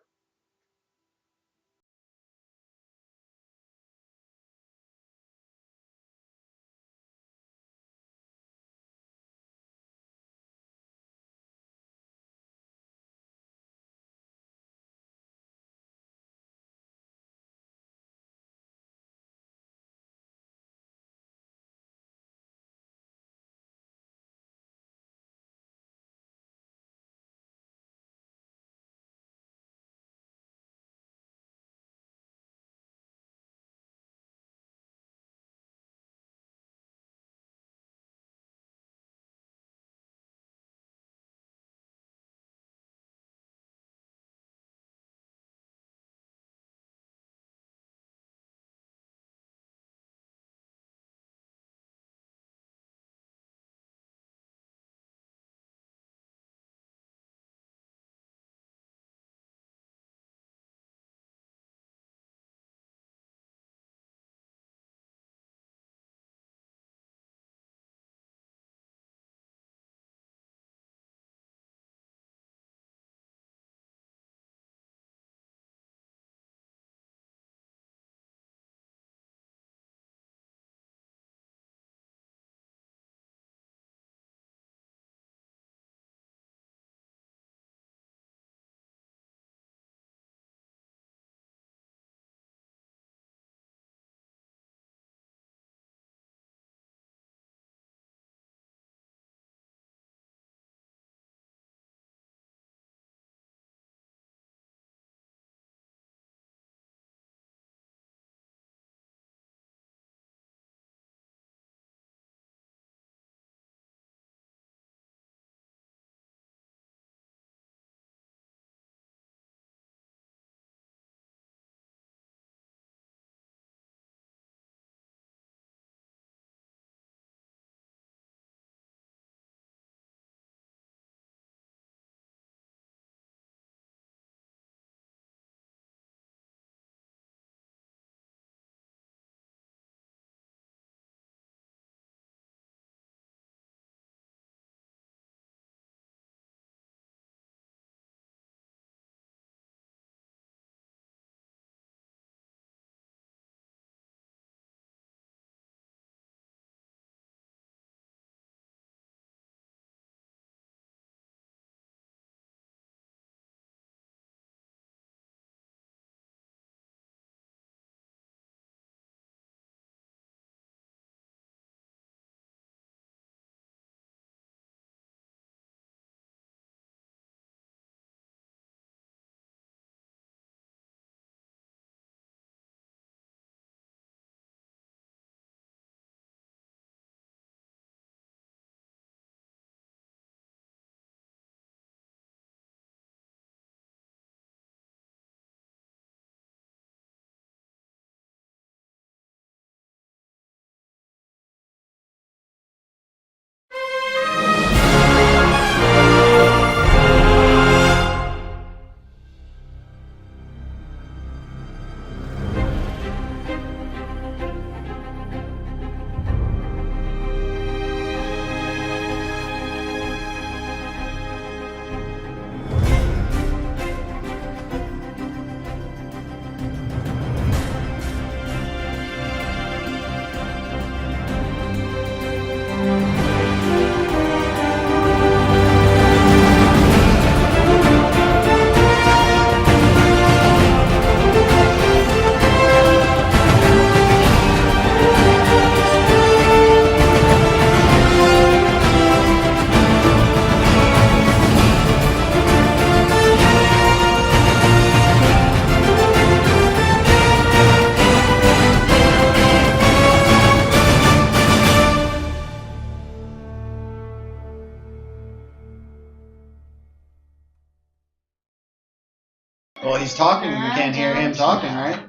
Well, he's talking. We can't hear him talking, right?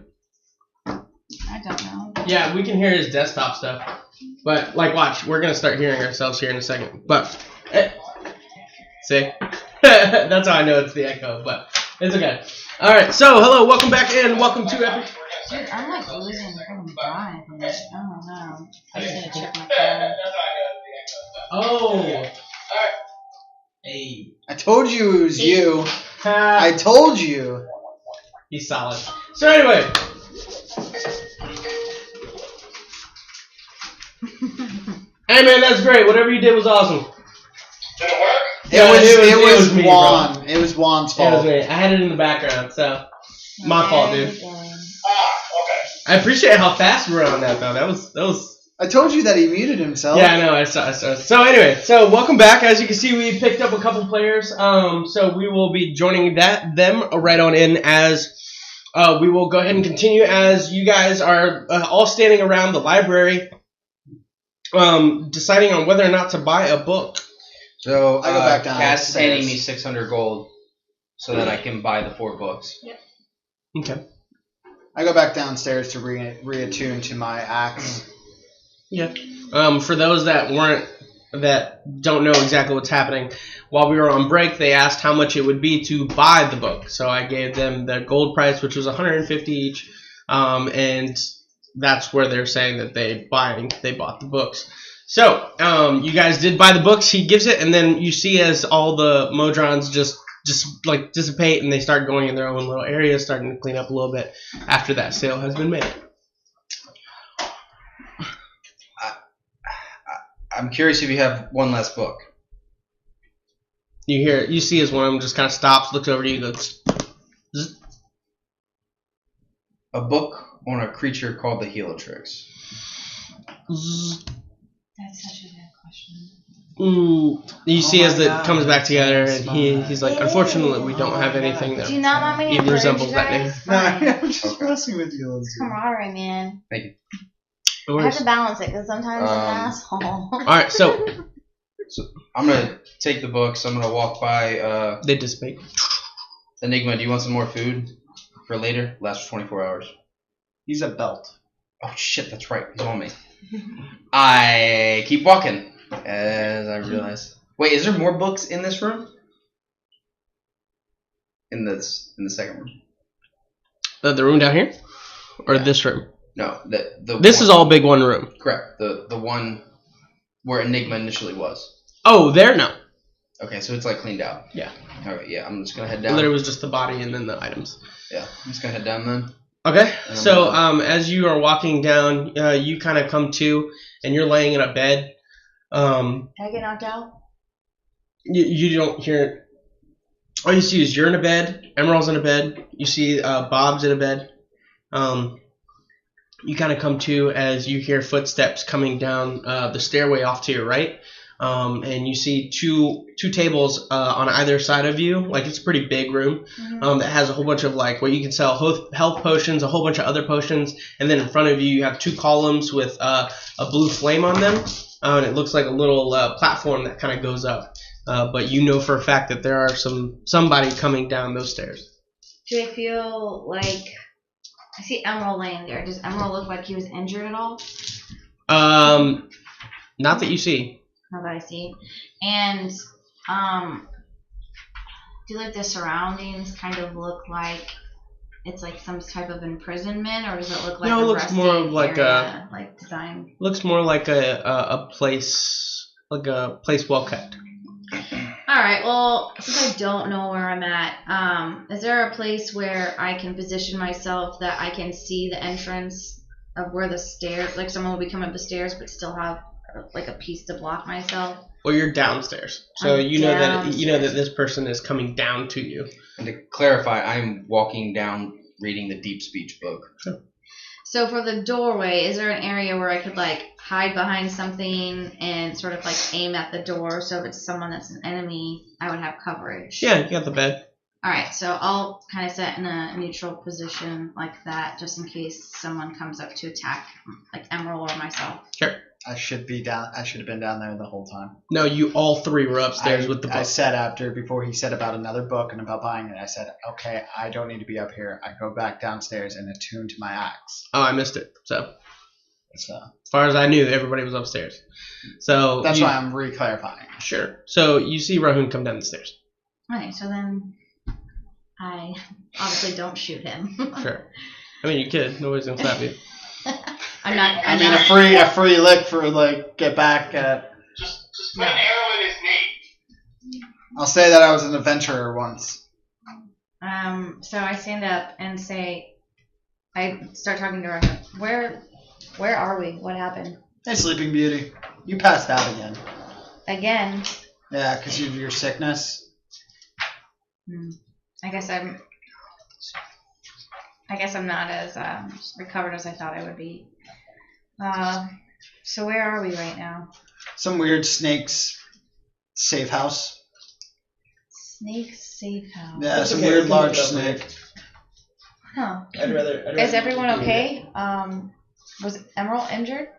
I don't know. Yeah, we can hear his desktop stuff. But, like, watch. We're going to start hearing ourselves here in a second. But, see? That's how I know it's the echo, but it's okay. Alright, so, hello, welcome back and welcome to Epic. Dude, I'm like losing freaking drive. I don't know. I just need to check my phone. Oh. Alright. Hey. I told you it was you. I told you. He's solid. So, anyway. Hey, man, that's great. Whatever you did was awesome. Did it work? It was me, Juan. bro. It was Juan's It fault. was me. I had it in the background, so my fault, dude. Okay. I appreciate how fast we were on that, though. That was. I told you that he muted himself. Yeah, I know. I saw. So anyway, so welcome back. As you can see, we picked up a couple players. So we will be joining them right on in as we will go ahead and continue as you guys are all standing around the library, deciding on whether or not to buy a book. So I go back down. Cass is handing me 600 gold so that I can buy the 4 books. Okay. I go back downstairs to reattune to my axe. Yeah. For those that don't know exactly what's happening, while we were on break, they asked how much it would be to buy the book. So I gave them the gold price, which was 150 each, and that's where they're saying that they bought the books. So you guys did buy the books. He gives it, and then you see as all the Modrons just like dissipate, and they start going in their own little areas, starting to clean up a little bit after that sale has been made. I'm curious if you have one last book. You see as one of them just kind of stops, looks over to you, goes. Zzz. A book on a creature called the Heliotrix. Zzz. That's such a good question. You see as it God. comes back together, and he's like, unfortunately, we don't have anything that Do you not want me to even encourage resembles you that guys? name. I'm just messing with you. It's camaraderie, man. Thank you. No I have worries. to balance it because sometimes I'm an asshole. All right, so I'm going to take the books. I'm going to walk by they dissipate. Enigma. Do you want some more food for later? Lasts for 24 hours. He's a belt. Oh, shit, that's right. He's on me. I keep walking as I realize. Wait, is there more books in this room? In the second room? The room down here, or Yeah. this room? No, the This one, is all big one room. correct. The one where Enigma initially was. Oh, there no. Okay, so it's like cleaned out. Yeah. All right, yeah. I'm just gonna head down. There was just the body and then the items. Yeah, I'm just gonna head down then. Okay, And so I'm as you are walking down, you kind of come to, and you're laying in a bed. Did I get knocked out? You don't hear. All you see is you're in a bed. Emerald's in a bed. You see Bob's in a bed. You kind of come to as you hear footsteps coming down the stairway off to your right, and you see two tables on either side of you. Like, it's a pretty big room that has a whole bunch of, like, where you can sell health potions, a whole bunch of other potions, and then in front of you have 2 columns with a blue flame on them, and it looks like a little platform that kind of goes up. But you know for a fact that there are somebody coming down those stairs. Do I feel like I see Emerald laying there? Does Emerald look like he was injured at all? Not that you see. Not that I see. And do like the surroundings kind of look like it's like some type of imprisonment, or does it look like No, it a looks resting more of like area, like design? Looks more like a place well kept. All right. Well, since I don't know where I'm at, is there a place where I can position myself that I can see the entrance of where the stairs, like someone will be coming up the stairs, but still have like a piece to block myself? Well, you're downstairs, so I'm you know that downstairs. this person is coming down to you. And to clarify, I'm walking down reading the deep speech book. So for the doorway, is there an area where I could like hide behind something and sort of like aim at the door? So if it's someone that's an enemy, I would have coverage. Yeah, you got the bed. Alright, so I'll kind of set in a neutral position like that, just in case someone comes up to attack, like Emerald or myself. Sure. I should have been down there the whole time. No, you all three were upstairs with the book. I said before he said about another book and about buying it, I said, okay, I don't need to be up here. I go back downstairs and attune to my axe. Oh, I missed it. So, So as far as I knew, everybody was upstairs. So that's why I'm re-clarifying. Sure. So you see Rahun come down the stairs. Okay, so then I obviously don't shoot him. Sure. I mean, you could. Nobody's gonna stop you. I'm not. A free lick for like get back at. Just put an arrow in his knee. I'll say that I was an adventurer once. So I stand up and say, I start talking to her. Where are we? What happened? Hey, Sleeping Beauty, you passed out again. Again? Yeah, because of your sickness. I guess I'm not as recovered as I thought I would be. So where are we right now? Some weird snake's safe house. Snake's safe house. Yeah, That's some okay, weird we can large look it up snake. Huh. I'd rather Is everyone okay? Was Emerald injured?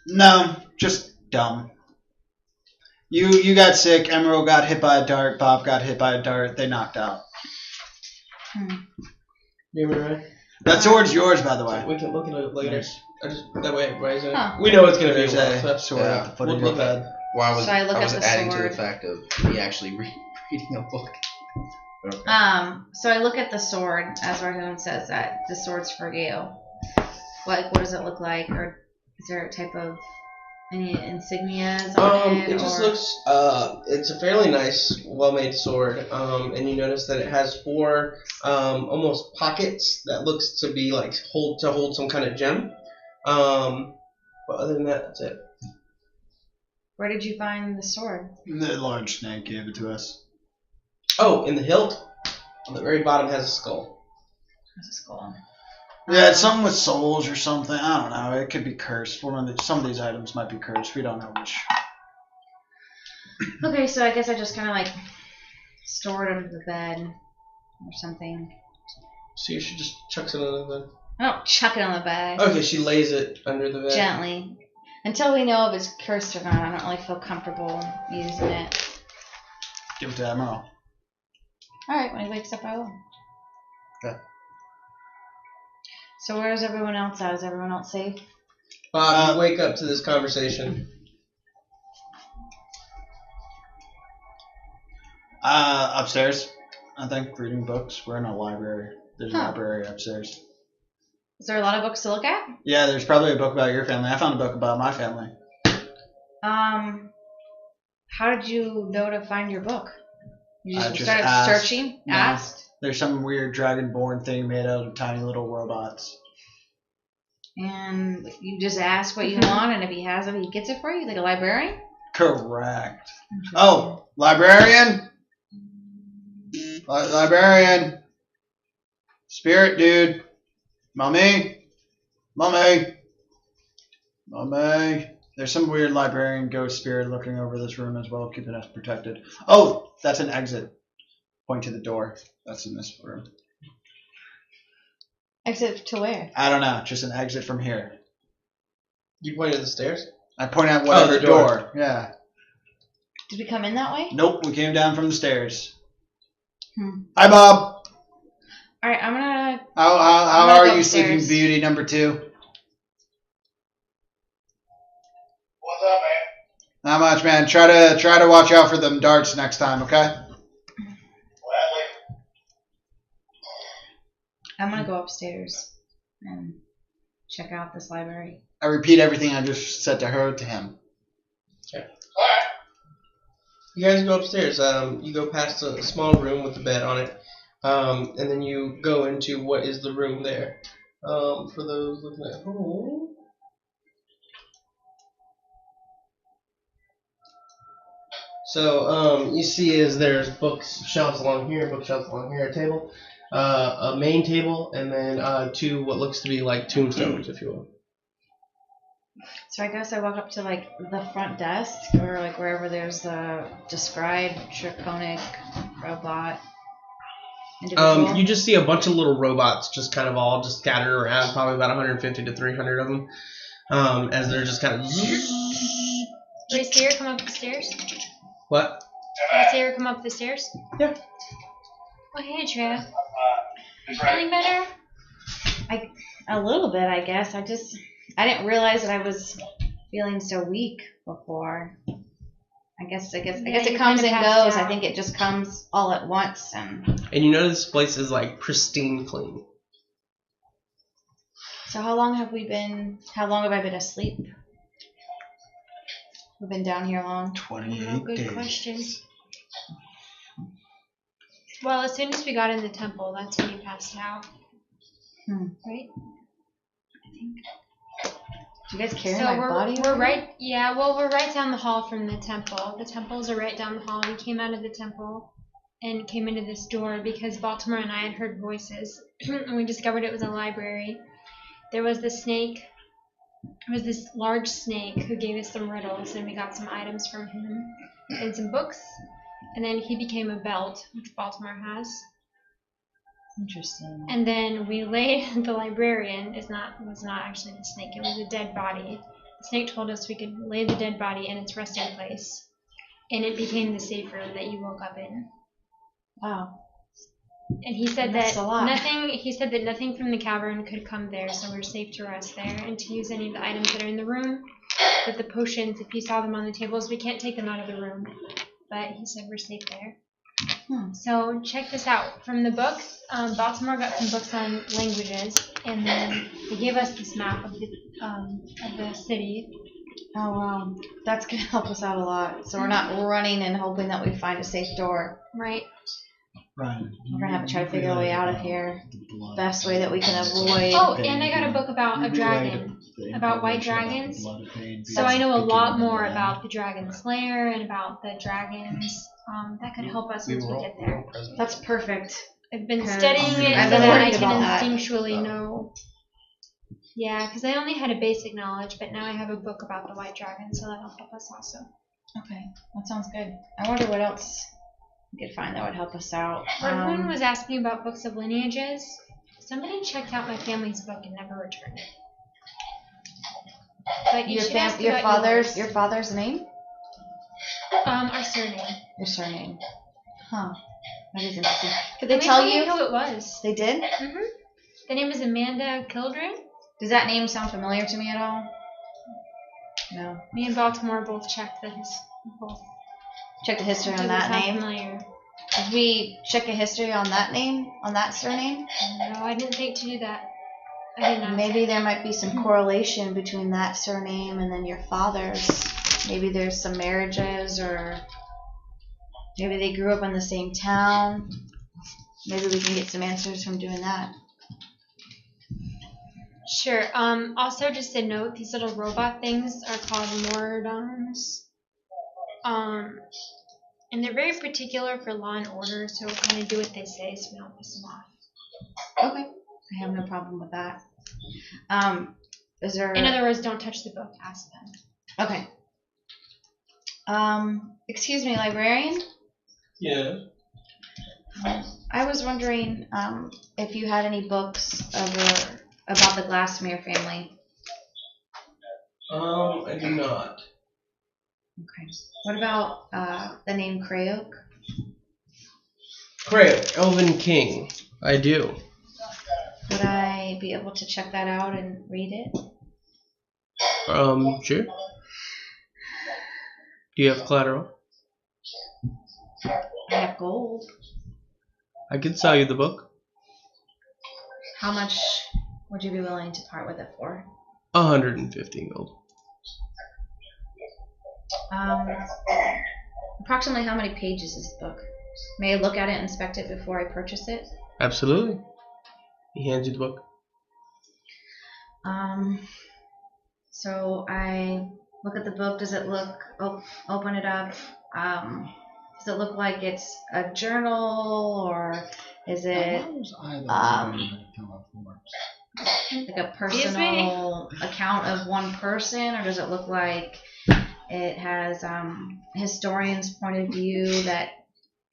No, just dumb. You got sick. Emerald got hit by a dart. Bob got hit by a dart. They knocked out. You right? That sword's yours, by the way. We can look at it later. That way, everybody's in. Huh. We know it's gonna be There's a a while. sword Yeah. at the foot of We'll your look at bed. Well, I was So I look at the adding to sword. the fact of me actually reading a book. So I look at the sword as Rahun says that the sword's for you. What does it look like, or is there a type of any insignias on it? It just or? looks. It's a fairly nice, well-made sword. And you notice that it has 4 almost pockets that looks to be like hold some kind of gem. But other than that, that's it. Where did you find the sword? The large snake gave it to us. Oh, in the hilt, on the very bottom has a skull. That's a skull. Yeah, it's something with souls or something. I don't know. It could be cursed. Some of these items might be cursed. We don't know which. Okay, so I guess I just kind of like store it under the bed or something. So you should just chuck it under the bed. I don't chuck it on the bed. Okay, she lays it under the bed. Gently. Until we know if it's cursed or not, I don't really feel comfortable using it. Give it to Emerald. Alright, when he wakes up, I will. Okay. So where's everyone else at? Is everyone else safe? Bob, you wake up to this conversation. Upstairs, I think, reading books. We're in a library. There's a library upstairs. Is there a lot of books to look at? Yeah, there's probably a book about your family. I found a book about my family. How did you know to find your book? You just started asked. searching? No. Asked? There's some weird dragonborn thing made out of tiny little robots. And you just ask what you want, and if he has it, he gets it for you? Like a librarian? Correct. Oh, librarian? Librarian. Spirit dude. Mummy. Mummy. Mummy. There's some weird librarian ghost spirit looking over this room as well, keeping us protected. Oh, that's an exit. Point to the door. That's in this room. Exit to where? I don't know. Just an exit from here. You pointed the stairs? I point out whatever the door. door. Yeah. Did we come in that way? Nope, we came down from the stairs. Hi, Bob. Alright, I'm gonna... How I'm gonna are go you, upstairs. Sleeping Beauty number 2? What's up, man? Not much, man. Try to watch out for them darts next time, okay? Gladly. I'm gonna go upstairs and check out this library. I repeat everything I just said to her to him. Okay. All right. You guys go upstairs. You go past a small room with a bed on it. And then you go into what is the room there. For those looking at home. So you see is there's bookshelves along here, a table, a main table, and then 2 what looks to be like tombstones, if you will. So I guess I walk up to like the front desk or like wherever there's a described draconic robot. individual? You just see a bunch of little robots just kind of all just scattered around, probably about 150 to 300 of them, as they're just kind of. Did you see her come up the stairs? What? Did you see her come up the stairs? Yeah. Oh, hey, Treya. Feeling better? A little bit, I guess. I didn't realize that I was feeling so weak before. I guess it you comes kinda and passed goes. I out. think it just comes all at once. And And you notice this place is like pristine clean. so how long have I been asleep? We've been down here long. 28 Good days. question. Well, as soon as we got in the temple, that's when you passed out. Right? I think. Do you guys carry So my we're body? we're over? right. Yeah, well, we're right down the hall from the temple. The temples are right down the hall. We came out of the temple and came into this door because Baltimore and I had heard voices, and we discovered it was a library. There was the snake. There was this large snake who gave us some riddles, and we got some items from him and some books. And then he became a belt, which Baltimore has. Interesting. And then we laid the librarian was not actually the snake, it was a dead body. The snake told us we could lay the dead body in its resting place, and it became the safe room that you woke up in. Wow. And he said That's that a lot. nothing from the cavern could come there, so we're safe to rest there and to use any of the items that are in the room. But the potions, if you saw them on the tables, we can't take them out of the room. But he said we're safe there. So check this out. From the books, Baltimore got some books on languages, and then they gave us this map of the city. Oh wow, that's gonna help us out a lot. So we're not running and hoping that we find a safe door. Right. Ryan, We're gonna have to try to figure a way out of here. Best way that we can avoid. Oh, and I got a book about a dragon, about white dragons. So I know a lot more about the dragon slayer and about the dragons. That could help us once we get there. That's perfect. I've been Because studying it I've so been that I worried can about that. instinctually know. Yeah, because I only had a basic knowledge, but now I have a book about the white dragon, so that'll help us also. Okay, that sounds good. I wonder what else we could find that would help us out. Everyone was asking about books of lineages. Somebody checked out my family's book and never returned it. But you should ask your about your father's name? our surname. Your surname. Huh. That is interesting. Did And they we tell told you? who it was. They did? Mhm. The name is Amanda Kildred. Does that name sound familiar to me at all? No. Me and Baltimore both checked both. Check the history on Doesn't that sound name. familiar. Did we check a history on that name? On that surname? No, I didn't think to do that. I did not. Maybe there might be some correlation between that surname and then your father's. Maybe there's some marriages, or maybe they grew up in the same town. Maybe we can get some answers from doing that. Sure. Also, just a note: these little robot things are called Mordons. And they're very particular for law and order, so we'll kind of do what they say, so we don't piss them off. Okay. I have no problem with that. Is there? In other words, don't touch the book. Ask them. Okay. Excuse me, librarian. Yeah. I was wondering if you had any books about the Glassmere family. I do not. Okay. What about the name Crayoak? Crayoak, Elven King. I do. Would I be able to check that out and read it? Sure. Do you have collateral? I have gold. I could sell you the book. How much would you be willing to part with it for? 150 gold. Approximately how many pages is this book? May I look at it and inspect it before I purchase it? Absolutely. He hands you the book. So I look at the book. Does it look, open it up, does it look like it's a journal, or is it like a personal account of one person, or does it look like it has historian's point of view that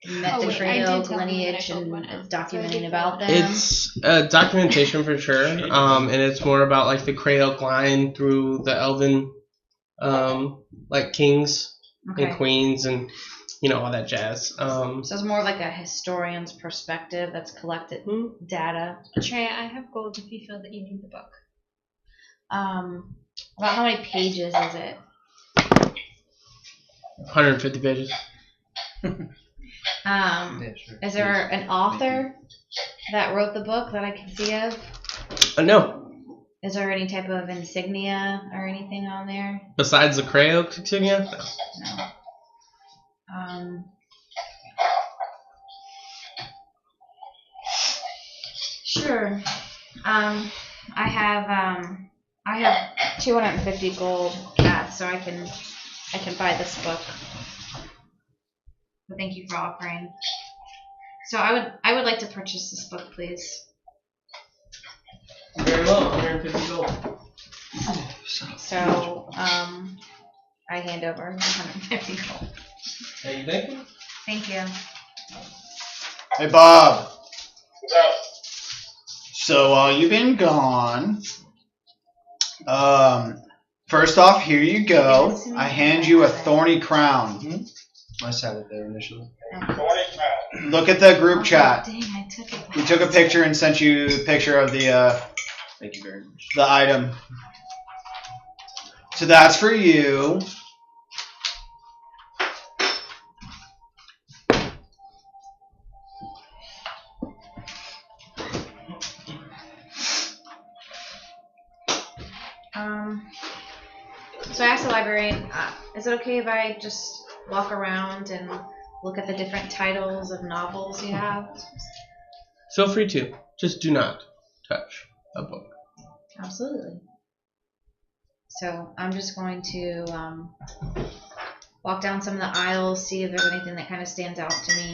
met Oh, the wait, I did Trail tell him that I lineage filled and one out. documenting about them? It's documentation for sure, and it's more about like the Kraok line through the Elven, like kings Okay. and queens and all that jazz. So it's more like a historian's perspective that's collected data. Treya, I have gold if you feel that you need the book. About how many pages is it? 150 pages. Yeah, sure. Is there an author that wrote the book that I can see of? No, Is there any type of insignia or anything on there? besides the Kraok insignia, no. No. Sure. I have 250 gold cats, so I can buy this book. But thank you for offering. So I would like to purchase this book, please. Very well, 150 gold. So I hand over 150 gold. How you thinking? Thank you. Hey, Bob. So while you've been gone, first off, here you go. I hand you a thorny crown. I said it there initially. Look at the group chat. Dang, I took it. We took a picture and sent you a picture of the Thank you very much. the item. So that's for you. So I asked the librarian, is it okay if I just walk around and look at the different titles of novels you have? Feel free to. Just do not touch a book. Absolutely. So I'm just going to walk down some of the aisles, see if there's anything that kind of stands out to me.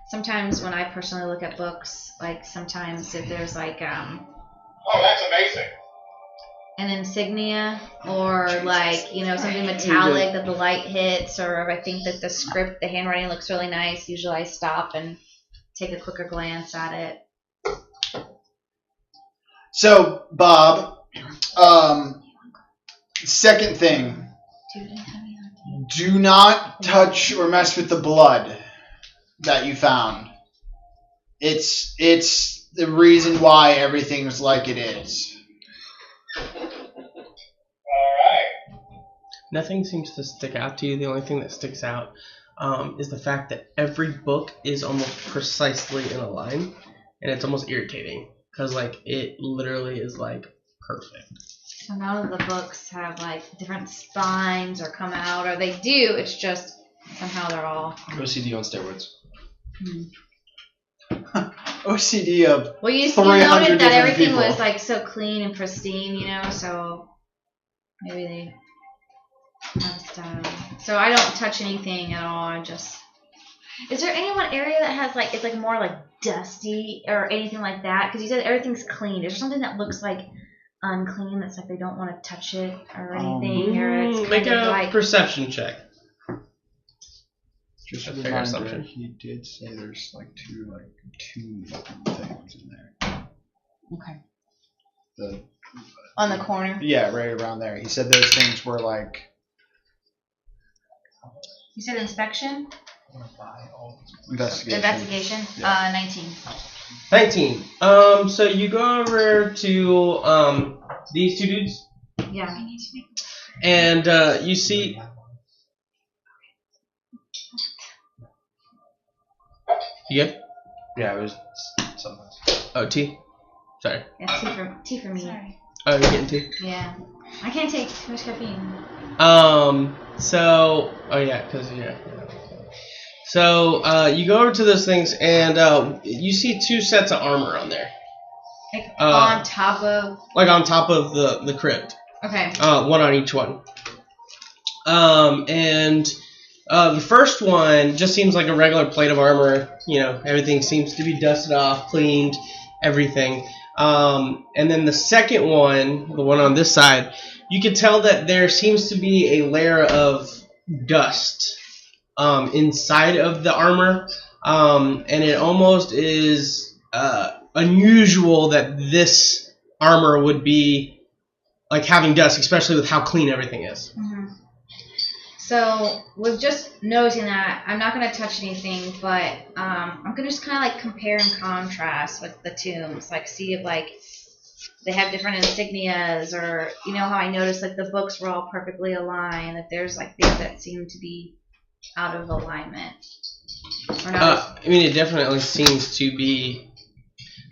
Sometimes when I personally look at books, like sometimes if there's like Oh, that's amazing. an insignia or like something metallic that the light hits, or if I think that the script, the handwriting looks really nice, usually I stop and take a quicker glance at it. So, Bob, second thing, do not touch or mess with the blood that you found. It's the reason why everything's like it is. Nothing seems to stick out to you. The only thing that sticks out is the fact that every book is almost precisely in a line, and it's almost irritating because like it literally is like perfect. So none of the books have like different spines or come out, or they do. It's just somehow they're all. OCD on steroids. OCD of Well, you 300 noted that different everything people. was like so clean and pristine, so maybe they have style. So I don't touch anything at all. I just. Is there any one area that has like it's like more like dusty or anything like that? Because you said everything's clean. Is there something that looks like unclean that's like they don't want to touch it or anything, or it's Make kind of a like perception check. Just a Fair reminder, assumption. he did say there's like two things in there. okay The on the corner. Yeah, right around there. He said those things were like. You said inspection, Investigation. investigation. Yeah. 19. 19. So you go over to these two dudes, Yeah. and you see. You good? Yeah, it was something else. Oh, tea. Sorry. Yeah, tea for me. Sorry. Oh, you're getting tea. Yeah. I can't take too much caffeine. So, oh yeah, because yeah. So, you go over to those things, and you see two sets of armor on there, Like on top of. like on top of the crypt. Okay. One on each one. And the first one just seems like a regular plate of armor. Everything seems to be dusted off, cleaned, everything. And then the second one, the one on this side, you can tell that there seems to be a layer of dust inside of the armor, and it almost is unusual that this armor would be like having dust, especially with how clean everything is. Mm-hmm. So with just noticing that, I'm not going to touch anything, but I'm going to just kind of like compare and contrast with the tombs, like see if like they have different insignias, or you know how I noticed like the books were all perfectly aligned, if there's like things that seem to be out of alignment. Or not I mean, it definitely seems to be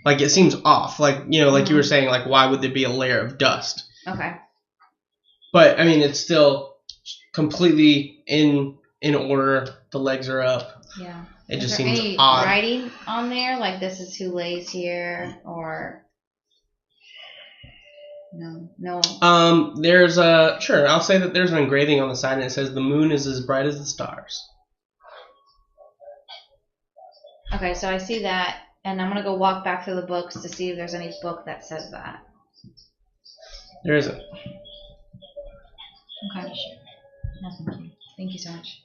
like it seems off. Like like you were saying, like why would there be a layer of dust? Okay. But I mean, it's still completely in order. The legs are up. Yeah. It Is just there seems any odd. writing on there, like this is who lays here, or no? There's a sure. I'll say that there's an engraving on the side, and it says the moon is as bright as the stars. Okay, so I see that, and I'm gonna go walk back through the books to see if there's any book that says that. There isn't. Okay. No, thank you so much.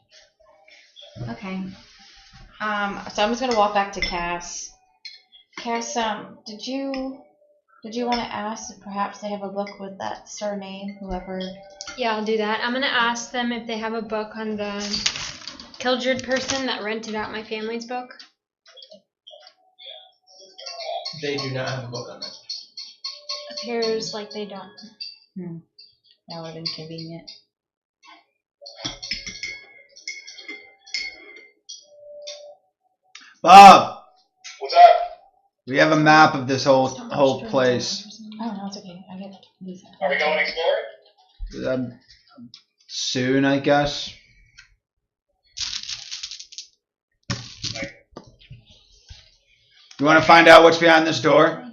Okay. So I'm just gonna walk back to Cass. Cass, did you want to ask if perhaps they have a book with that surname, whoever? Yeah, I'll do that. I'm gonna ask them if they have a book on the Kildred person that rented out my family's book. They do not have a book on that. Appears like they don't. That would have been convenient. Bob, What's up? we have a map of this whole place. Oh no, it's okay. I get these. Are we going exploring? Soon, I guess. You want to find out what's behind this door?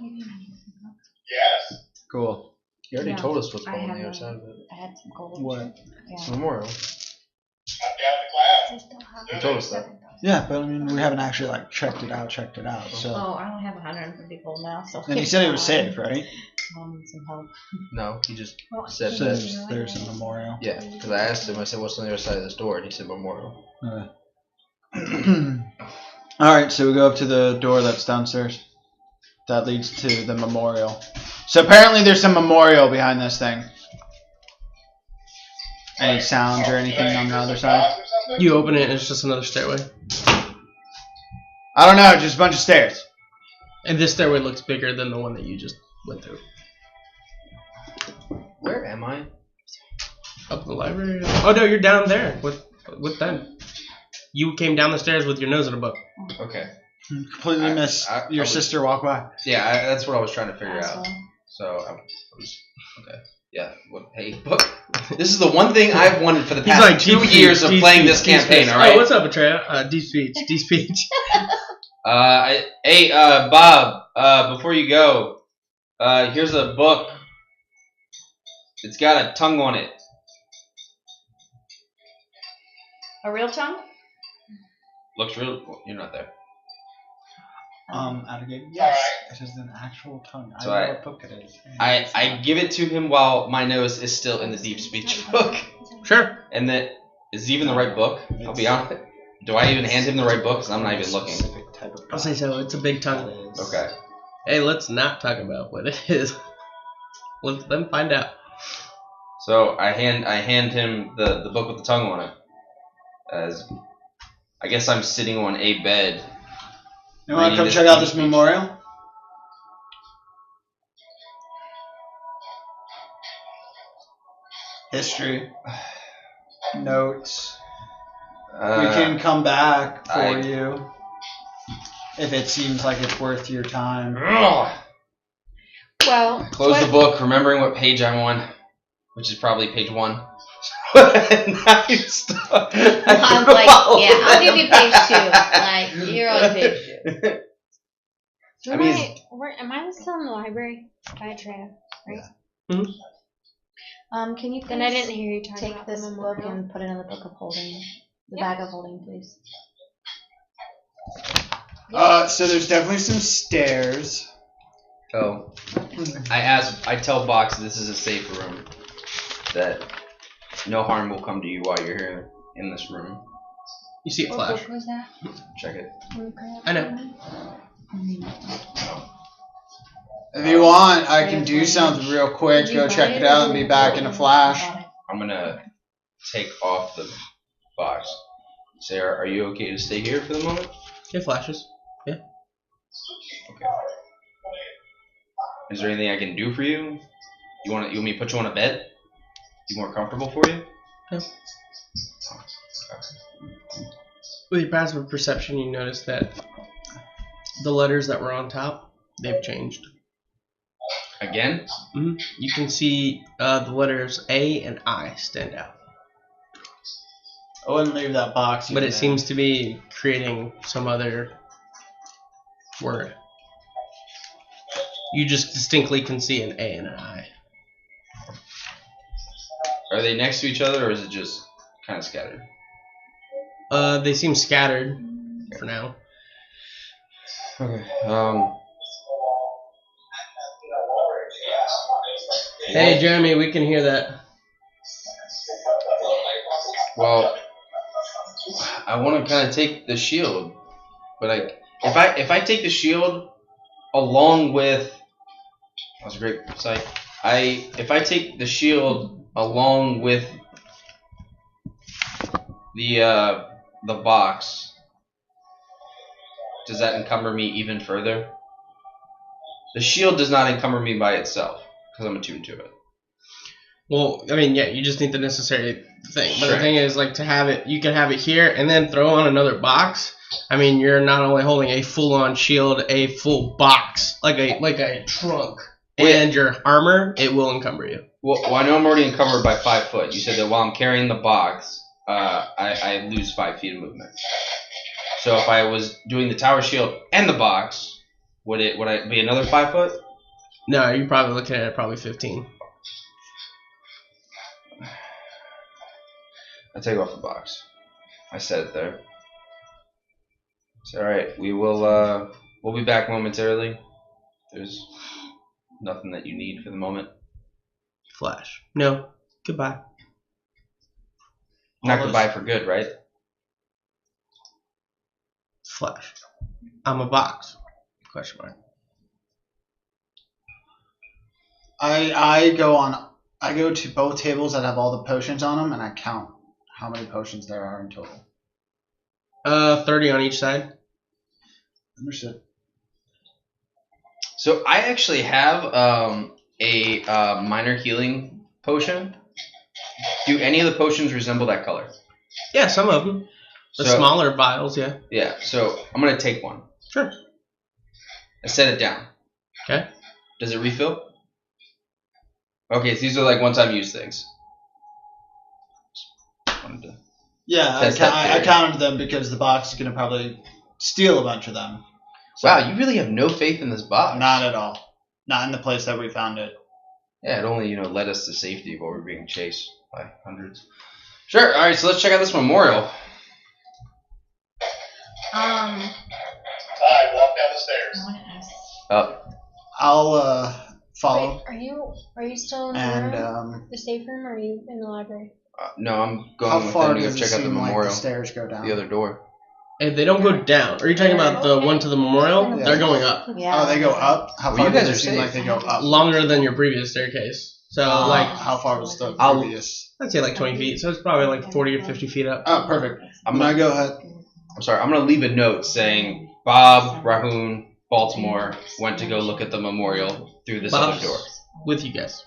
Yes. Cool. You already No, told us what's I going on the have other side of it. I had some gold. What? It's Yeah. a memorial. I'm down the class. You told us that. Yeah, but I mean, we haven't actually like checked it out. So. Oh, I only have 150 gold now, so. And you said it was safe, right? Some help. No, he just Well, said So that. there's a memorial. Yeah, because I asked him, I said, what's on the other side of this door? And he said memorial. All right, so we go up to the door that's downstairs. That leads to the memorial. So apparently there's some memorial behind this thing. Any sounds or anything on the other side? You open it, and it's just another stairway. I don't know, just a bunch of stairs. And this stairway looks bigger than the one that you just went through. Where am I? Up in the library. Oh no, you're down there with them. You came down the stairs with your nose in a book. Okay. Completely miss your was- sister walk by. Yeah, that's what I was trying to figure out. Asshole. So I was okay. Yeah. Hey, book. This is the one thing I've wanted for the He's past like, 2 deep years speech, of deep playing speech, this deep campaign. speech. All right. Oh, what's up, Atreya? Deep speech. Deep speech. Hey, Bob. Before you go, here's a book. It's got a tongue on it. A real tongue? Looks real. You're not there. Out of game. Yes, it is an actual tongue. So I know what book it is. I give it to him while my nose is still in the deep speech book. Sure. And that is even the right book. I'll be honest. Do I even hand him the right book? Because I'm not even looking. Type of I'll say so. It's a big tongue. Okay. Hey, let's not talk about what it is. Let them find out. So I hand him the book with the tongue on it. As I guess I'm sitting on a bed. You want to reading come this check out deep this speech. memorial? History. Notes. We can come back for you if it seems like it's worth your time. Well, Close the book, remembering what page I'm on, which is probably page 1. Nice. I'm like, yeah, I'll give you page 2. Like, you're on page 2. I mean, am I still in the library by Atreya? Right. Mm-hmm. Can you please Then I didn't hear you talk take about this the book memorial. and put it in the book of holding? The Yeah. bag of holding, please. So there's definitely some stairs. Oh. I tell Box this is a safe room. that no harm will come to you while you're here in this room. You see it flash. What was that? Check it. I know. If you want, I can do something real quick. Go check it out and be back in a flash. I'm gonna take off the box. Sarah, are you okay to stay here for the moment? It flashes. Yeah. Okay. Is there anything I can do for you? You want me to put you on a bed? Be more comfortable for you? No. With your passive perception, you notice that the letters that were on top, they've changed. Again? Mm-hmm. You can see the letters A and I stand out. I wouldn't leave that box. But it seems to be creating some other word. You just distinctly can see an A and an I. Are they next to each other, or is it just kind of scattered? They seem scattered for now. Okay. Hey, Jeremy, we can hear that. Well, I want to kind of take the shield, but if I take the shield along with, that was a great sight. If I take the shield along with the box, does that encumber me even further? The shield does not encumber me by itself because I'm attuned to it. Well, I mean, yeah, you just need the necessary thing. But Sure. the thing is, like, to have it, you can have it here and then throw on another box. I mean, you're not only holding a full-on shield, a full box, like a trunk, and your armor, it will encumber you. Well, I know I'm already encumbered by 5 foot. You said that while I'm carrying the box, I lose 5 feet of movement. So if I was doing the tower shield and the box, would I be another 5 foot? No, you're probably looking at probably 15. I take off the box. I set it there. It's all right. We'll be back momentarily. There's nothing that you need for the moment. Flash. No. Goodbye. Not goodbye for good, right? Flash. I'm a box. Question mark. I go to both tables that have all the potions on them, and I count how many potions there are in total. 30 on each side. Understood. So I actually have a minor healing potion. Do any of the potions resemble that color? Yeah, some of them. The So- smaller vials, yeah. Yeah. So I'm gonna take one. Sure. I set it down. Okay. Does it refill? Okay, so these are like one-time use things. Wanted to- Yeah, Test that I theory. counted them because the box is going to probably steal a bunch of them. So, Wow, you really have no faith in this box. not at all. Not in the place that we found it. Yeah, it only led us to safety while we were being chased by hundreds. Sure. All right, so let's check out this memorial. Alright, walk down the stairs. I want to ask. Up. I'll follow. Wait, are you still in the And room? The safe room, or are you in the library? No, I'm how going with far them to go does it check out the seem like memorial. the stairs go down? The other door. And they don't go down. Are you talking about the one to the memorial? Yeah. They're going up. Yeah. Oh, they go up? How Well, far you guys does are it seem safe. like they go up? Longer than your previous staircase. So, like, how far was the I'll- previous? I'd say like 20 feet. So it's probably like 40 or 50 feet up. Oh, perfect. I'm Now gonna go ahead. I'm sorry. I'm gonna leave a note saying Bob Rahoon, Baltimore, went to go look at the memorial through this Bob's other door. with you guys.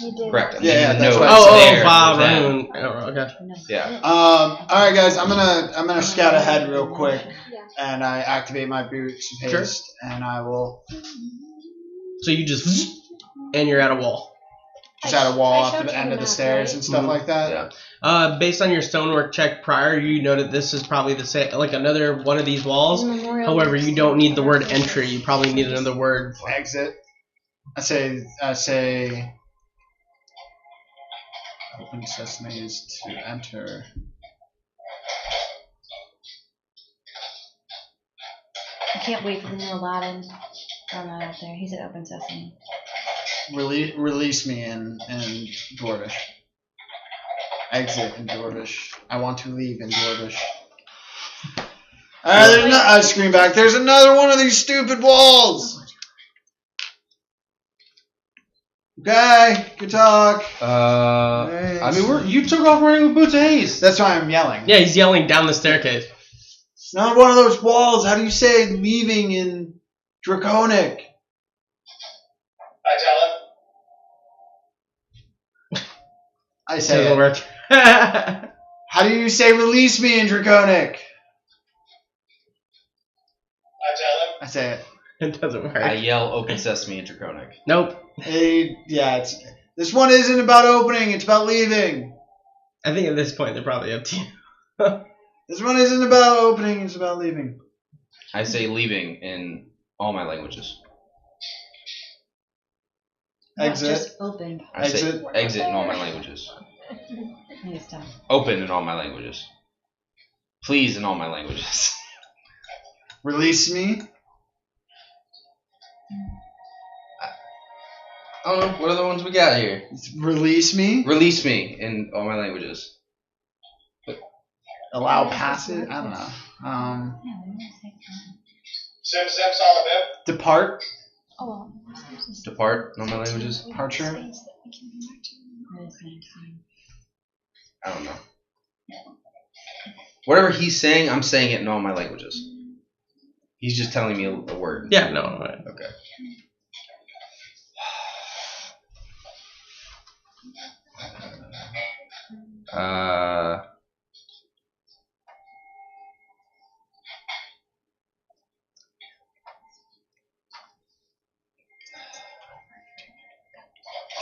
You did. Correct. I'm Yeah, leaving yeah, a that's note what Oh, there Bob for them. Rahoon. Oh, okay. Yeah. All right, guys. I'm gonna scout ahead real quick, Yeah. and I activate my boots and Sure. haste, and I will So you just and you're at a wall. just add a wall I off showed the you end the of the map, stairs right? and stuff Mhm. like that. Yeah. Based on your stonework check prior, you know that this is probably the same, like another one of these walls. However, you don't need the word entry. You probably need another word. Exit. I say. Open sesame is to enter. I can't wait for the new Aladdin. Throw that out there. He said open sesame. Release me in Dwarvish. Exit in Dwarvish. I want to leave in Dwarvish. I scream back. There's another one of these stupid walls. Okay, good talk. I mean, you took off running with boots of haste. That's why I'm yelling. Yeah, he's yelling down the staircase. It's not one of those walls. How do you say leaving in Draconic? I tell him. I say Doesn't it. work. How do you say release me in Draconic? I tell him. I say it. It doesn't work. I yell open sesame in Draconic. Nope. It's this one isn't about opening, it's about leaving. I think at this point they're probably up to you. This one isn't about opening, it's about leaving. I say leaving in all my languages. Not Exit. just open. I say Exit. exit in all my languages. It's done. Open in all my languages. Please in all my languages. Release me. I don't know. What are the ones we got here? Release me. Release me in all my languages. Allow passage. I don't know. Sim Solomon. Depart. Depart in all my languages. Departure. I don't know. Whatever he's saying, I'm saying it in all my languages. He's just telling me a word. Yeah, no. Right. Okay.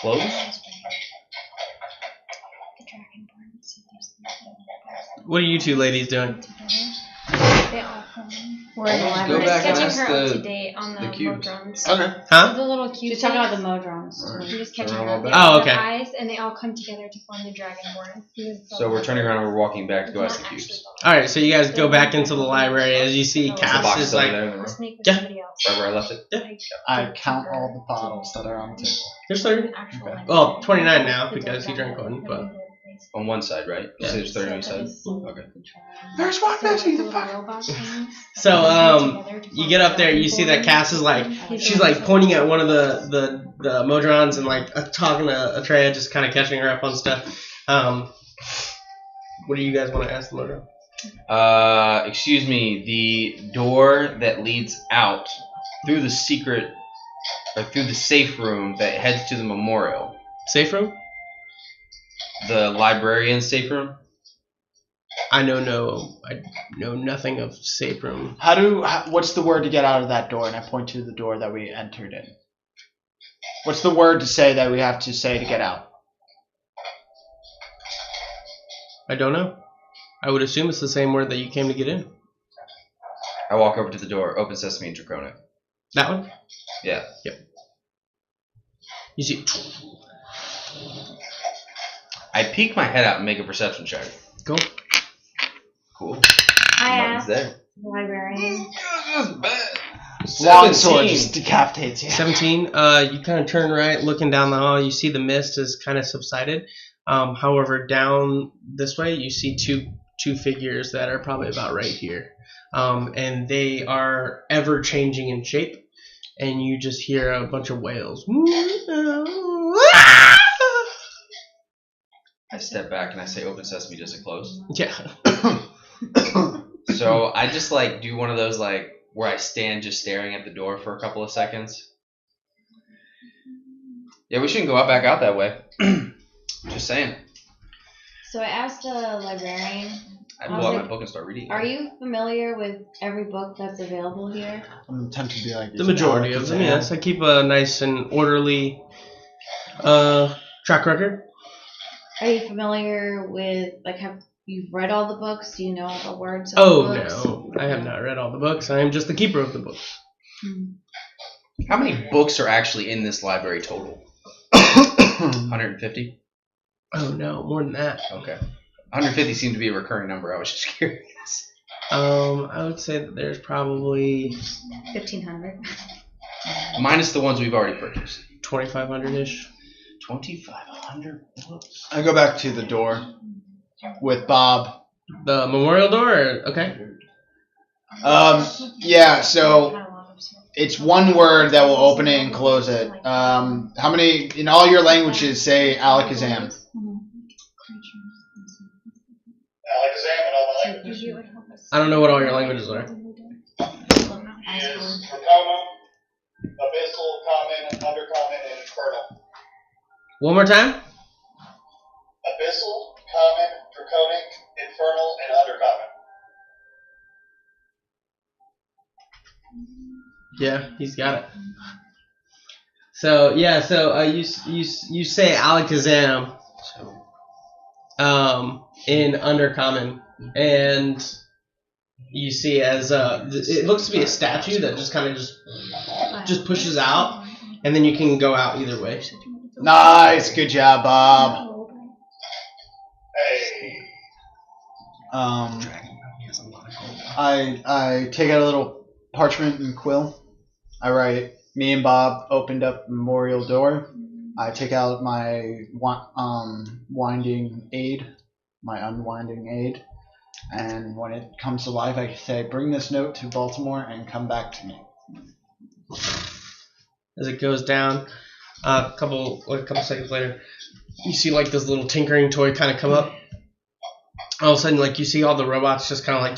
Close? What are you two ladies doing? They all come. We're in the Almost library. go back and Sketching ask her up to the date on the cubes. modrons. Okay. Huh? The little cube. She's talking about the modrons. Alright. We're just Turn catching around her a up. little They bit. Oh, all have okay. eyes, and they all come together to form the dragonborn. So we're turning around and we're walking back to go ask the cubes. Alright, so you guys go back into the library as you see The Cass box is is over like, there in the room. Yeah. Right where I left it. I count all the bottles that are on the table. there's 30. Okay. Well, 29 now because he drank one, but On one side, right? You Yeah. said there's 30 on each side? Okay. There's one missing. The fuck. So, you get up there, you see that Cass is like, she's like pointing at one of the modrons and like talking to Atreya, just kind of catching her up on stuff. What do you guys want to ask the modron? Excuse me, the door that leads out through the secret, or through the safe room that heads to the memorial. Safe room? The librarian's safe room? I know nothing of safe room. What's the word to get out of that door? And I point to the door that we entered in. What's the word to say that we have to say to get out? I don't know. I would assume it's the same word that you came to get in. I walk over to the door, open sesame in Draconic. That one? Yeah. Yep. You see. I peek my head out and make a perception check. Go. Cool. I Nothing's asked there. the librarian. Long sword 17. just decapitates you. 17. You kind of turn right, looking down the hall. You see the mist has kind of subsided. However, down this way, you see two figures that are probably about right here. And they are ever changing in shape. And you just hear a bunch of wails. I step back and I say, open sesame, does it close? Yeah. So I just like do one of those like where I stand just staring at the door for a couple of seconds. Yeah, we shouldn't go back out that way. Just saying. So I asked a librarian, I pull out my book and start reading. are you familiar with every book that's available here? I'm tempted to be like The majority of them, yes. I keep a nice and orderly track record. Are you familiar with, like, have you read all the books? Do you know all the words of Oh, the books? no. I have not read all the books. I am just the keeper of the books. How many books are actually in this library total? 150? Oh, no. More than that. Okay. 150 seemed to be a recurring number. I was just curious. I would say that there's probably 1,500. Minus the ones we've already purchased. 2,500-ish. 2,500 books? I go back to the door. with Bob. The memorial door? Okay. Yeah, so it's one word that will open it and close it. How many, in all your languages, say Alakazam? Alakazam in all my languages. I don't know what all your languages are. Is Dracoma, Abyssal, Common, Undercommon, and Infernal. One more time? Abyssal, Common, Draconic, Infernal, and Undercommon. Yeah, he's got it. So you say Alakazam in Undercommon, and you see as it looks to be a statue that just kind of just pushes out, and then you can go out either way. Nice, good job, Bob. Hey. I take out a little parchment and quill. I write, me and Bob opened up memorial door. I take out my winding aid, my unwinding aid, and when it comes to life, I say, bring this note to Baltimore and come back to me. As it goes down, a couple seconds later, you see like this little tinkering toy kind of come up. All of a sudden, like you see all the robots just kind of like,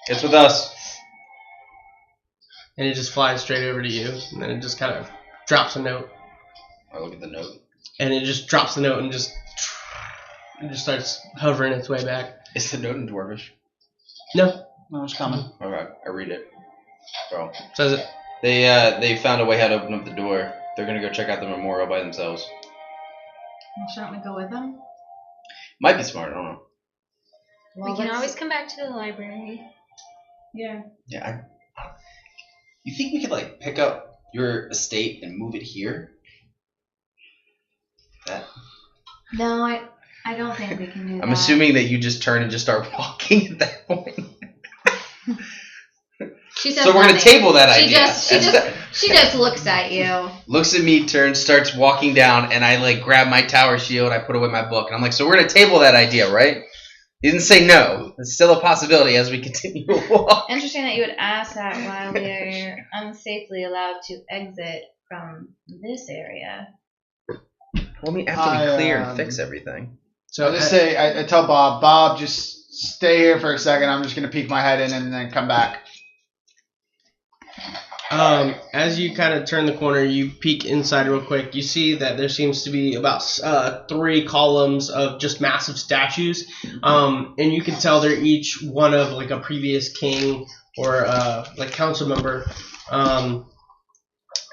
It's with us. and it just flies straight over to you, and then it just kind of drops a note, I look at the note. and it just drops the note and just starts hovering its way back. Is the note in Dwarvish? No, No, it's coming. Okay, I read it. Bro. says it. They found a way how to open up the door. They're gonna go check out the memorial by themselves. Well, shouldn't we go with them? Might be smart, I don't know. Well, We can let's- always come back to the library. Yeah. Yeah, you think we could like pick up your estate and move it here? That No, I don't think we can do that. I'm assuming that you just turn and just start walking at that point. She says So we're gonna nothing. table that She idea. she just looks at you. Looks at me, turns, starts walking down, and I like grab my tower shield. I put away my book, and I'm like, "So we're gonna table that idea, right?" He didn't say no. It's still a possibility as we continue to walk. Interesting that you would ask that while we are unsafely allowed to exit from this area. Well, I mean, after we clear and fix everything. So I just say, I tell Bob, just stay here for a second. I'm just going to peek my head in and then come back. as you kind of turn the corner, you peek inside real quick. You see that there seems to be about 3 columns of just massive statues, and you can tell they're each one of like a previous king or like council member.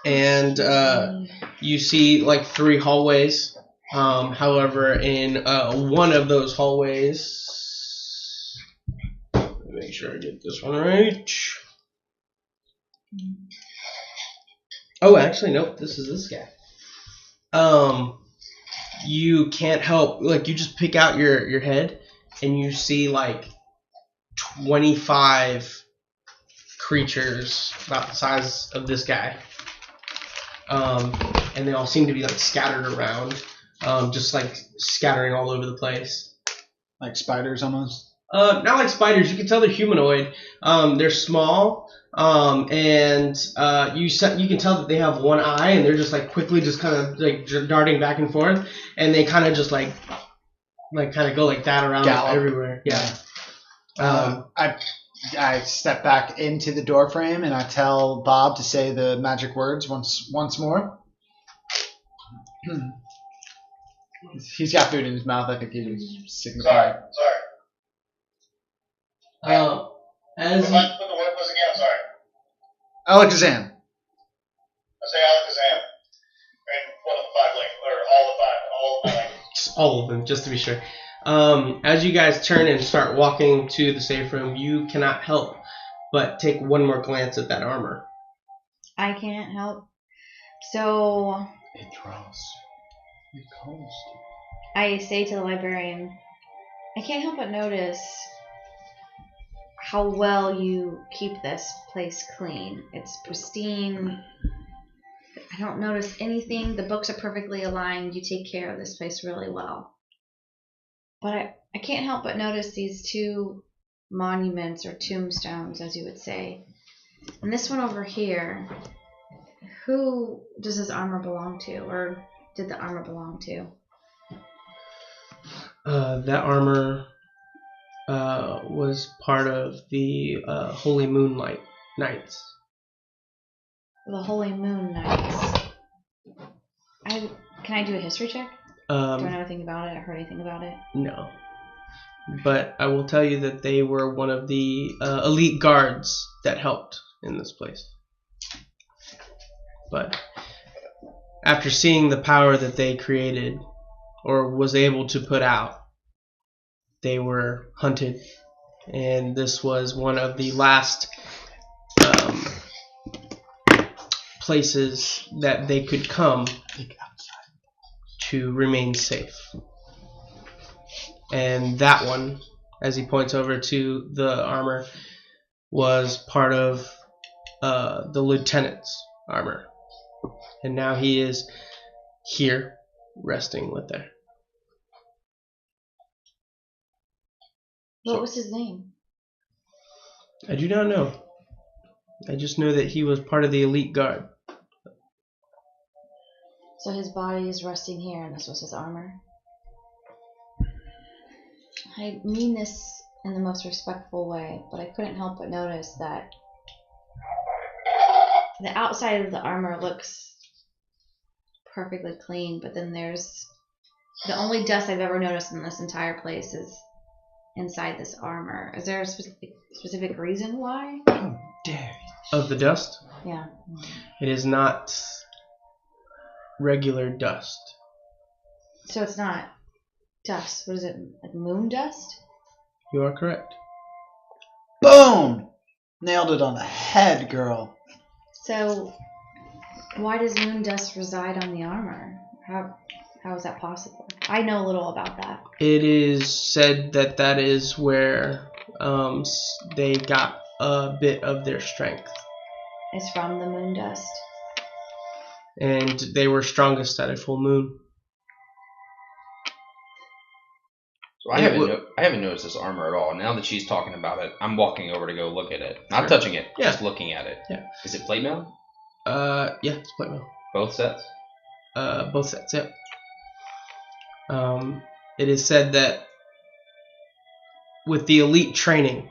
And you see like 3 hallways. However, in one of those hallways, let me make sure I get this one right. Oh, actually, nope. This is this guy. You can't help, like, you just pick out your head, and you see like 25 creatures about the size of this guy. And they all seem to be like scattered around, just like scattering all over the place. Like spiders almost? Not like spiders. You can tell they're humanoid. They're small, and you can tell that they have one eye, and they're just like quickly just kind of like darting back and forth, and they kind of just like kind of go like that around Gallop. everywhere. Yeah. I step back into the door frame and I tell Bob to say the magic words once more. He's got food in his mouth. I think he's signifying. Sorry. As What the word was again? I'm sorry. Alakazam. I say Alakazam. And one of the 5 languages, or all the 5 languages. just all of them, just to be sure. As you guys turn and start walking to the safe room, you cannot help but take one more glance at that armor. I can't help. So It draws. It calls. I say to the librarian, I can't help but notice how well you keep this place clean. It's pristine. I don't notice anything. The books are perfectly aligned. You take care of this place really well. But I can't help but notice these two monuments or tombstones, as you would say. And this one over here, who does this armor belong to, or did the armor belong to? That armor was part of the Holy Moonlight Knights. The Holy Moon Knights. Can I do a history check? Do I know anything about it? I heard anything about it? No. But I will tell you that they were one of the elite guards that helped in this place. But after seeing the power that they created, or was able to put out, they were hunted. And this was one of the last places that they could come to remain safe. And that one, as he points over to the armor, was part of the lieutenant's armor. And now he is here, resting with there. What was his name? I do not know. I just know that he was part of the elite guard. So his body is resting here, and this was his armor? I mean this in the most respectful way, but I couldn't help but notice that the outside of the armor looks perfectly clean, but then there's the only dust I've ever noticed in this entire place is inside this armor. Is there a specific reason why? How dare you? Of the dust? Yeah. It is not regular dust. So it's not dust. What is it? Like moon dust? You are correct. Boom! Nailed it on the head, girl. So why does moon dust reside on the armor? How is that possible? I know a little about that. It is said that that is where they got a bit of their strength. It's from the moon dust. And they were strongest at a full moon. So I haven't noticed this armor at all. Now that she's talking about it, I'm walking over to go look at it. Not touching it, just looking at it. Yeah. Is it plate mail? Yeah, it's plate mail. Both sets? Both sets, yep. It is said that with the elite training,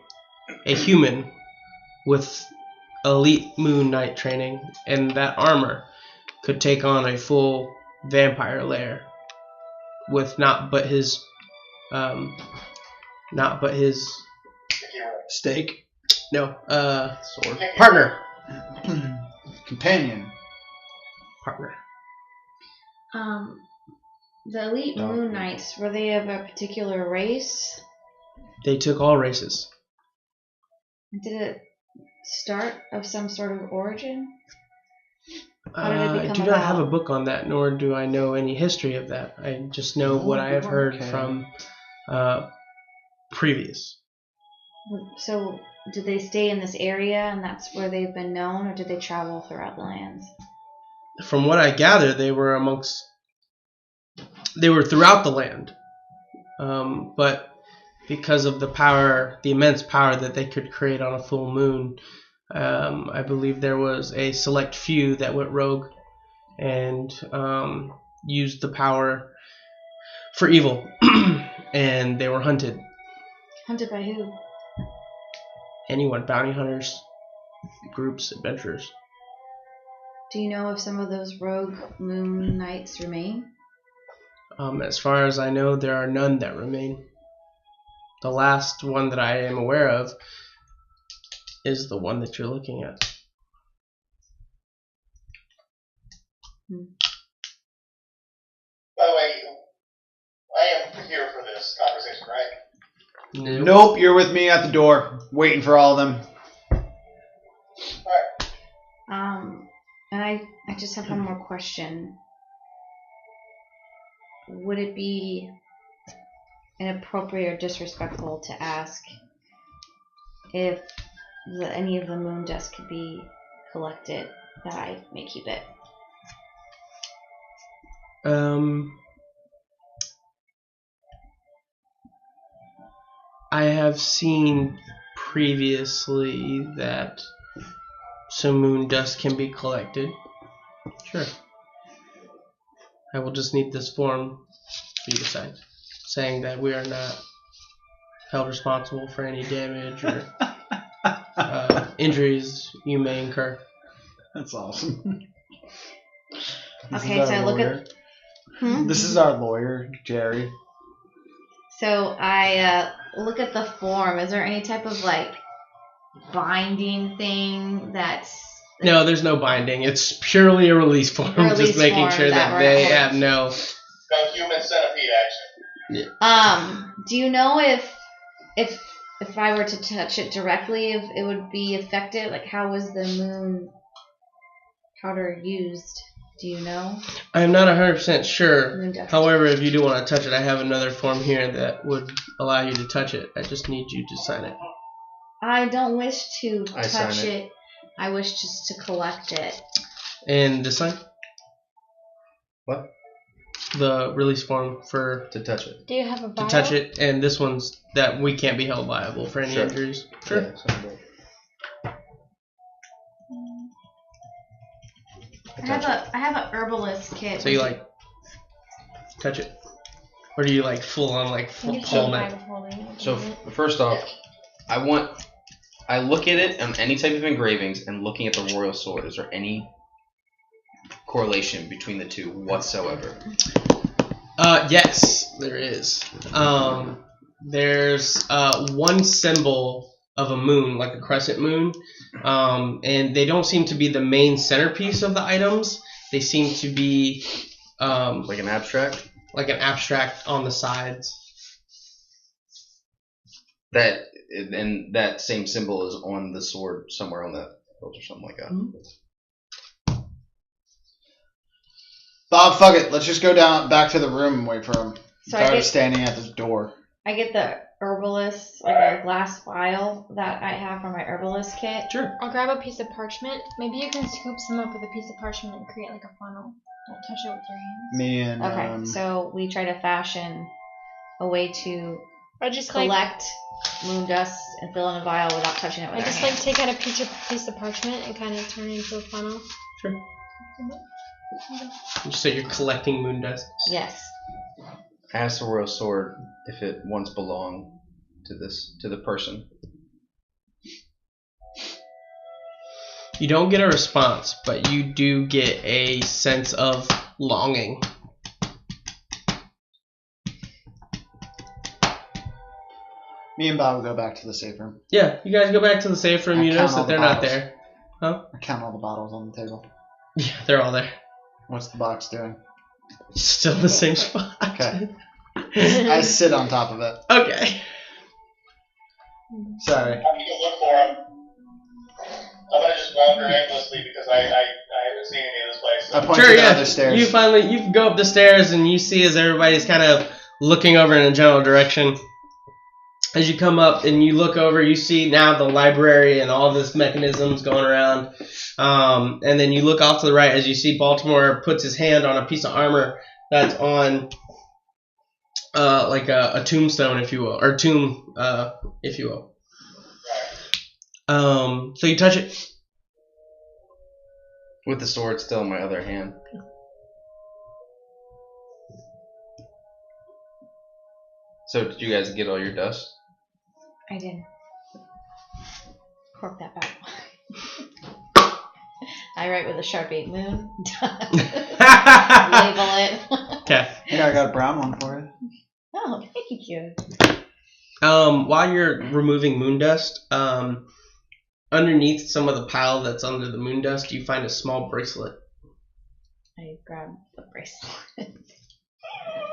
a human with elite Moon Knight training and that armor could take on a full vampire lair with not but his Steak. no Sword. partner. Companion. The elite moon knights, were they of a particular race? They took all races. Did it start of some sort of origin? How did it I become do not about? have a book on that, nor do I know any history of that. I just know what I have heard Okay. from previous. So, did they stay in this area and that's where they've been known, or did they travel throughout the lands? From what I gather, they were throughout the land, but because of the immense power that they could create on a full moon, I believe there was a select few that went rogue and used the power for evil, and they were hunted. Hunted by who? Anyone, bounty hunters, groups, adventurers. Do you know if some of those rogue moon knights remain? As far as I know, there are none that remain. The last one that I am aware of is the one that you're looking at. By the way, I am here for this conversation, right? Nope, you're with me at the door, waiting for all of them. Alright. And I just have one more question. Would it be inappropriate or disrespectful to ask if any of the moon dust could be collected that I may keep it? I have seen previously that some moon dust can be collected. Sure. I will just need this form for you to sign, saying that we are not held responsible for any damage or injuries you may incur. That's awesome. Okay, so I look at. This is our lawyer, Jerry. So I look at the form. Is there any type of like binding thing that's? No, there's no binding. It's purely a release form. Just making sure that they have no. No human centipede action. Yeah. Do you know if I were to touch it directly, if it would be affected? Like, how was the moon powder used? Do you know? I'm not 100% sure. Moon dust. However, if you do want to touch it, I have another form here that would allow you to touch it. I just need you to sign it. I don't wish to I touch sign it. I wish just to collect it. And this sign? What? The release form for To touch it. Do you have a to vial? touch it, and this one's that we can't be held liable for any Sure. injuries. Sure. Yeah, sounds good. I have a herbalist kit. So you like touch it, or do you like full on like Can you palm take it? my holding? So first off, I look at it on any type of engravings and looking at the royal sword. Is there any correlation between the two whatsoever? Yes, there is. There's one symbol of a moon, like a crescent moon, and they don't seem to be the main centerpiece of the items. They seem to be Like an abstract? like an abstract on the sides. And that same symbol is on the sword somewhere on the hilt or something like that. Mm-hmm. Bob, fuck it. Let's just go back to the room and wait for him. So I'm tired of standing at the door. I get the herbalist, like a glass vial that I have from my herbalist kit. Sure. I'll grab a piece of parchment. Maybe you can scoop some up with a piece of parchment and create like a funnel. Don't touch it with your hands. Me and Okay, so we try to fashion a way to I just collect moon dust and fill in a vial without touching it with I our just hands. take out a piece of parchment and kind of turn it into a funnel. Sure. So you're collecting moon dust. Yes. Ask the royal sword if it once belonged to the person. You don't get a response, but you do get a sense of longing. Me and Bob will go back to the safe room. Yeah, you guys go back to the safe room. I You count notice all that the they're not bottles. there. Huh? I count all the bottles on the table. Yeah, they're all there. What's the box doing? Still in the same spot. Okay. I sit on top of it. Okay. Sorry. I'm going to look for him. I'm going to just wander aimlessly because I haven't seen any of this place. I point Sure, to the yeah. other stairs. You go up the stairs and you see as everybody's kind of looking over in a general direction. As you come up and you look over, you see now the library and all this mechanisms going around. And then you look off to the right as you see Baltimore puts his hand on a piece of armor that's on like a tombstone, if you will, or tomb, if you will. So you touch it. With the sword still in my other hand. So did you guys get all your dust? I didn't. Cork that back. I write with a Sharpie moon. Label it. Okay. yeah, I got a brown one for you. Oh, thank you, cute. While you're removing moon dust, underneath some of the pile that's under the moon dust, you find a small bracelet. I grab the bracelet.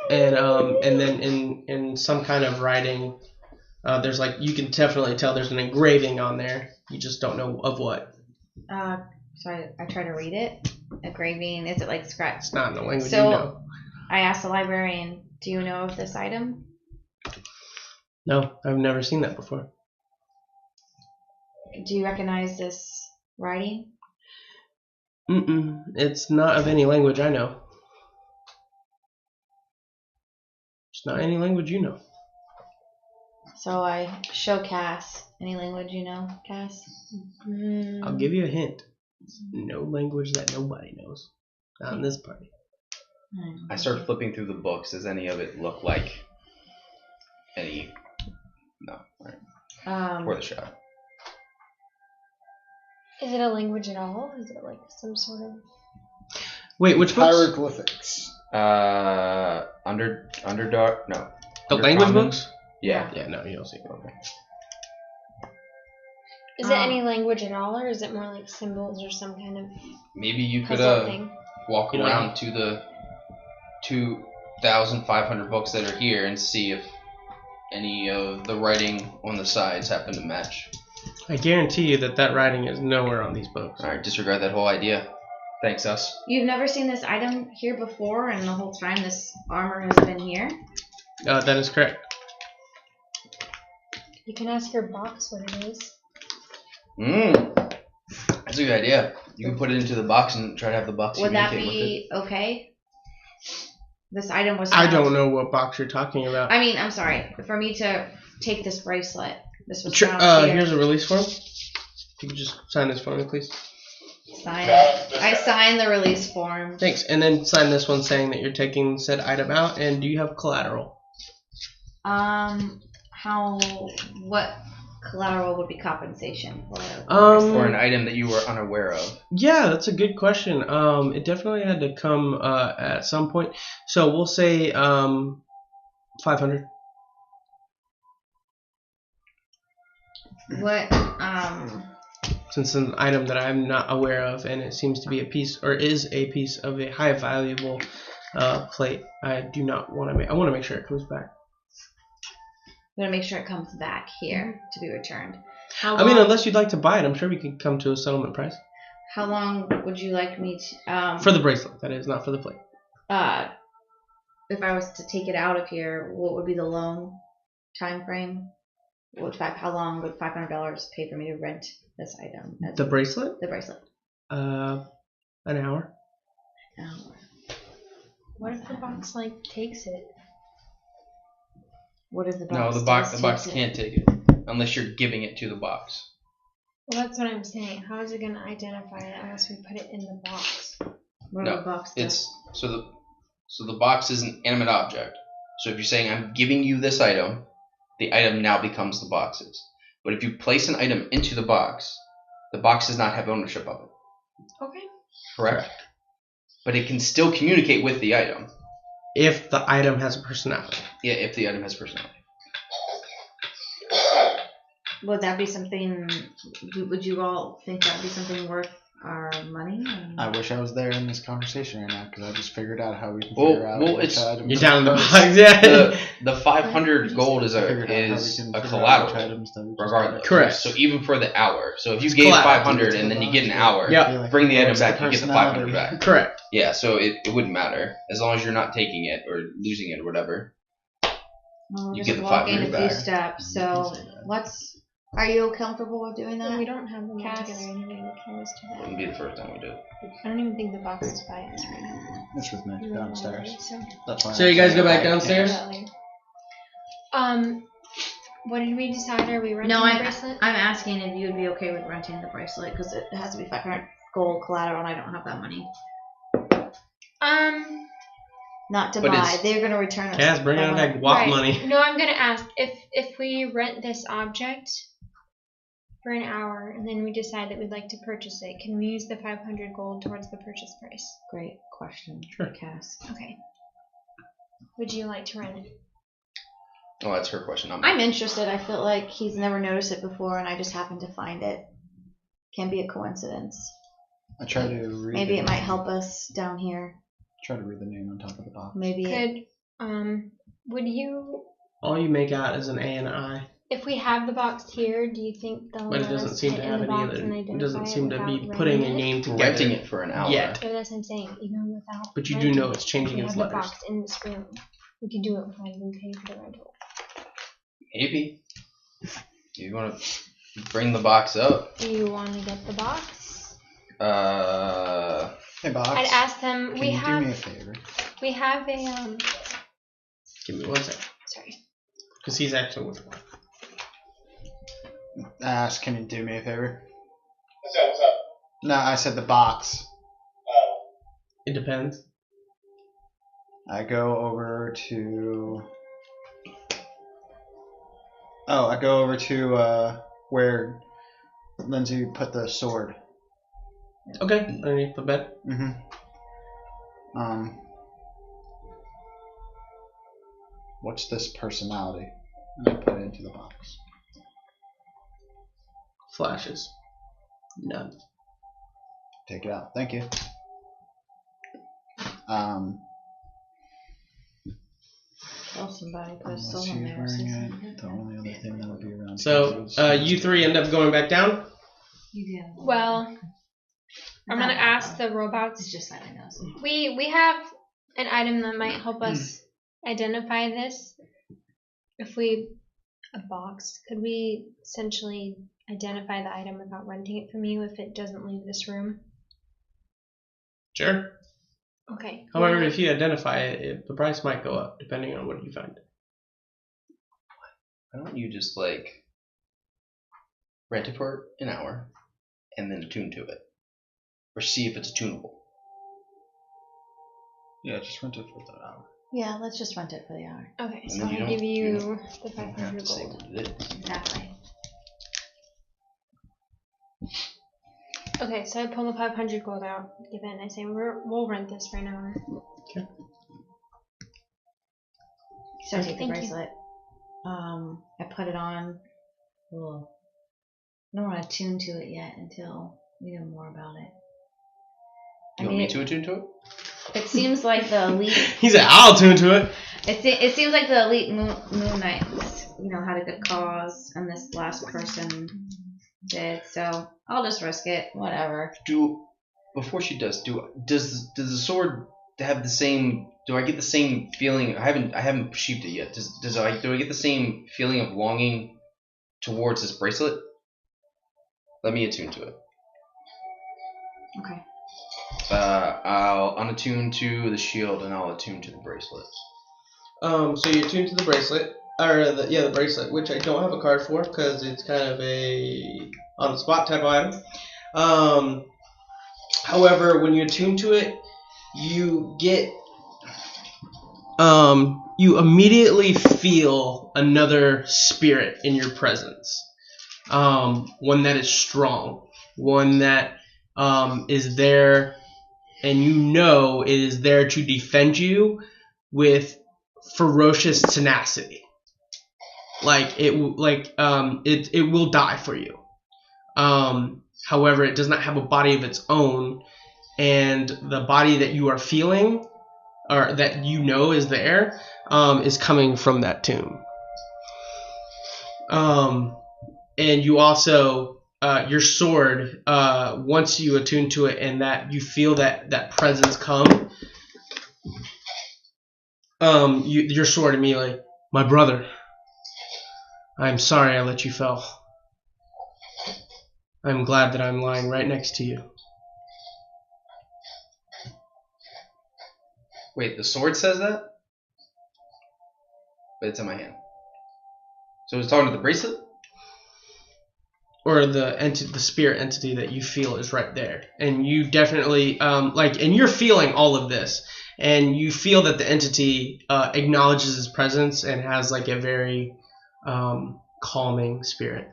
And then in some kind of writing, there's like, you can definitely tell there's an engraving on there. You just don't know of what. So I try to read it. Engraving, is it like scratch? It's not in the language So you know. I asked the librarian, do you know of this item? No, I've never seen that before. Do you recognize this writing? It's not of any language I know. It's not any language you know. So I show Cass. Any language you know, Cass? I'll give you a hint. No language that nobody knows. Not in this party. I start flipping through the books. Does any of it look like any? No. Right. Worth a shot. Is it a language at all? Is it like some sort of? Wait, which books? Hieroglyphics. Underdark. No. The language Undercommon? books? Yeah. Yeah, no, you don't see it. Okay. Is it any language at all, or is it more like symbols or some kind of Maybe you could puzzle thing? walk You know, around to the 2,500 books that are here and see if any of the writing on the sides happen to match. I guarantee you that writing is nowhere on these books. Alright, disregard that whole idea. Thanks, us. You've never seen this item here before, and the whole time this armor has been here? That is correct. You can ask your box what it is. That's a good idea. You can put it into the box and try to have the box Would that communicate be okay? This item was I found. don't know what box you're talking about. I mean, I'm sorry. For me to take this bracelet, this was found here. Here's a release form. If you could just sign this for me, please. Sign it. I signed the release form. Thanks. And then sign this one saying that you're taking said item out. And do you have collateral? What collateral would be compensation for? For an item that you were unaware of. Yeah, that's a good question. It definitely had to come at some point. So we'll say 500. What? Since it's an item that I'm not aware of, and it seems to be a piece, or is a piece of a high valuable plate, I do not want to make. I want to make sure it comes back. I'm gonna make sure it comes back here to be returned. I mean, unless you'd like to buy it, I'm sure we could come to a settlement price. How long would you like me to? For the bracelet, that is, not for the plate. If I was to take it out of here, what would be the loan time frame? How long would $500 pay for me to rent this item? The bracelet? The bracelet. An hour. What if the box like takes it? What is the box? No, the box can't take it unless you're giving it to the box. Well, that's what I'm saying. How is it going to identify it unless we put it in the box? No, it's so the box is an animate object. So if you're saying I'm giving you this item, the item now becomes the box's. But if you place an item into the box does not have ownership of it. Okay. Correct? But it can still communicate with the item. If the item has a personality. Yeah, if the item has personality. Would that be something? Would you all think that would be something worth our money? I wish I was there in this conversation right now because I just figured out how we can figure out. It's you're down in the box. Yeah. The 500 gold is a collateral, regardless. Correct. So even for the hour. So if you It's gave collateral. 500 and then you get an hour, Yeah. bring the item back, you get the 500 back. Correct. Yeah, so it wouldn't matter as long as you're not taking it or losing it or whatever. Well, You just get the walking 500 a few back. steps. So Are you comfortable with doing that? We don't have them all Cass? together anyway. We can just do that. Wouldn't be the first time we do it. I don't even think the box is by us right now. It's with me downstairs. So That's fine. So you guys go back downstairs? What did we decide? Are we renting No, the I'm bracelet? asking if you would be okay with renting the bracelet because it has to be 500 gold collateral, and I don't have that money. Not to But buy. it's- They're gonna return us. Cass, bring out that guap Right. money. No, I'm gonna ask if we rent this object for an hour and then we decide that we'd like to purchase it, can we use the 500 gold towards the purchase price? Great question, Sure. Cass. Okay. Would you like to rent it? Oh, that's her question. I'm interested. I feel like he's never noticed it before, and I just happened to find it. Can be a coincidence. I try to read. Maybe it might help us down here. Try to read the name on top of the box. Maybe. Would you, All you make out is an A and an I. if we have the box here, do you think they'll But it let doesn't us seem put to in have the any box other. and It identify doesn't seem to be without putting a renting it? name together. renting it for an hour. Yet. So that's what I'm saying. Even without But you do renting know it, it's changing if we its have the letters. box in this room. We could do it without even paying for the rental. Maybe. You want to bring the box up? Do you want to get the box? Hey, box. I'd ask them. Can We you do me a have favor? a Give me one second. Sorry. Because he's actually with one. ask, can you do me a favor? What's up? No, I said the box. Oh. It depends. I go over to. Oh, I go over to where Lindsay put the sword. Okay, underneath the bed. Mm-hmm. What's this personality? And I put it into the box. Flashes. None. Take it out. Thank you. Well, somebody put a Unless soul she's in there. wearing it, the only other thing that would be around. So you three end up going back down. You do. Well, I'm gonna ask the It's robots. just letting me know. We have an item that might help us identify this. If we a box, could we essentially identify the item without renting it from you if it doesn't leave this room? Sure. Okay. However, if you identify it, the price might go up depending on what you find. Why don't you just like rent it for an hour and then attune to it, or see if it's attunable? Yeah, just rent it for that hour. Yeah, let's just rent it for the hour. Okay, And so then you I'll don't- give you you the You don't have 500 to say gold. what it is. Exactly. Okay, so I pull the 500 gold out, give it, and I say we'll rent this for an hour. So I take the Thank you. bracelet. I put it on. Well, I don't want to tune to it yet until we know more about it. You want me to attune to it? It seems like the elite. He said, "I'll tune to it." It seems like the elite moon knights, had a good cause, and this last person did. So I'll just risk it. Whatever. Before she does does the sword have the same? Do I get the same feeling? I haven't perceived it yet. Do I get the same feeling of longing towards this bracelet? Let me attune to it. Okay. I'll unattune to the shield and I'll attune to the bracelet. So you attune to the bracelet, or the bracelet, which I don't have a card for because it's kind of a on the spot type of item. However, when you attune to it, you get you immediately feel another spirit in your presence. One that is strong, one that is there, and it is there to defend you with ferocious tenacity. It will die for you. However, it does not have a body of its own, and the body that you are feeling, or that is there, is coming from that tomb. And you also, your sword, once you attune to it and that you feel that presence come, your sword immediately, my brother, I'm sorry I let you fall. I'm glad that I'm lying right next to you. Wait, the sword says that? But it's in my hand. So it's talking to the bracelet? Or the spirit entity that you feel is right there. And you definitely, and you're feeling all of this. And you feel that the entity acknowledges its presence and has a very calming spirit.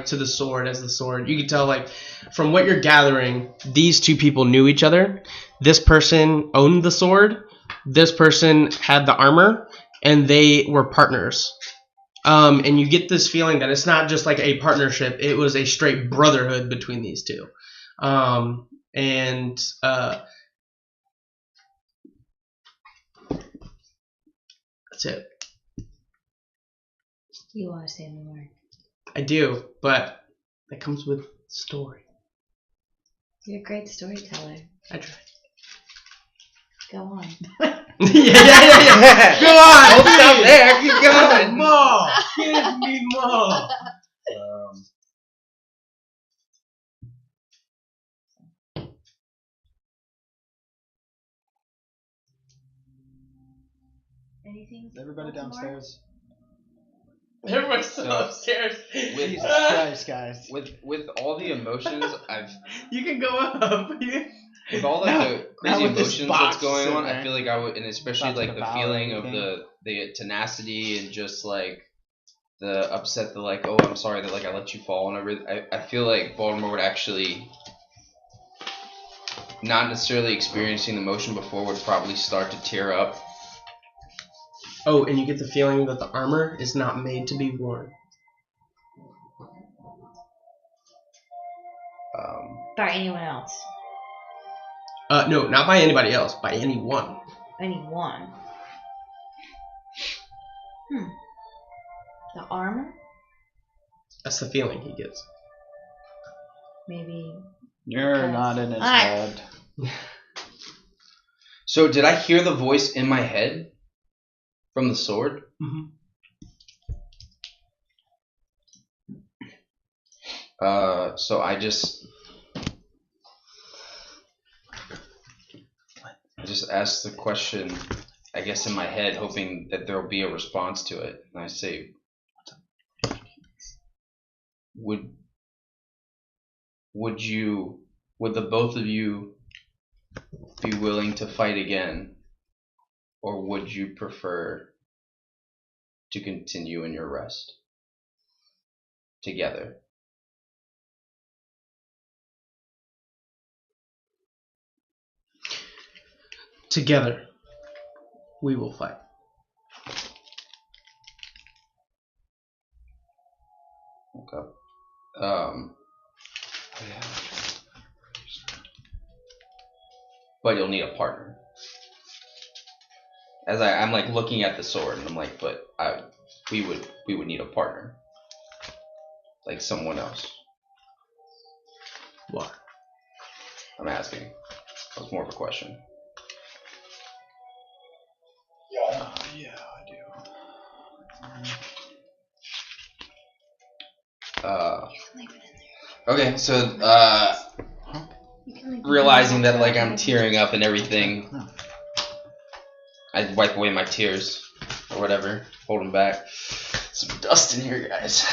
To the sword, as the sword. You can tell, from what you're gathering, these two people knew each other. This person owned the sword. This person had the armor. And they were partners. And you get this feeling that it's not just a partnership. It was a straight brotherhood between these two. That's it. You want to say more? I do, but that comes with story. You're a great storyteller. I try. Go on. yeah. Go on. Don't stop there. Keep going. More. Give me more. Anything? Is everybody downstairs? Everybody's still upstairs. Jesus Christ, guys. With all the emotions You can go up. with all like the crazy with this emotions box that's going in on, there. I feel like I would, and especially About to like the devour feeling of everything. the tenacity and just like the upset that like, oh, I'm sorry that like I let you fall and everything. I feel like Baltimore would actually, not necessarily experiencing the emotion before, would probably start to tear up. Oh, and you get the feeling that the armor is not made to be worn. By anyone else. No, not by anybody else. By anyone. Anyone. The armor? That's the feeling he gets. Maybe. You're not in his Alright. head. So did I hear the voice in my head from the sword? Mm-hmm. So I just asked the question, I guess in my head, hoping that there will be a response to it. And I say, would the both of you be willing to fight again, or would you prefer to continue in your rest together? Together, we will fight. Okay. But you'll need a partner. As I'm like looking at the sword, and I'm like, but we would need a partner, like someone else. What? I'm asking. That's more of a question. Yeah. Yeah, I do. Okay, so realizing that like I'm tearing up and everything, I wipe away my tears or whatever, hold them back. Some dust in here, guys.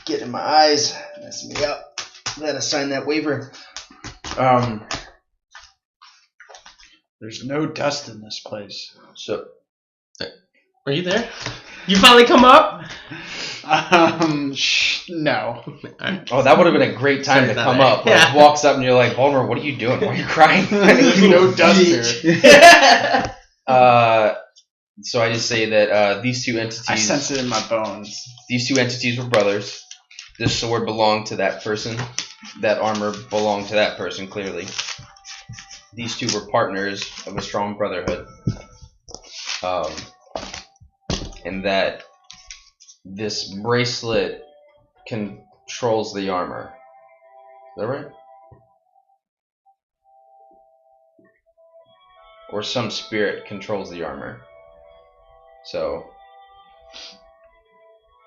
Get in my eyes, messing me up. Let us sign that waiver. There's no dust in this place. So Are you there? You finally come up? No. oh, that would have been a great time to Sorry, come not up. there. Like, Yeah. walks up and you're like, Baltimore, what are you doing? Why are you crying? There's no dust here. So I just say that these two I entities. sense it in my bones. These two entities were brothers. This sword belonged to that person. That armor belonged to that person, clearly. These two were partners of a strong brotherhood. And that this bracelet controls the armor. Is that right? Or some spirit controls the armor. So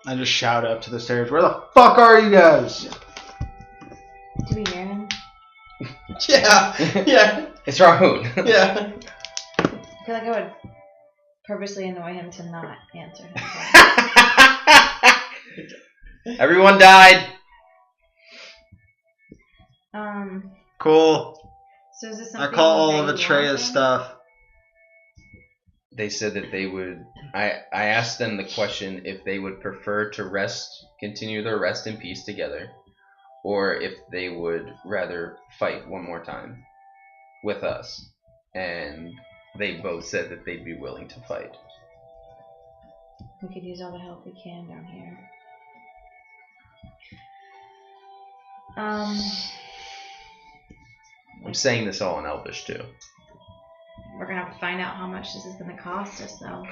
I just shout up to the stairs, where the fuck are you guys? Do we hear him? Yeah. Yeah. it's Rahun. Yeah. I feel like I would purposely annoy him to not answer him. Everyone died. Cool. So is this I something call all that of you want Atreya's then? stuff. They said that they would. I asked them the question if they would prefer to continue their rest in peace together, or if they would rather fight one more time with us. And they both said that they'd be willing to fight. We could use all the help we can down here. I'm saying this all in Elvish too. We're gonna have to find out how much this is gonna cost us, though.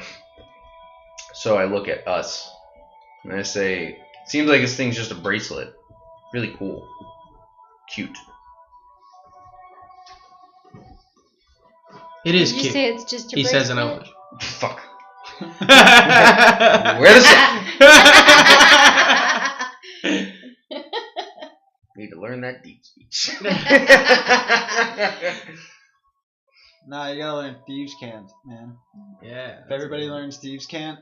So I look at us and I say, seems like this thing's just a bracelet. Really cool. Cute. It is Did you cute. say it's just a He says in bracelet? Elvish. Fuck. Where the Need to learn that deep speech. Nah, you gotta learn thieves' cant, man. Yeah. If everybody learns thieves' cant,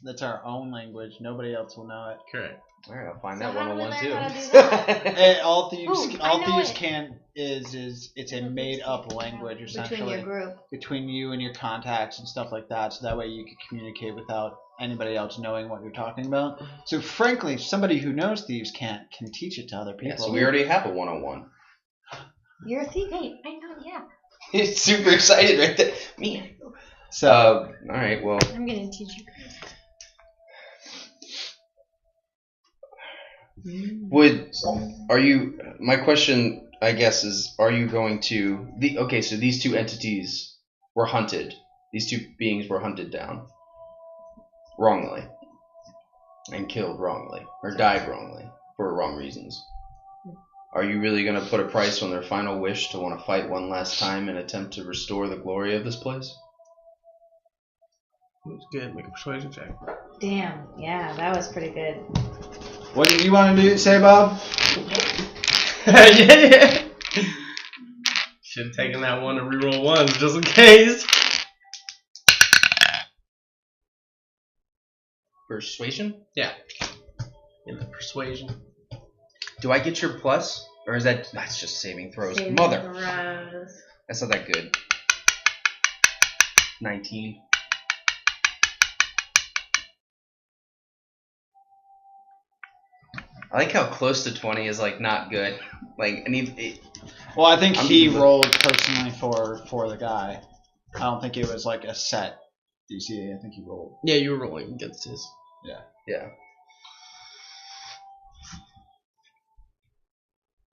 That's our own language. Nobody else will know it. Correct. All right, I'll find So that how do we 101 learn how to too. do that? Hey, all thieves, Ooh, I know it. can is it's a made up language essentially Between your group. between you and your contacts and stuff like that. So that way you can communicate without anybody else knowing what you're talking about. So frankly, somebody who knows thieves can teach it to other people. Yeah, so we already have a 101. You're a thief. Hey, I know, yeah. He's super excited right there. Me. So All right, well. I'm gonna teach you guys. My question, I guess, is, are you going to, so these two entities were hunted. These two beings were hunted down wrongly and killed wrongly or died wrongly for wrong reasons. Are you really going to put a price on their final wish to want to fight one last time and attempt to restore the glory of this place? That's good. Make a persuasion check. Damn. Yeah, that was pretty good. what did you want to say, Bob? Yeah. Should have taken that one to reroll ones just in case. Persuasion? Yeah. In the persuasion. Do I get your plus? Or is that's just saving throws? Saving Mother. throws. That's not that good. 19. I like how close to 20 is like not good. Like I need it. Well, I think I'm he good. rolled personally for the guy. I don't think it was like a set DC. I think he rolled. Yeah, you were rolling against his. Yeah.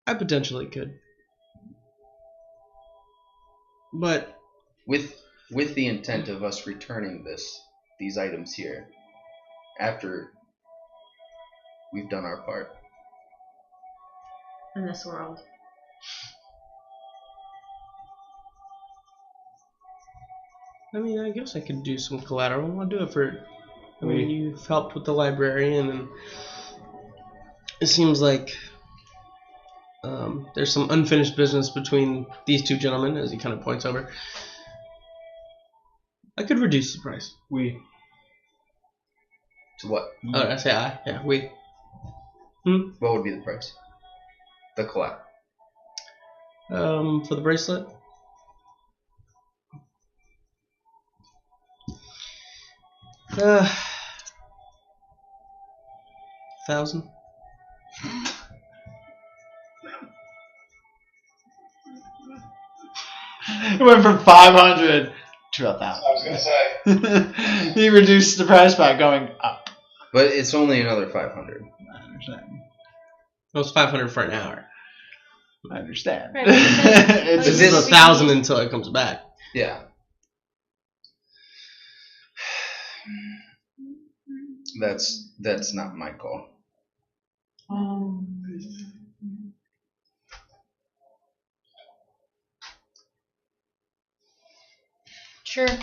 I potentially could. But With the intent of us returning these items here after we've done our part. In this world. I mean, I guess I could do some collateral. I'll do it for. I mean, you've helped with the librarian, and it seems like there's some unfinished business between these two gentlemen, as he kind of points over. I could reduce the price. To what? Oh, I say I. Yeah, we. What would be the price? The collab. For the bracelet. $1,000. It went from 500 to 1,000. I was gonna say. He reduced the price by going up. But it's only another 500. I understand. It was 500 for an hour. I understand. Right, because- This is 1,000 until it comes back. Yeah. That's not my call. Sure. Man,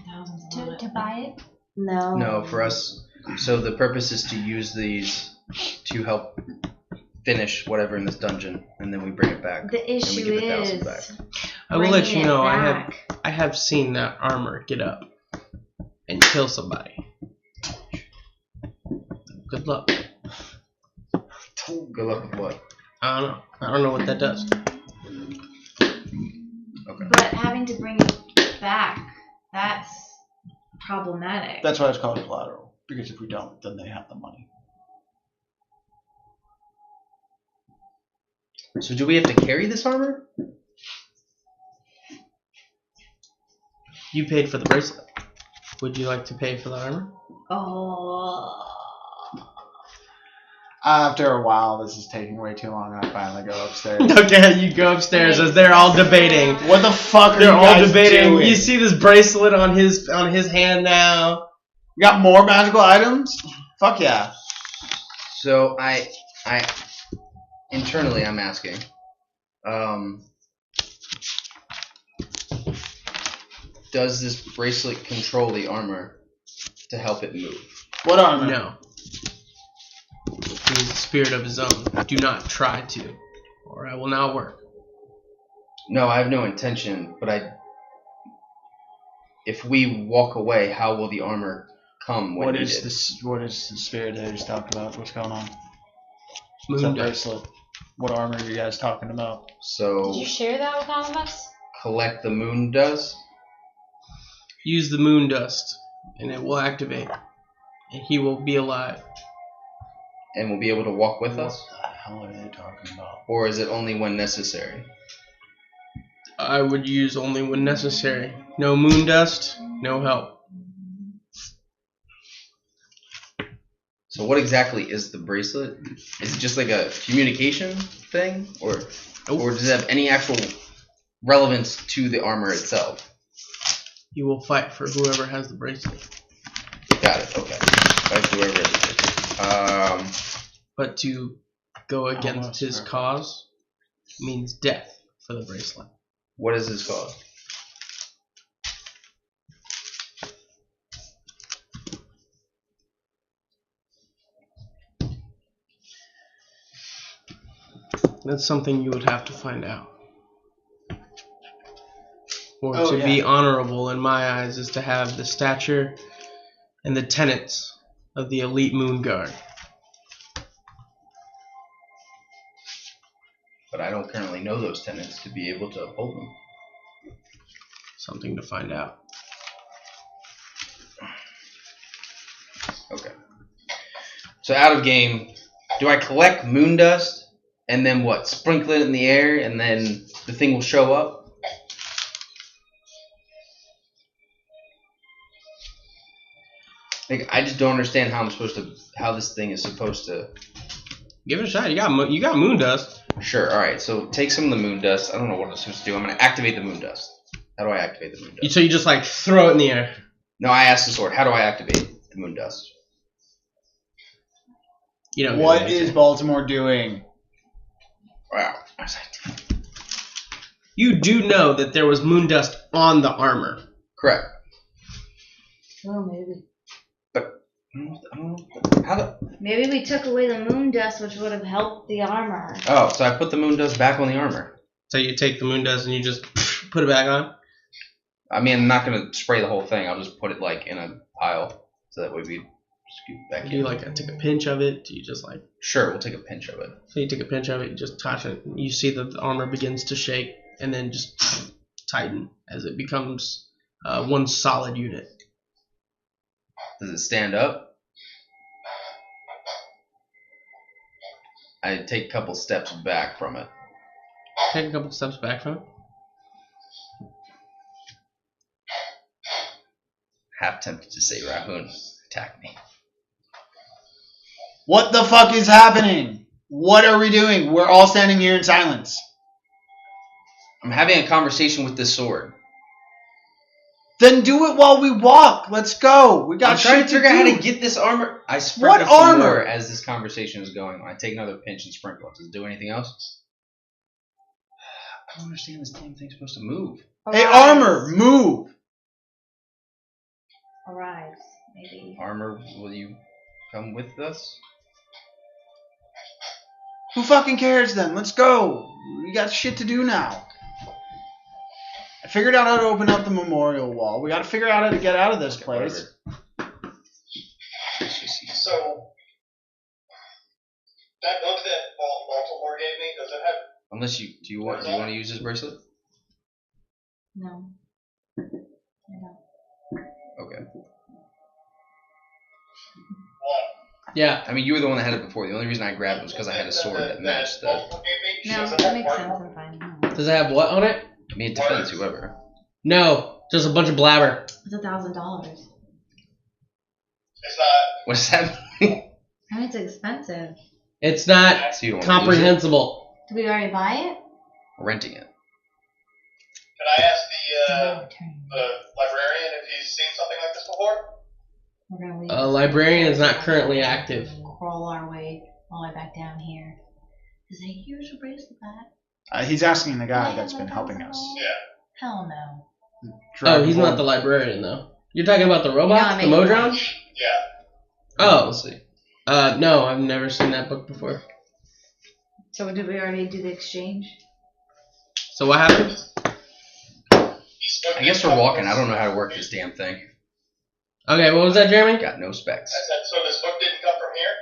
thousands a lot. To buy it? No. No, for us. So the purpose is to use these to help finish whatever in this dungeon, and then we bring it back. The and we issue give 1,000 is back. I will let bringing you it know back. I have seen that armor get up and kill somebody. Good luck. Good luck with what? I don't know. I don't know what that does. Okay. But having to bring it back, that's problematic. That's why it's called collateral. Because if we don't, then they have the money. So do we have to carry this armor? You paid for the bracelet. Would you like to pay for the armor? Oh. After a while, this is taking way too long, and I finally go upstairs. Okay, you go upstairs as they're all debating. What the fuck are They're you all guys debating. doing? You see this bracelet on his hand now. You got more magical items? Fuck yeah. So I internally I'm asking, does this bracelet control the armor to help it move? What armor? No. He is a spirit of his own. Do not try to, or I will not work. No, I have no intention, but if we walk away, how will the armor come when What needed? is the spirit that he's talking about? What's going on? It's Moon a dust. bracelet. What armor are you guys talking about? Did So you share that with all of us? collect the moon dust. Use the moon dust, and it will activate, and he will be alive. And will be able to walk with What us? the hell are they talking about? Or is it only when necessary? I would use only when necessary. No moon dust, no help. So what exactly is the bracelet? Is it just like a communication thing? Or does it have any actual relevance to the armor itself? You will fight for whoever has the bracelet. Got it, okay. Fight whoever is it. But to go against Almost his perfect. cause means death for the bracelet. What is his cause? That's something you would have to find out. Or Oh, to yeah. be honorable in my eyes is to have the stature and the tenets of the elite moon guard. But I don't currently know those tenets to be able to uphold them. Something to find out. Okay. So out of game, do I collect moon dust and then what? Sprinkle it in the air and then the thing will show up? Like, I just don't understand how this thing is supposed to. Give it a shot. You got moon dust. Sure. All right. So take some of the moon dust. I don't know what I'm supposed to do. I'm gonna activate the moon dust. How do I activate the moon dust? So you just like throw it in the air. No, I asked the sword. How do I activate the moon dust? You don't. What is Baltimore doing? Wow. You do know that there was moon dust on the armor. Correct. Oh, maybe. I don't know. How the? Maybe we took away the moon dust, which would have helped the armor. Oh, so I put the moon dust back on the armor. So you take the moon dust and you just put it back on. I mean, I'm not gonna spray the whole thing. I'll just put it like in a pile, so that way we scoop back Do you in. like take a pinch of it? Do you just like? Sure, we'll take a pinch of it. So you take a pinch of it, you just touch it, and you see that the armor begins to shake, and then just tighten as it becomes one solid unit. Does it stand up? I take a couple steps back from it. Take a couple steps back from it. Half tempted to say, Rahun, attack me. What the fuck is happening? What are we doing? We're all standing here in silence. I'm having a conversation with this sword. Then do it while we walk. Let's go. We got I'm trying shit to figure out how do. to get this armor. I sprinkle What some armor? more as this conversation is going on. I take another pinch and sprinkle it. Does it do anything else? I don't understand this damn thing's supposed to move. Hey, armor, move. Arrives, maybe. Armor, will you come with us? Who fucking cares then? Let's go. We got shit to do now. I figured out how to open up the memorial wall. We got to figure out how to get out of this place. So, that book that Baltimore gave me, does it have... Unless do you want to use this bracelet? No. I don't. Okay. What? Yeah. I mean, you were the one that had it before. The only reason I grabbed it was because I had a sword that matched the. Baltimore gave me? No, Does it that have makes one? sense. I'm fine. Does it have what on it? I mean, it defends whoever. No, just a bunch of blabber. It's $1,000. It's not... What does that mean? I mean, it's expensive. It's not So you don't want to use comprehensible. Did we already buy it? it? Renting it. Can I ask No, the return. librarian if he's seen something like this before? We're gonna leave. A librarian is not currently active. Crawl our way all the way back down here. Is a huge bracelet that? He's asking the guy that's been helping us. Yeah. Hell no. Oh, he's not the librarian though. You're talking about the robots, the Modron? Yeah. Oh, We'll see. No, I've never seen that book before. So did we already do the exchange? So what happened? He I guess we're walking. I don't know how to work this damn thing. Okay, what was that, Jeremy? Got no specs. I said, so this book didn't come from here?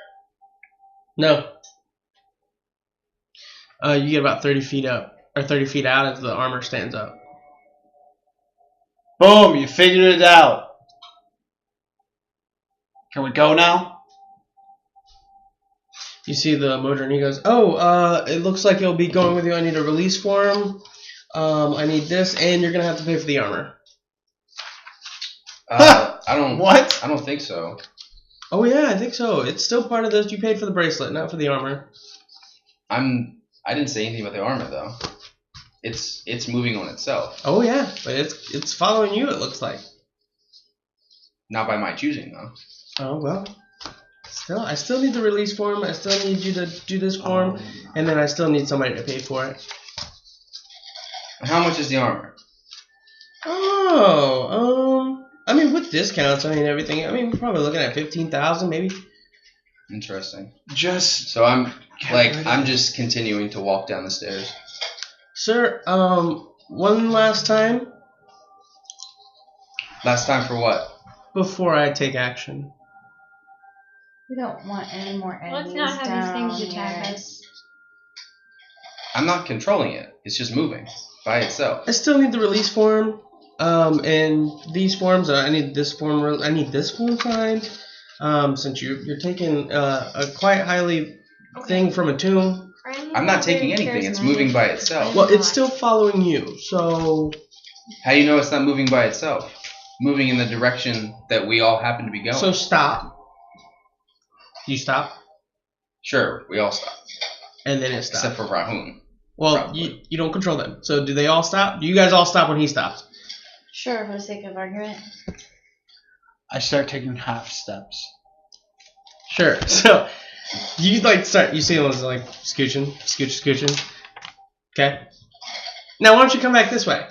No. You get about 30 feet up, or 30 feet out as the armor stands up. Boom, you figured it out. Can we go now? You see the Modron, he goes, oh, it looks like it'll be going with you. I need a release form. I need this, and you're going to have to pay for the armor. I don't. What? I don't think so. Oh, yeah, I think so. It's still part of this. You paid for the bracelet, not for the armor. I didn't say anything about the armor though. It's moving on itself. Oh, yeah, but it's following you, it looks like. Not by my choosing though. Oh, well. I still need the release form. I still need you to do this form, and then I still need somebody to pay for it. How much is the armor? Oh, I mean, with discounts, I mean, everything. I mean, we're probably looking at 15,000, maybe. Interesting. So I'm just continuing to walk down the stairs. Sir, one last time. Last time for what? Before I take action. We don't want any more enemies. Let's not have these things attack here. us. I'm not controlling it. It's just moving by itself. I still need the release form. And these forms. I need this form. I need this form signed. Since you're taking a quite highly thing from a tomb. I'm not taking anything. It's moving by itself. Well, it's still following you. So. How do you know it's not moving by itself? Moving in the direction that we all happen to be going. So stop. You stop. Sure, we all stop. And then it stops. Except for Rahun. Well, you don't control them. So do they all stop? Do you guys all stop when he stops? Sure, for the sake of argument. I start taking half steps. Sure. So you start. You see him like scooching. Okay. Now why don't you come back this way?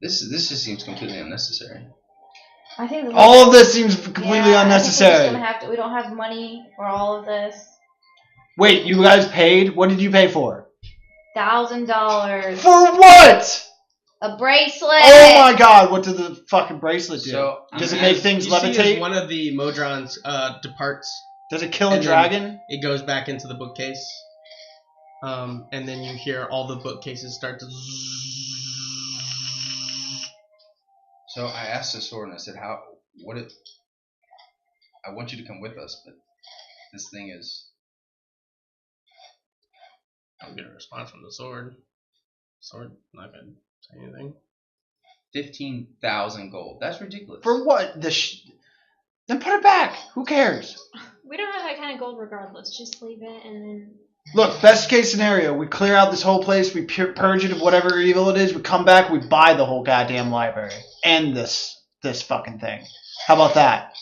This just seems completely unnecessary. I think all of this seems completely unnecessary. We don't have money for all of this. Wait, you guys paid? What did you pay for? $1,000. For what? A bracelet. Oh my god, what did the fucking bracelet do? So, does it make things levitate? See as one of the Modrons departs. Does it kill a dragon? It goes back into the bookcase. And then you hear all the bookcases start to. So I asked the sword and I said, I want you to come with us, but this thing is. I don't get a response from the sword. Sword, not gonna say anything. 15,000 gold. That's ridiculous. For what? Then put it back. Who cares? We don't have that kind of gold regardless. Just leave it and then. Look, best case scenario, we clear out this whole place, we purge it of whatever evil it is, we come back, we buy the whole goddamn library. And this fucking thing. How about that?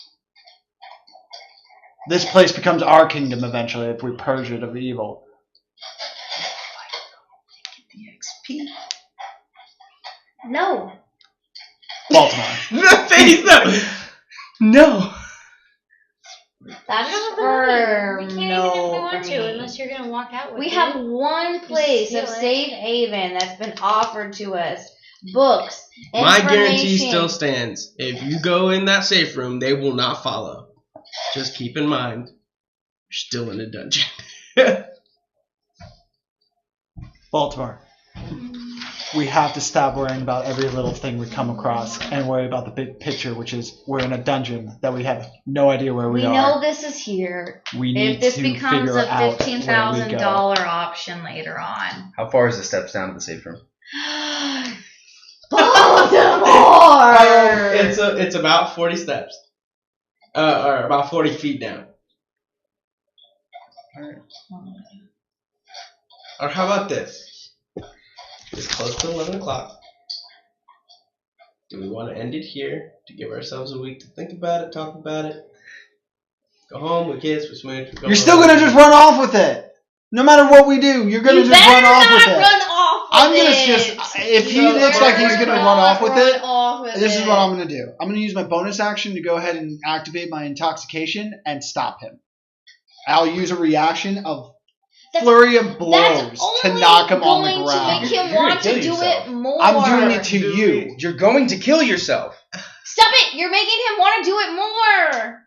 This place becomes our kingdom eventually if we purge it of evil. The XP. No. Baltimore. The face though. No. That's We can't even if we no want for to, me. unless you're gonna walk out with We it. have one place steal of it. safe haven that's been offered to us. Books. My guarantee information. still stands. If you go in that safe room, they will not follow. Just keep in mind, you're still in a dungeon. Baltimore. We have to stop worrying about every little thing we come across and worry about the big picture, which is we're in a dungeon that we have no idea where we We are. know this is here. We need If this to becomes figure a out $15,000 where option later on. How far is the steps down to the safe room? Baltimore! It's about 40 steps. Or about 40 feet down. Or how about this? It's close to 11 o'clock. Do we want to end it here to give ourselves a week to think about it, talk about it? Go home, we kiss, we smooch. We go You're still home. gonna just run off with it. No matter what we do, you're gonna just run off with it. I'm gonna just if he looks like he's gonna run off with it, this is what I'm gonna do. I'm gonna use my bonus action to go ahead and activate my intoxication and stop him. I'll use a reaction of flurry of blows That's to only knock him on the going ground. to make him You're gonna want to kill do yourself. it more. I'm doing it to you. You're going to kill yourself. Stop it! You're making him want to do it more.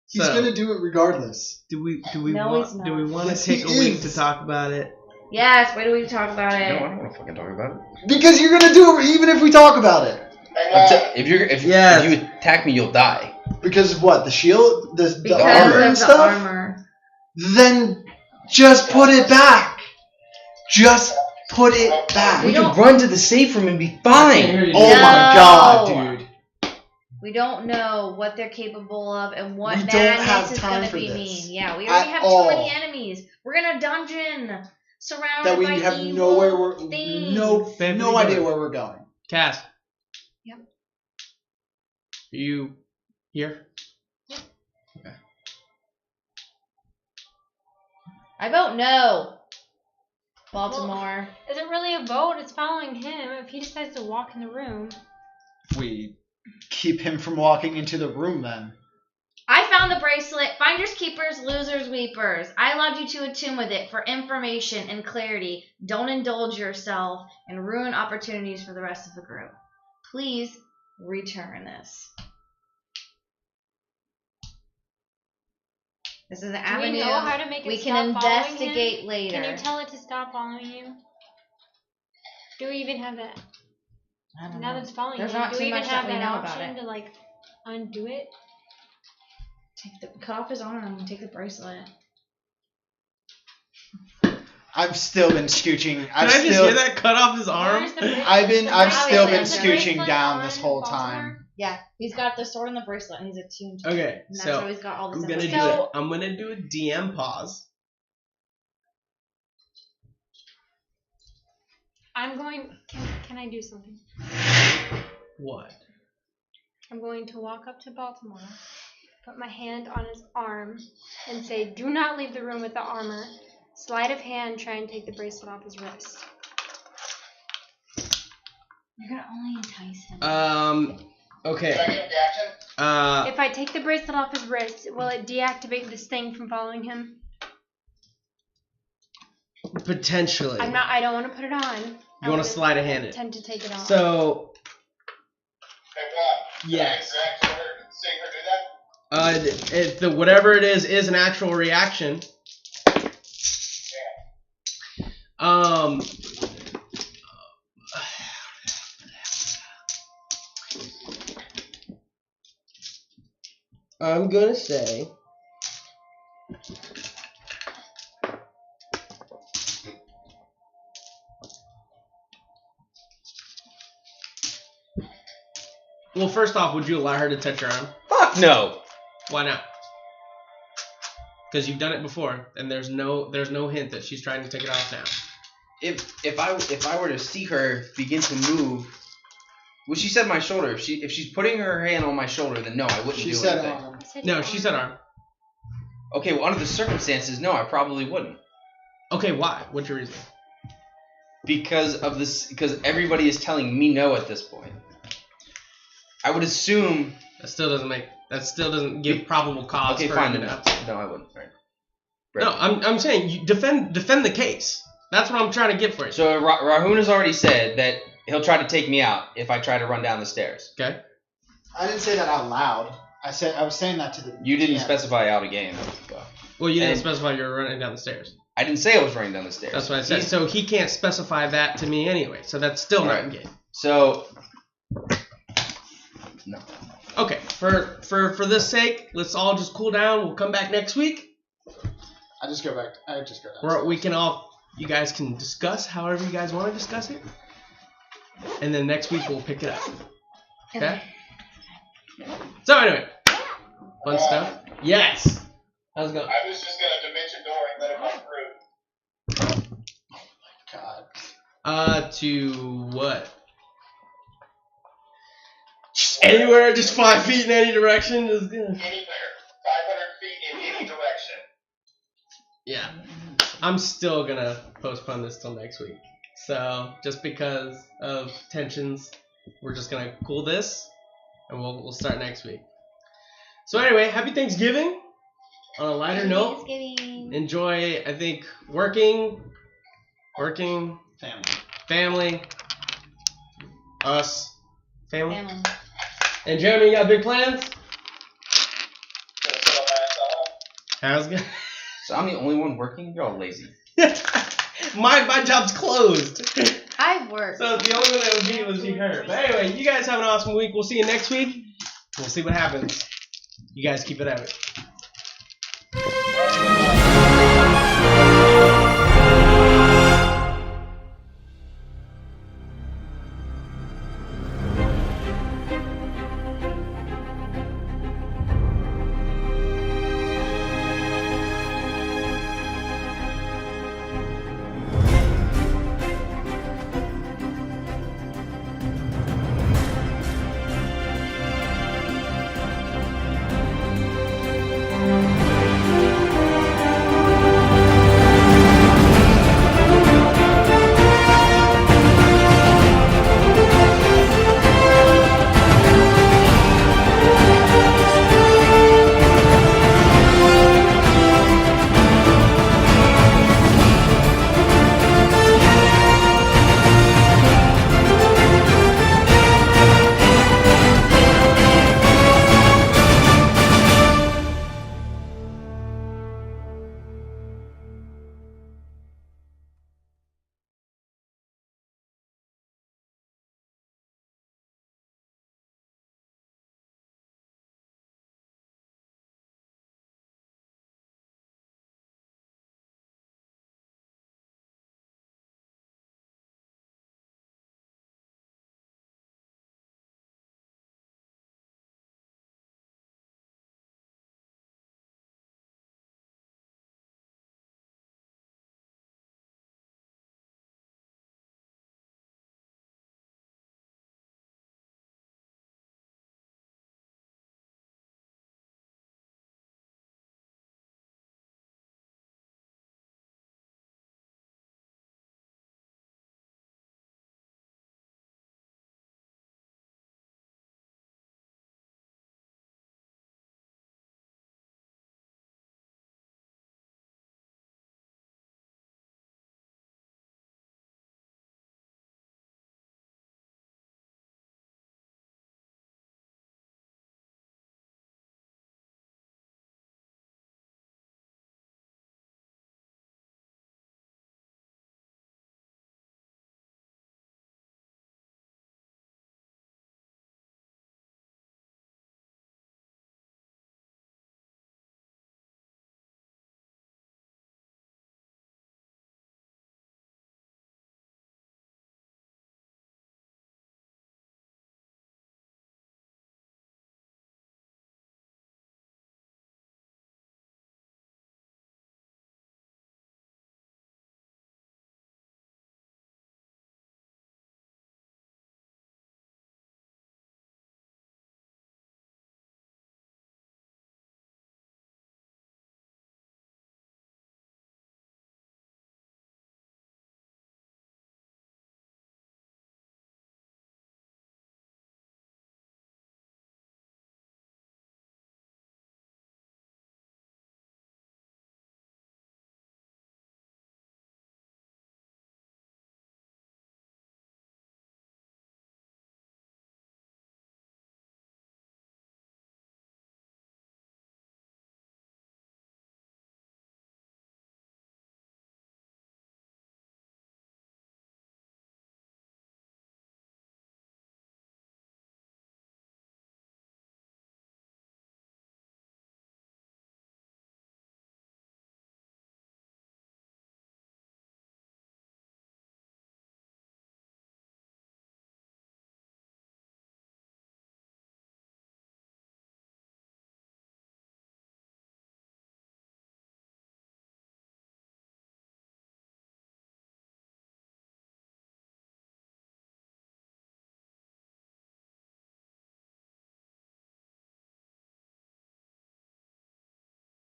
He's So- gonna do it regardless. Do we No, he's not. want Yes, to take he a week is. to talk about it? Yes, wait till we talk about No, I it. don't want to fucking talk about it. Because you're gonna do it even if we talk about it. If if Yes. you attack me, you'll die. Because of what? The shield? The Because armor of and the stuff? armor. Then just put it back. Just put it back. We We don't- can run to the safe room and be fine. Oh my god, dude. We don't know what they're capable of and what We don't have madness is time going to for be this. mean. Yeah, we already At have all. too many enemies. We're in a dungeon surrounded That we by have evil nowhere we're things. no idea where we're going. Cass. Yep. Are you here? I vote no. Baltimore. Is it really a vote? It's following him. If he decides to walk in the room. We Keep him from walking into the room then. I found the bracelet. Finders keepers, losers weepers. I allowed you to attune with it for information and clarity. Don't indulge yourself and ruin opportunities for the rest of the group. Please return this. This is an Do avenue we know how to make it we stop can following investigate him? later. Can you tell it to stop following you? Do we even have that? I don't Now know. that it's following There's you, not do too we even much have that we that know about option it. to like undo it? Cut off his arm and take the bracelet. I've still been scooching. Can I just hear that? Cut off his arm? Where's the bracelet? I've Obviously, still been it's a scooching bracelet down on this whole Baltimore? time. Yeah, he's got the sword and the bracelet, and he's attuned to it. Okay, And that's how so he's got all this I'm gonna do information. it. I'm gonna do a DM pause. I'm going. Can I do something? What? I'm going to walk up to Baltimore, put my hand on his arm, and say, "Do not leave the room with the armor." Sleight of hand, try and take the bracelet off his wrist. You're gonna only entice him. Okay. Can I get the action? If I take the bracelet off his wrist, will it deactivate this thing from following him? Potentially. I don't want to put it on. You want to slide a hand it. Attempt to take it off. So, Hey, Bob. yes. Can I exactly seeing her do that? Whatever it is an actual reaction. I'm gonna say. Well, first off, would you allow her to touch your arm? Fuck no. Why not? Because you've done it before, and there's no hint that she's trying to take it off now. If I were to see her begin to move, well, she said my shoulder. If she's putting her hand on my shoulder, then no, I wouldn't She do said anything. arm. I said No, arm. she said arm. Okay, well, under the circumstances, no, I probably wouldn't. Okay, why? What's your reason? Because of this, because everybody is telling me no at this point. I would assume. That still doesn't give probable cause. Okay, for fine. her Then to know. no, I wouldn't. Right. No, I'm saying you defend the case. That's what I'm trying to get for you. So Rahun has already said that he'll try to take me out if I try to run down the stairs. Okay. I didn't say that out loud. I was saying that to the. You didn't DM. specify out a game. Well, you didn't And- specify you were running down the stairs. I didn't say I was running down the stairs. That's what I said. He's- So he can't specify that to me anyway. So that's still not in Right. game. So. No. Okay. For this sake, let's all just cool down. We'll come back next week. I just go back. I just go down. Where we can you guys can discuss however you guys want to discuss it. And then next week we'll pick it up. Okay? So anyway. Fun stuff. Yes. How's it going? I was just gonna dimension door and let it come through. God. To what? Just anywhere, just 5 feet in any direction is good. Anywhere. 500 feet in any direction. Yeah. I'm still gonna postpone this till next week. So just because of tensions, we're just gonna cool this, and we'll start next week. So anyway, happy Thanksgiving. on a lighter note, Thanksgiving. enjoy, I think, working, family, us, family. And Jeremy, you got big plans? How's it? So I'm the only one working? You're all lazy. my job's closed. I've worked. So the only one that was me was her. But anyway, you guys have an awesome week. We'll see you next week. We'll see what happens. You guys keep it at it.